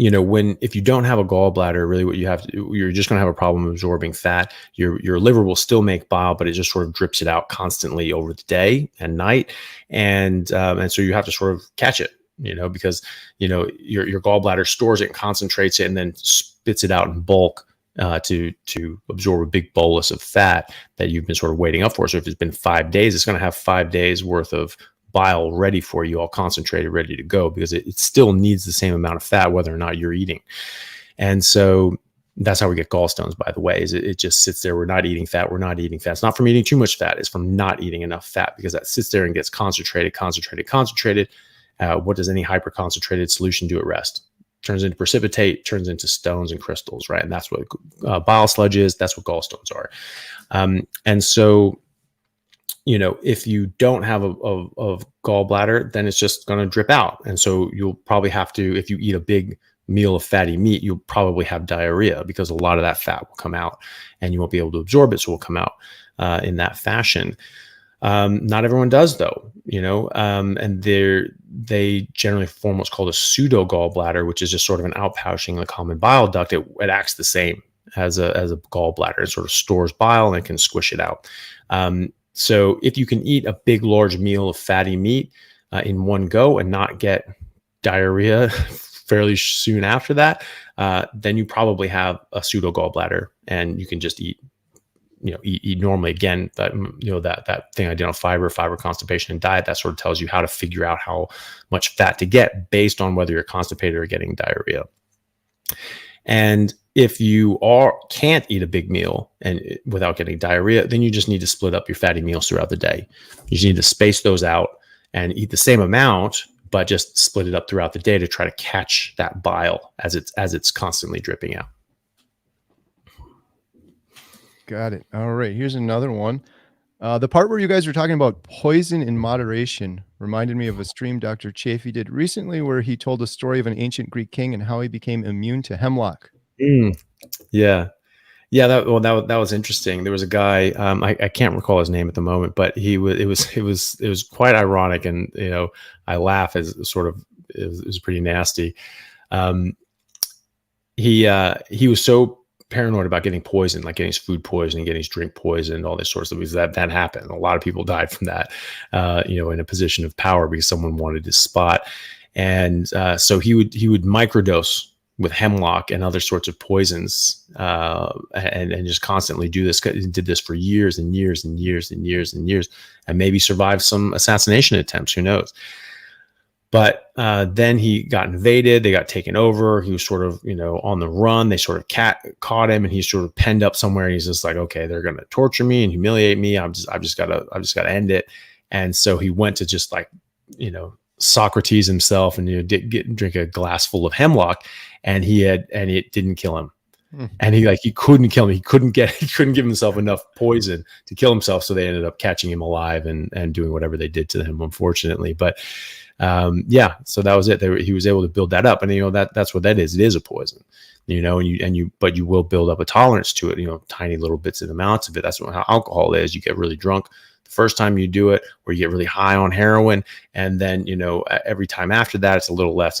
S2: If you don't have a gallbladder, really what you have to do, you're just going to have a problem absorbing fat. Your liver will still make bile, but it just sort of drips it out constantly over the day and night. And so you have to sort of catch it, because, your gallbladder stores it and concentrates it and then spits it out in bulk to absorb a big bolus of fat that you've been sort of waiting up for. So if it's been 5 days, it's going to have 5 days worth of bile ready for you, all concentrated, ready to go, because it still needs the same amount of fat whether or not you're eating. And so that's how we get gallstones, by the way, is it just sits there. We're not eating fat. It's not from eating too much fat. It's from not eating enough fat, because that sits there and gets concentrated. What does any hyper concentrated solution do at rest? Turns into precipitate, turns into stones and crystals, right? And that's what bile sludge is. That's what gallstones are. And so if you don't have a gallbladder, then it's just going to drip out. And so you'll probably have to, if you eat a big meal of fatty meat, you'll probably have diarrhea, because a lot of that fat will come out and you won't be able to absorb it. So it will come out in that fashion. Not everyone does, though, and they generally form what's called a pseudo gallbladder, which is just sort of an outpouching of the common bile duct. It acts the same as a gallbladder. It sort of stores bile and it can squish it out. So if you can eat a big, large meal of fatty meat in one go and not get diarrhea fairly soon after that, then you probably have a pseudo gallbladder, and you can just eat normally. Again, that thing I did on fiber constipation and diet, that sort of tells you how to figure out how much fat to get based on whether you're constipated or getting diarrhea. And if you can't eat a big meal and without getting diarrhea, then you just need to split up your fatty meals throughout the day. You just need to space those out and eat the same amount, but just split it up throughout the day to try to catch that bile as it's constantly dripping out.
S1: Got it. All right. Here's another one. The part where you guys were talking about poison in moderation reminded me of a stream Dr. Chaffee did recently, where he told a story of an ancient Greek king and how he became immune to hemlock.
S2: Yeah. That was interesting. There was a guy, I can't recall his name at the moment, but it was quite ironic, and I laugh as sort of it was pretty nasty. He was so paranoid about getting poisoned, like getting his food poisoned, getting his drink poisoned, all this sorts of things. That happened. A lot of people died from that, in a position of power because someone wanted his spot. And so he would microdose with hemlock and other sorts of poisons, and just constantly do this. He did this for years and years and years and years and years, and maybe survived some assassination attempts. Who knows? But then he got invaded. They got taken over. He was sort of, on the run. They sort of caught him, and he's sort of penned up somewhere. He's just like, okay, they're going to torture me and humiliate me. I've just got to end it. And so he went to just like, Socrates himself, and drink a glass full of hemlock, and it didn't kill him. And he couldn't kill him. He couldn't give himself enough poison to kill himself. So they ended up catching him alive and doing whatever they did to him, unfortunately. But so that was it. He was able to build that up, and that's what that is. It is a poison, but you will build up a tolerance to it. Tiny little bits and amounts of it. That's how alcohol is. You get really drunk the first time you do it, or you get really high on heroin, and then every time after that, it's a little less,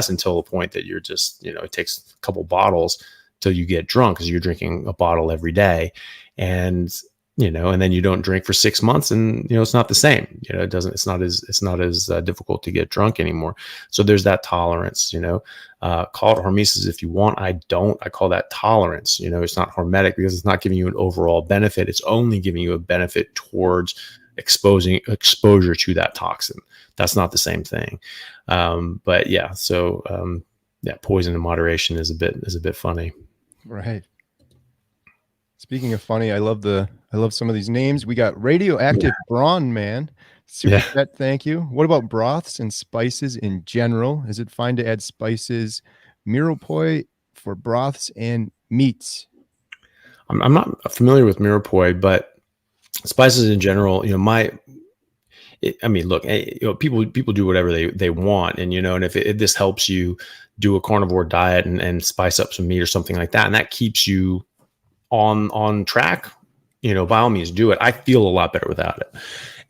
S2: until the point that you're just it takes a couple bottles till you get drunk, because you're drinking a bottle every day, and then you don't drink for 6 months, and it's not the same. It's not as difficult to get drunk anymore. So there's that tolerance. Call it hormesis if you want. I call that tolerance. It's not hormetic, because it's not giving you an overall benefit. It's only giving you a benefit towards exposure to that toxin. That's not the same thing. But yeah, so poison in moderation is a bit funny.
S1: Right. Speaking of funny, I love some of these names. We got Radioactive Brawn Man. Super chat, thank you. What about broths and spices in general? Is it fine to add spices, mirepoix for broths and meats?
S2: I'm not familiar with mirepoix, but spices in general, people do whatever they want, and and if this helps you do a carnivore diet and spice up some meat or something like that, and that keeps you on track, by all means do it. I feel a lot better without it.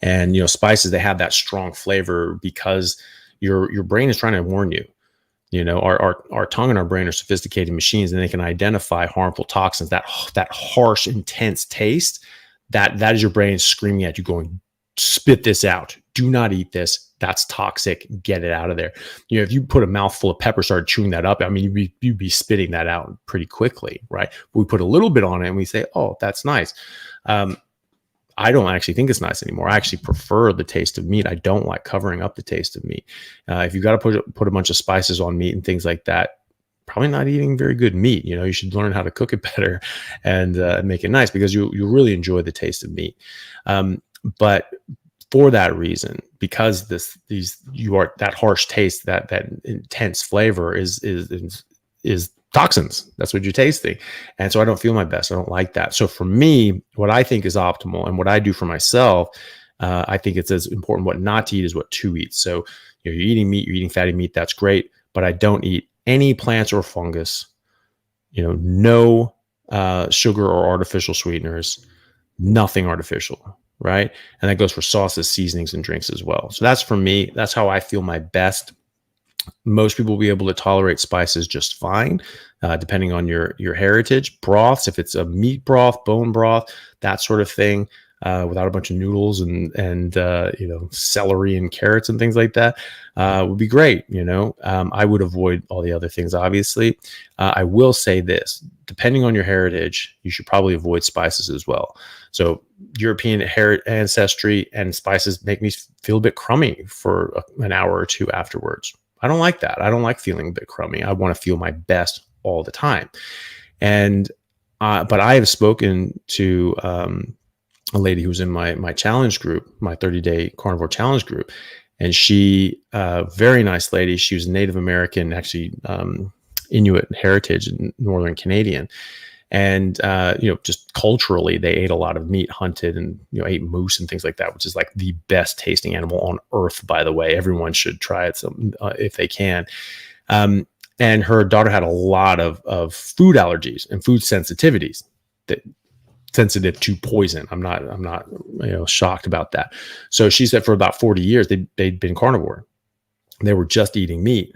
S2: And spices, they have that strong flavor because your brain is trying to warn you. Our tongue and our brain are sophisticated machines, and they can identify harmful toxins. That harsh, intense taste, that is your brain screaming at you, going, spit this out. Do not eat this. That's toxic. Get it out of there. If you put a mouthful of pepper, started chewing that up, you'd be spitting that out pretty quickly, right? But we put a little bit on it and we say, oh, that's nice. I don't actually think it's nice anymore. I actually prefer the taste of meat. I don't like covering up the taste of meat. If you've got to put a bunch of spices on meat and things like that, probably not eating very good meat. You should learn how to cook it better and make it nice, because you really enjoy the taste of meat. But for that reason, because that harsh taste, that intense flavor is toxins. That's what you're tasting. And so I don't feel my best. I don't like that. So for me, what I think is optimal, and what I do for myself, I think it's as important what not to eat as what to eat. So you're eating meat, you're eating fatty meat, that's great, but I don't eat any plants or fungus, no sugar or artificial sweeteners, nothing artificial. Right. And that goes for sauces, seasonings, and drinks as well. So that's for me. That's how I feel my best. Most people will be able to tolerate spices just fine, depending on your heritage. Broths, if it's a meat broth, bone broth, that sort of thing, without a bunch of noodles and celery and carrots and things like that, would be great. I would avoid all the other things, obviously. I will say this: depending on your heritage, you should probably avoid spices as well. So European ancestry and spices make me feel a bit crummy for an hour or two afterwards. I don't like that. I don't like feeling a bit crummy. I want to feel my best all the time. And but I have spoken to a lady who's in my challenge group, my 30-day carnivore challenge group, and she, very nice lady. She was Native American, actually Inuit heritage, Northern Canadian. And, just culturally, they ate a lot of meat, hunted, and, ate moose and things like that, which is like the best tasting animal on earth, by the way. Everyone should try it if they can. And her daughter had a lot of food allergies and food sensitivities, that sensitive to poison. I'm not shocked about that. So she said for about 40 years, they'd been carnivore. They were just eating meat,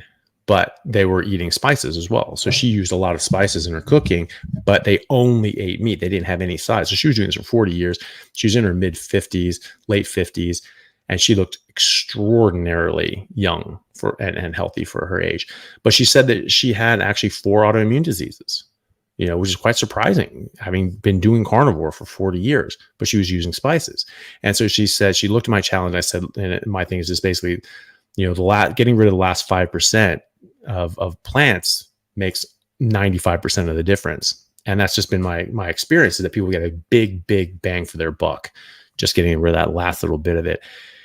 S2: but they were eating spices as well. So she used a lot of spices in her cooking, but they only ate meat. They didn't have any sides. So she was doing this for 40 years. She was in her mid 50s, late 50s, and she looked extraordinarily young and healthy for her age. But she said that she had actually 4 autoimmune diseases, which is quite surprising, having been doing carnivore for 40 years, but she was using spices. And so she said, she looked at my challenge. I said, and my thing is just basically, Getting rid of the last 5% of plants makes 95% of the difference. And that's just been my experience, is that people get a big bang for their buck just getting rid of that last little bit of it.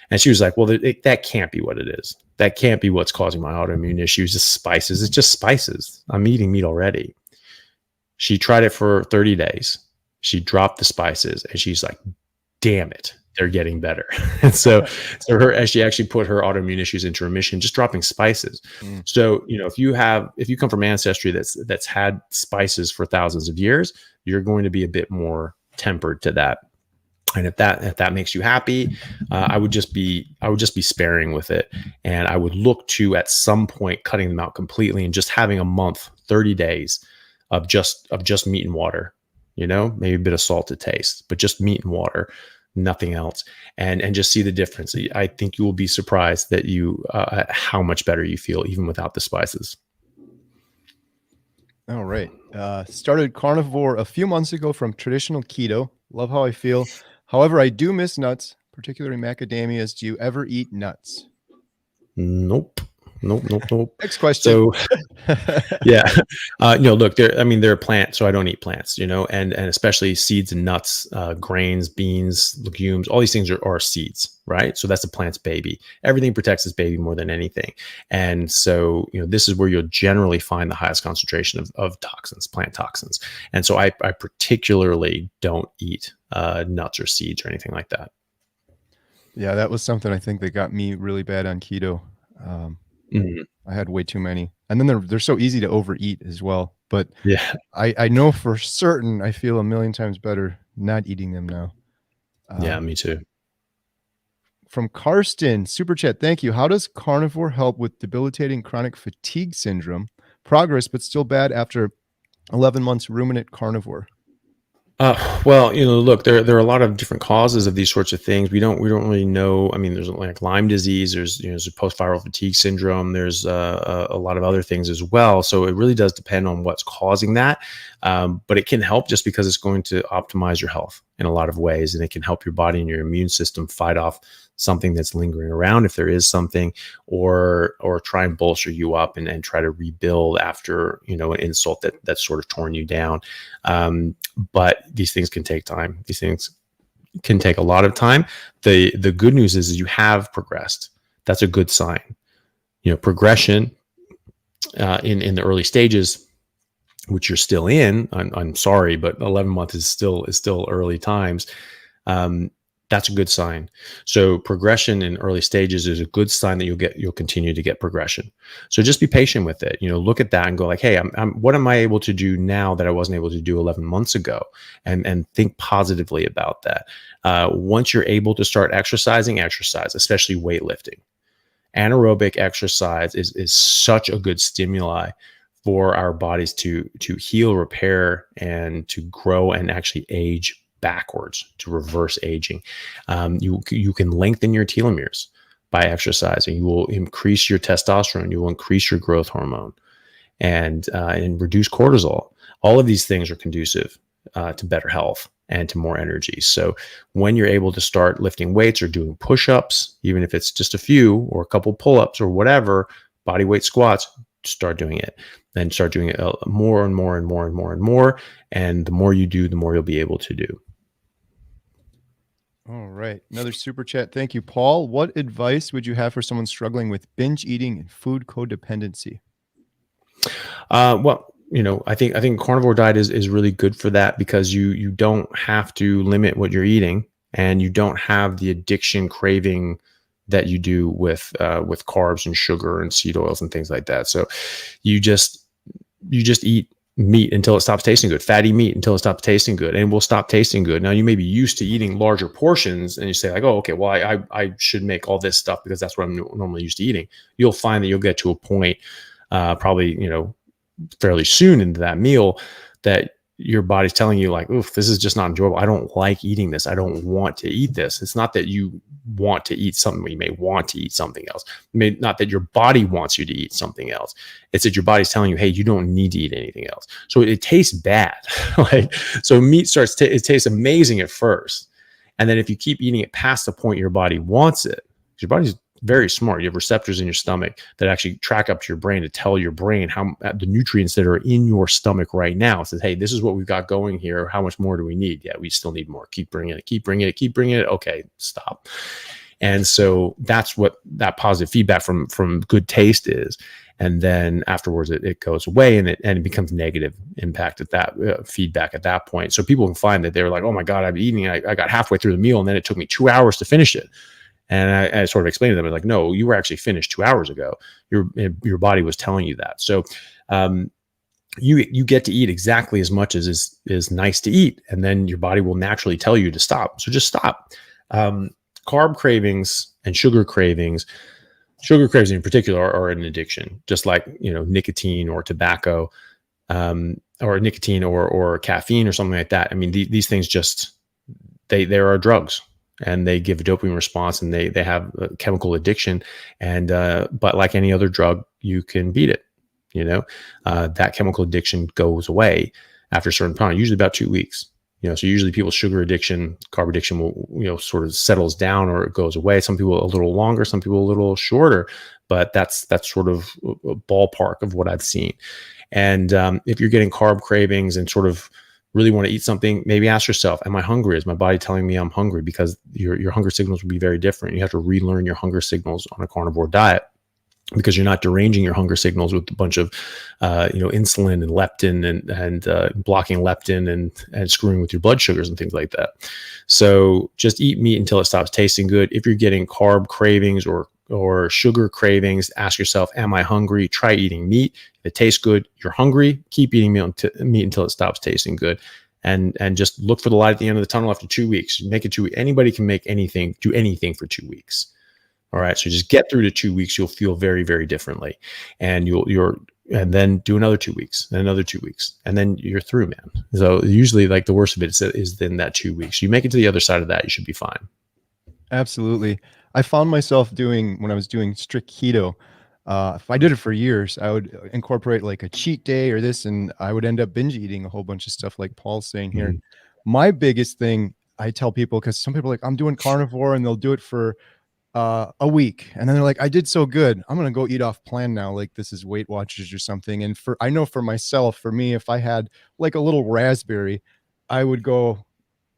S2: And she was like, well, that can't be what it is. That can't be what's causing my autoimmune issues. It's spices. It's just spices. I'm eating meat already. She tried it for 30 days. She dropped the spices and she's like, damn it, they're getting better. And so she actually put her autoimmune issues into remission, just dropping spices. So, if you come from ancestry that's had spices for thousands of years, you're going to be a bit more tempered to that. And if that makes you happy, I would just be sparing with it. And I would look to, at some point, cutting them out completely and just having a month, 30 days of just meat and water, maybe a bit of salt to taste, but just meat and water, nothing else. And just see the difference. I think you will be surprised that at how much better you feel even without the spices.
S1: All right. Started carnivore a few months ago from traditional keto. Love how I feel. However, I do miss nuts, particularly macadamias. Do you ever eat nuts?
S2: Nope.
S1: Next question.
S2: So, yeah, look, they're a plant, so I don't eat plants, and especially seeds and nuts, grains, beans, legumes, all these things are seeds, right? So that's a plant's baby. Everything protects its baby more than anything. And so, this is where you'll generally find the highest concentration of toxins, plant toxins. And so I particularly don't eat nuts or seeds or anything like that.
S1: Yeah, that was something I think that got me really bad on keto. I had way too many, and then they're so easy to overeat as well. But
S2: yeah,
S1: I know for certain I feel a million times better not eating them now.
S2: Yeah, me too.
S1: From Karsten, super chat, thank you. How does carnivore help with debilitating chronic fatigue syndrome? Progress, but still bad after 11 months ruminant carnivore.
S2: Well, look, there are a lot of different causes of these sorts of things. We don't really know. I mean, there's like Lyme disease. There's post-viral fatigue syndrome. There's a lot of other things as well. So it really does depend on what's causing that. But it can help just because it's going to optimize your health in a lot of ways, and it can help your body and your immune system fight off something that's lingering around, if there is something, or try and bolster you up and try to rebuild after an insult that's sort of torn you down. But these things can take time. These things can take a lot of time. The good news is you have progressed. That's a good sign. Progression in the early stages, which you're still in. I'm sorry, but 11 months is still early times. That's a good sign. So progression in early stages is a good sign that you'll continue to get progression. So just be patient with it. Look at that and go like, hey, what am I able to do now that I wasn't able to do 11 months ago? And think positively about that. Once you're able to start exercise, especially weightlifting. Anaerobic exercise is such a good stimuli for our bodies to heal, repair, and to grow and actually age backwards, to reverse aging. You can lengthen your telomeres by exercising. You will increase your testosterone. You will increase your growth hormone, and reduce cortisol. All of these things are conducive to better health and to more energy. So when you're able to start lifting weights or doing push-ups, even if it's just a few or a couple pull-ups or whatever, body weight squats, start doing it. Then start doing it more and more and more and more and more. And the more you do, the more you'll be able to do.
S1: All right. Another super chat. Thank you, Paul. What advice would you have for someone struggling with binge eating and food codependency?
S2: Well, I think carnivore diet is really good for that, because you don't have to limit what you're eating, and you don't have the addiction craving that you do with carbs and sugar and seed oils and things like that. So you just eat meat until it stops tasting good, fatty meat until it stops tasting good, and will stop tasting good. Now, you may be used to eating larger portions, and you say like, oh, okay, well, I should make all this stuff because that's what I'm normally used to eating. You'll find that you'll get to a point, probably, fairly soon into that meal, that your body's telling you like, oof, this is just not enjoyable. I don't like eating this. I don't want to eat this. It's not that you want to eat something. You may want to eat something else. Not that your body wants you to eat something else. It's that your body's telling you, hey, you don't need to eat anything else. So it tastes bad. So meat it tastes amazing at first. And then if you keep eating it past the point your body wants it, your body's very smart. You have receptors in your stomach that actually track up to your brain to tell your brain how the nutrients that are in your stomach right now. It says, hey, this is what we've got going here. How much more do we need? Yeah, we still need more. Keep bringing it, keep bringing it, keep bringing it. Okay, stop. And so that's what that positive feedback from good taste is. And then afterwards, it goes away, and it becomes negative impact at that feedback at that point. So people can find that they're like, oh my God, I'm eating. I got halfway through the meal, and then it took me 2 hours to finish it. And I sort of explained to them, like, no, you were actually finished 2 hours ago. Your body was telling you that. So you get to eat exactly as much as is nice to eat, and then your body will naturally tell you to stop. So just stop. Carb cravings and sugar cravings in particular are an addiction, just like, nicotine or tobacco, or nicotine or caffeine or something like that. I mean, these things they are drugs, and they give a dopamine response, and they have a chemical addiction. And but like any other drug, you can beat it. That chemical addiction goes away after a certain time, usually about 2 weeks. So usually people's sugar addiction, carb addiction will, sort of settles down or it goes away. Some people a little longer, some people a little shorter, but that's sort of a ballpark of what I've seen. And if you're getting carb cravings and sort of really want to eat something, maybe ask yourself, am I hungry? Is my body telling me I'm hungry? Because your hunger signals will be very different. You have to relearn your hunger signals on a carnivore diet, because you're not deranging your hunger signals with a bunch of, insulin and leptin and blocking leptin and screwing with your blood sugars and things like that. So just eat meat until it stops tasting good. If you're getting carb cravings or sugar cravings, ask yourself, am I hungry? Try eating meat. If it tastes good, you're hungry. Keep eating meat until it stops tasting good. And just look for the light at the end of the tunnel after 2 weeks. Make it 2 weeks. Anybody can do anything for 2 weeks. All right. So just get through to 2 weeks. You'll feel very, very differently. And and then do another 2 weeks, and another 2 weeks, and then you're through, man. So usually, like, the worst of it is then that 2 weeks. You make it to the other side of that, you should be fine.
S1: Absolutely. I found myself when I was doing strict keto, if I did it for years, I would incorporate like a cheat day or this, and I would end up binge eating a whole bunch of stuff like Paul's saying here.
S2: Mm-hmm.
S1: My biggest thing I tell people, because some people are like, I'm doing carnivore, and they'll do it for a week, and then they're like, I did so good, I'm gonna go eat off plan now, like this is Weight Watchers or something. And I know for myself, for me, if I had like a little raspberry, I would go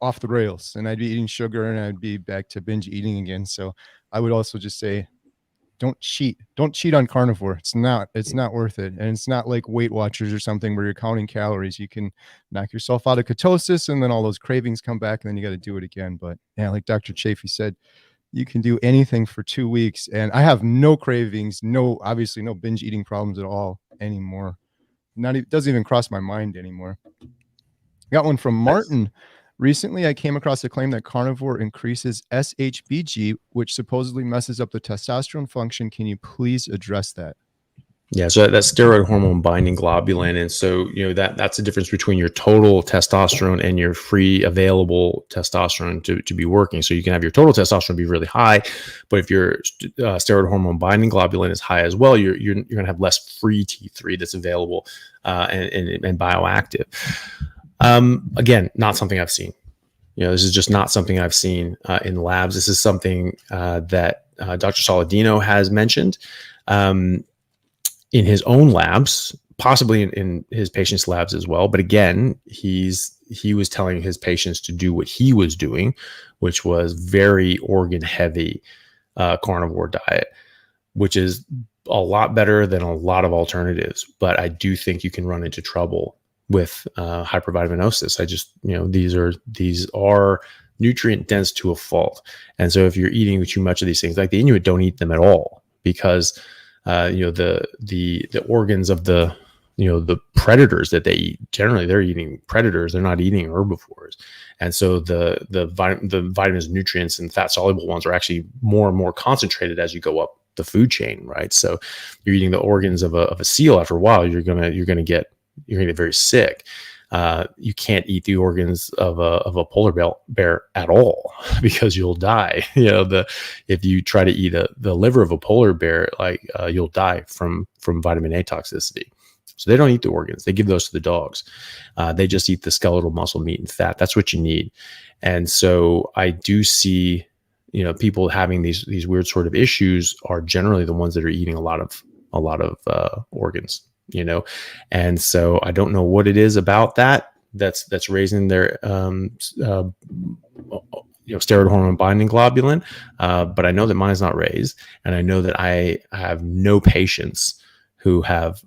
S1: off the rails, and I'd be eating sugar, and I'd be back to binge eating again. So I would also just say, don't cheat on carnivore. It's not worth it. And it's not like Weight Watchers or something where you're counting calories. You can knock yourself out of ketosis, and then all those cravings come back, and then you got to do it again. But yeah, like Dr. Chaffee said, you can do anything for 2 weeks, and I have no cravings, obviously no binge eating problems at all anymore. Doesn't even cross my mind anymore. Got one from Martin. Recently, I came across a claim that carnivore increases SHBG, which supposedly messes up the testosterone function. Can you please address that?
S2: Yeah, so that's steroid hormone binding globulin. And so, that's the difference between your total testosterone and your free available testosterone to be working. So you can have your total testosterone be really high, but if your steroid hormone binding globulin is high as well, you're going to have less free T3 that's available and bioactive. Again, not something I've seen. This is just not something I've seen in labs. This is something that Dr. Saladino has mentioned in his own labs, possibly in his patients' labs as well. But again, he was telling his patients to do what he was doing, which was very organ heavy carnivore diet, which is a lot better than a lot of alternatives. But I do think you can run into trouble with hypervitaminosis. These are nutrient dense to a fault. And so if you're eating too much of these things, like the Inuit don't eat them at all, because the organs of the predators that they eat, generally they're eating predators, they're not eating herbivores. And so the vitamins, nutrients, and fat soluble ones are actually more and more concentrated as you go up the food chain, right? So you're eating the organs of a seal. After a while, you're gonna get very sick. You can't eat the organs of a polar bear at all because you'll die. If you try to eat the liver of a polar bear, you'll die from vitamin A toxicity. So they don't eat the organs; they give those to the dogs. They just eat the skeletal muscle, meat, and fat. That's what you need. And so I do see, people having these weird sort of issues are generally the ones that are eating a lot of organs, and so I don't know what it is about that's raising their steroid hormone binding globulin, but I know that mine is not raised, and I know that I have no patients who have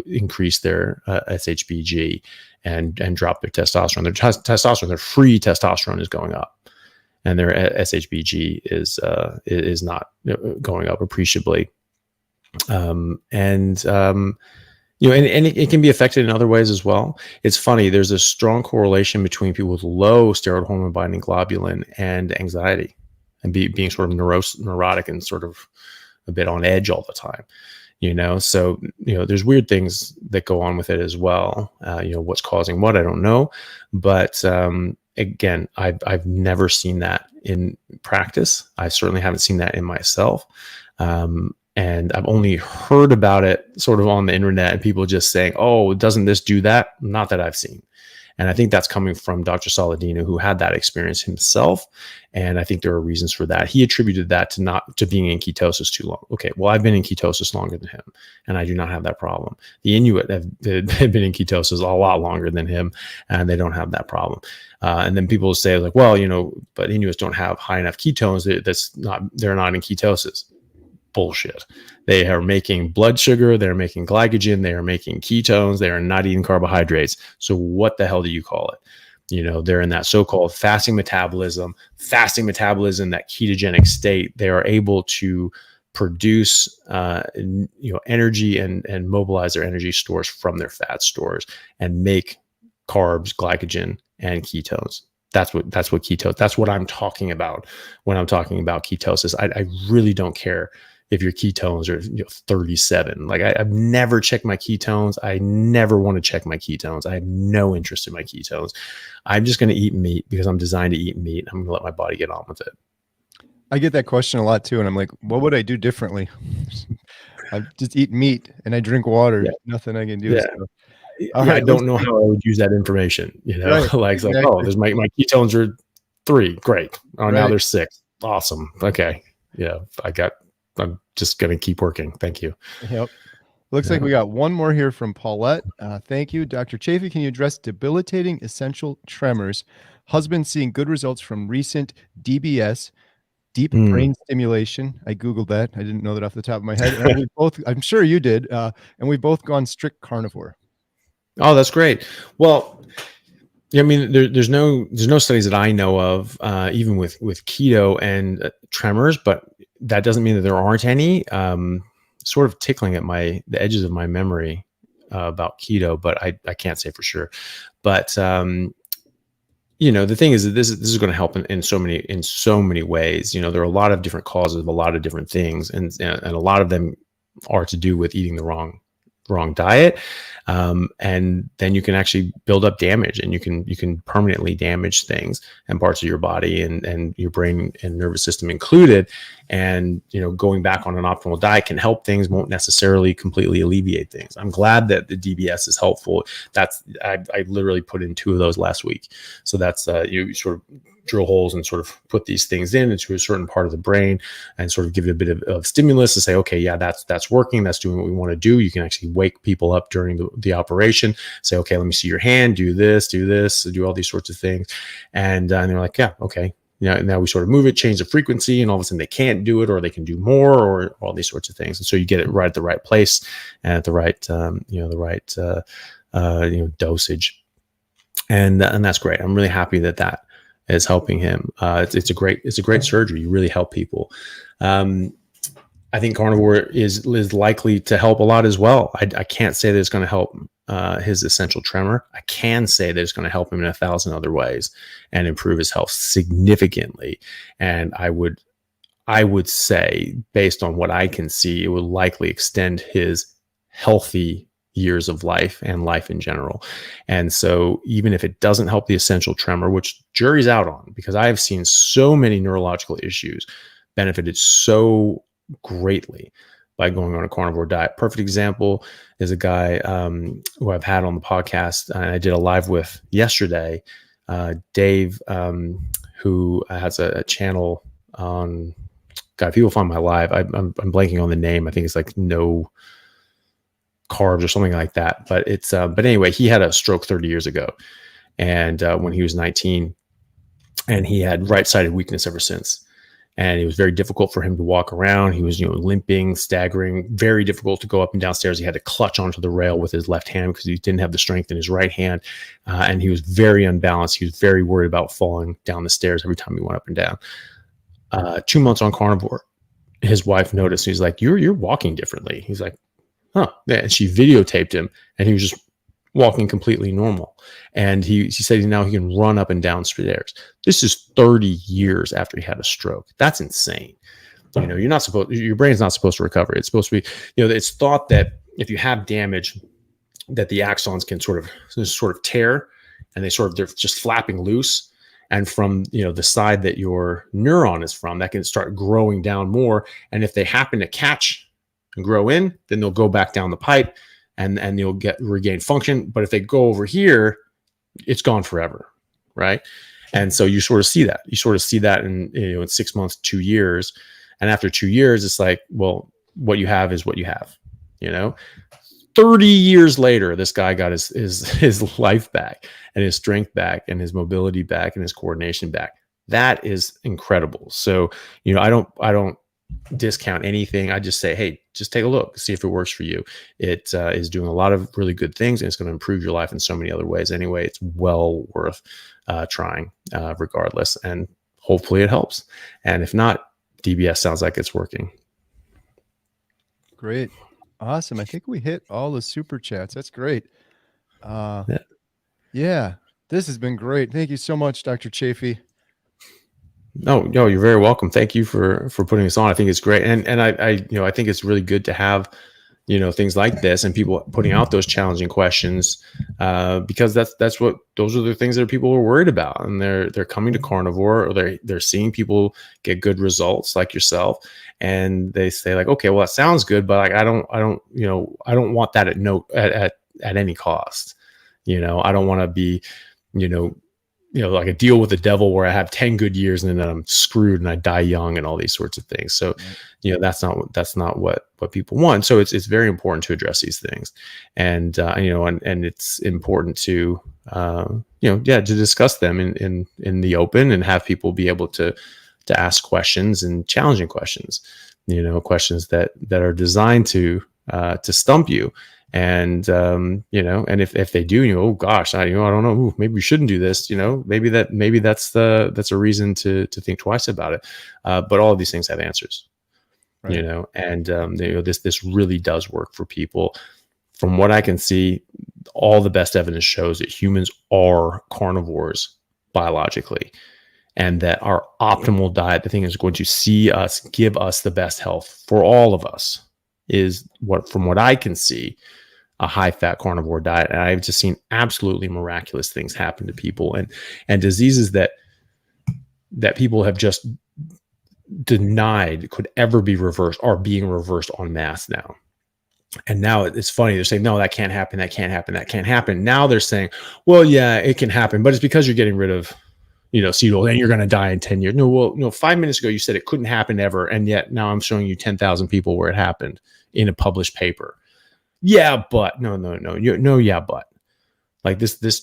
S2: increased their SHBG and dropped their testosterone. Their testosterone, their free testosterone, is going up, and their SHBG is not going up appreciably. And it can be affected in other ways as well. It's funny. There's a strong correlation between people with low steroid hormone binding globulin and anxiety, and being sort of neurotic and sort of a bit on edge all the time. So there's weird things that go on with it as well. What's causing what, I don't know, but again, I've never seen that in practice. I certainly haven't seen that in myself. And I've only heard about it sort of on the internet, and people just saying, "Oh, doesn't this do that?" Not that I've seen. And I think that's coming from Dr. Saladino, who had that experience himself. And I think there are reasons for that. He attributed that to being in ketosis too long. Okay, well, I've been in ketosis longer than him, and I do not have that problem. The Inuit have been in ketosis a lot longer than him, and they don't have that problem. And then people say, like, well, but Inuits don't have high enough ketones. They're not in ketosis. Bullshit. They are making blood sugar, they're making glycogen, they are making ketones, they are not eating carbohydrates. So what the hell do you call it? They're in that so-called fasting metabolism, that ketogenic state. They are able to produce energy and mobilize their energy stores from their fat stores and make carbs, glycogen, and ketones. That's what ketosis. That's what I'm talking about when I'm talking about ketosis. I really don't care if your ketones are 37. Like I've never checked my ketones. I never want to check my ketones. I have no interest in my ketones. I'm just going to eat meat because I'm designed to eat meat. I'm going to let my body get on with it.
S1: I get that question a lot too, and I'm like, what would I do differently? I just eat meat and I drink water.
S2: Yeah.
S1: Nothing I can do.
S2: Yeah.
S1: So.
S2: I don't know how I would use that information.
S1: Right,
S2: like,
S1: exactly.
S2: oh, there's my ketones are 3. Great. Oh, now
S1: Right.
S2: they're 6. Awesome. Okay. Yeah. I'm just going to keep working. Thank you.
S1: Yep. Looks like we got one more here from Paulette. Thank you. Dr. Chaffee, can you address debilitating essential tremors? Husband seeing good results from recent DBS, deep brain stimulation. I Googled that. I didn't know that off the top of my head. And we both, I'm sure you did. And we've both gone strict carnivore.
S2: Oh, that's great. Well, I mean, there's no studies that I know of, even with keto and tremors, but that doesn't mean that there aren't any. Sort of tickling at the edges of my memory about keto, but I can't say for sure. But the thing is that this is going to help in so many ways. There are a lot of different causes of a lot of different things, and a lot of them are to do with eating the wrong diet. And then you can actually build up damage, and you can permanently damage things and parts of your body and your brain and nervous system included. And, going back on an optimal diet can help things, won't necessarily completely alleviate things. I'm glad that the DBS is helpful. I literally put in 2 of those last week. So that's, you sort of drill holes and sort of put these things into a certain part of the brain and sort of give it a bit of stimulus to say, okay, yeah, that's working. That's doing what we want to do. You can actually wake people up during the operation, say, okay, let me see your hand, do this, do all these sorts of things. And they're like, yeah, okay. Now we sort of move it, change the frequency, and all of a sudden they can't do it, or they can do more, or all these sorts of things. And so you get it right at the right place and at the right, dosage. And that's great. I'm really happy that is helping him. It's a great surgery. You really help people. I think carnivore is likely to help a lot as well. I can't say that it's going to help his essential tremor. I can say that it's going to help him in 1,000 other ways and improve his health significantly. And I would say, based on what I can see, it would likely extend his healthy years of life and life in general. And so even if it doesn't help the essential tremor, which jury's out on, because I have seen so many neurological issues benefited so greatly by going on a carnivore diet. Perfect example is a guy who I've had on the podcast, and I did a live with yesterday, Dave, who has a channel on God, people find my live. I'm blanking on the name. I think it's like No Carbs or something like that. But it's but anyway, he had a stroke 30 years ago, and when he was 19, and he had right-sided weakness ever since. And it was very difficult for him to walk around. He was, limping, staggering, very difficult to go up and downstairs. He had to clutch onto the rail with his left hand because he didn't have the strength in his right hand. And he was very unbalanced. He was very worried about falling down the stairs every time he went up and down. 2 months on carnivore, his wife noticed. He's like, you're walking differently. He's like, huh. Yeah. And she videotaped him, and he was just walking completely normal. And he said now he can run up and down stairs. This is 30 years after he had a stroke. That's insane. Your brain's not supposed to recover. It's supposed to be, it's thought that if you have damage, that the axons can sort of tear, and they're just flapping loose. And from, the side that your neuron is from, that can start growing down more. And if they happen to catch and grow in, then they'll go back down the pipe, and you'll regain function. But if they go over here, it's gone forever, right? And so you sort of see that. You sort of see that in 6 months, 2 years. And after 2 years, it's like, well, what you have is what you have, 30 years later, this guy got his life back, and his strength back, and his mobility back, and his coordination back. That is incredible. So, I don't discount anything. I just say, hey, just take a look, see if it works for you. It is doing a lot of really good things, and it's going to improve your life in so many other ways. Anyway, it's well worth trying regardless, and hopefully it helps. And if not, DBS sounds like it's working.
S1: Great. Awesome. I think we hit all the super chats. That's great. Yeah, this has been great. Thank you so much, Dr. Chaffee.
S2: No, you're very welcome. Thank you for putting this on. I think it's great. And I think it's really good to have, things like this, and people putting out those challenging questions, because those are the things that people are worried about. And they're coming to carnivore, or they're seeing people get good results like yourself. And they say like, okay, well, that sounds good, but like, I don't want that at any cost. I don't want to be, like a deal with the devil where I have 10 good years and then I'm screwed and I die young and all these sorts of things. So, that's not what people want. So it's very important to address these things. And, and it's important to, to discuss them in the open, and have people be able to ask questions, and challenging questions, questions that are designed to stump you. And, and if they do, oh gosh, I don't know, ooh, maybe we shouldn't do this, maybe that's a reason to think twice about it. But all of these things have answers, right. And, this really does work for people. From what I can see, all the best evidence shows that humans are carnivores biologically, and that our optimal diet, the thing is going to give us the best health for all of us, is from what I can see, a high-fat carnivore diet. And I've just seen absolutely miraculous things happen to people, and diseases that people have just denied could ever be reversed are being reversed en masse now. And now it's funny, they're saying, no, that can't happen, that can't happen, that can't happen. Now they're saying, well, yeah, it can happen, but it's because you're getting rid of seed oil, and you're going to die in 10 years. No, 5 minutes ago you said it couldn't happen ever, and yet now I'm showing you 10,000 people where it happened in a published paper. Yeah, but yeah, but like this is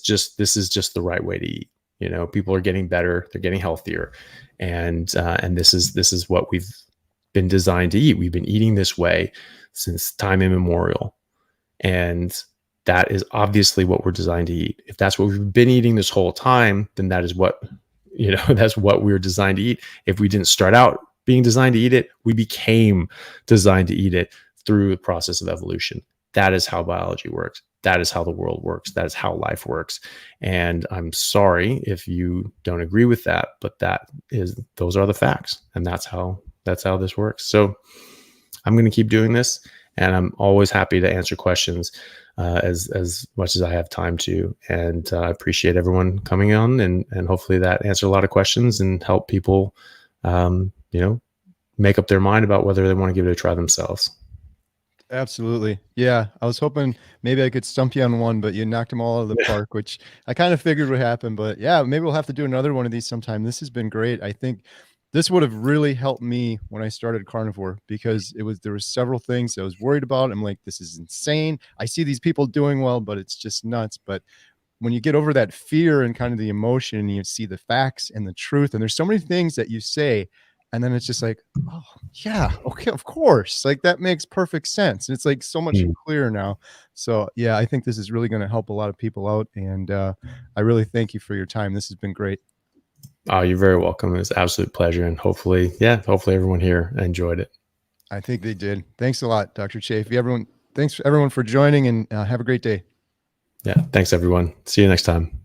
S2: just the right way to eat. People are getting better, they're getting healthier, and this is what we've been designed to eat. We've been eating this way since time immemorial, and that is obviously what we're designed to eat. If that's what we've been eating this whole time, then that is what that's what we were designed to eat. If we didn't start out being designed to eat it, we became designed to eat it through the process of evolution. That is how biology works. That is how the world works. That is how life works. And I'm sorry if you don't agree with that, but those are the facts. And that's how this works. So I'm going to keep doing this, and I'm always happy to answer questions as much as I have time to. And I appreciate everyone coming on, and hopefully that answered a lot of questions and help people, make up their mind about whether they want to give it a try themselves.
S1: Absolutely. Yeah. I was hoping maybe I could stump you on one, but you knocked them all out of the park, which I kind of figured would happen. But yeah, maybe we'll have to do another one of these sometime. This has been great. I think This would have really helped me when I started carnivore, because there was several things I was worried about. I'm like, this is insane. I see these people doing well, but it's just nuts. But when you get over that fear and kind of the emotion, and you see the facts and the truth, and there's so many things that you say, and then it's just like, oh yeah, okay, of course, like that makes perfect sense. And it's like so much
S2: Mm.
S1: clearer now. So yeah, I think this is really going to help a lot of people out. And I really thank you for your time. This has been great.
S2: Oh, you're very welcome. It was an absolute pleasure. And hopefully everyone here enjoyed it.
S1: I think they did. Thanks a lot, Dr. Chaffee. Thanks everyone for joining, and have a great day.
S2: Yeah. Thanks, everyone. See you next time.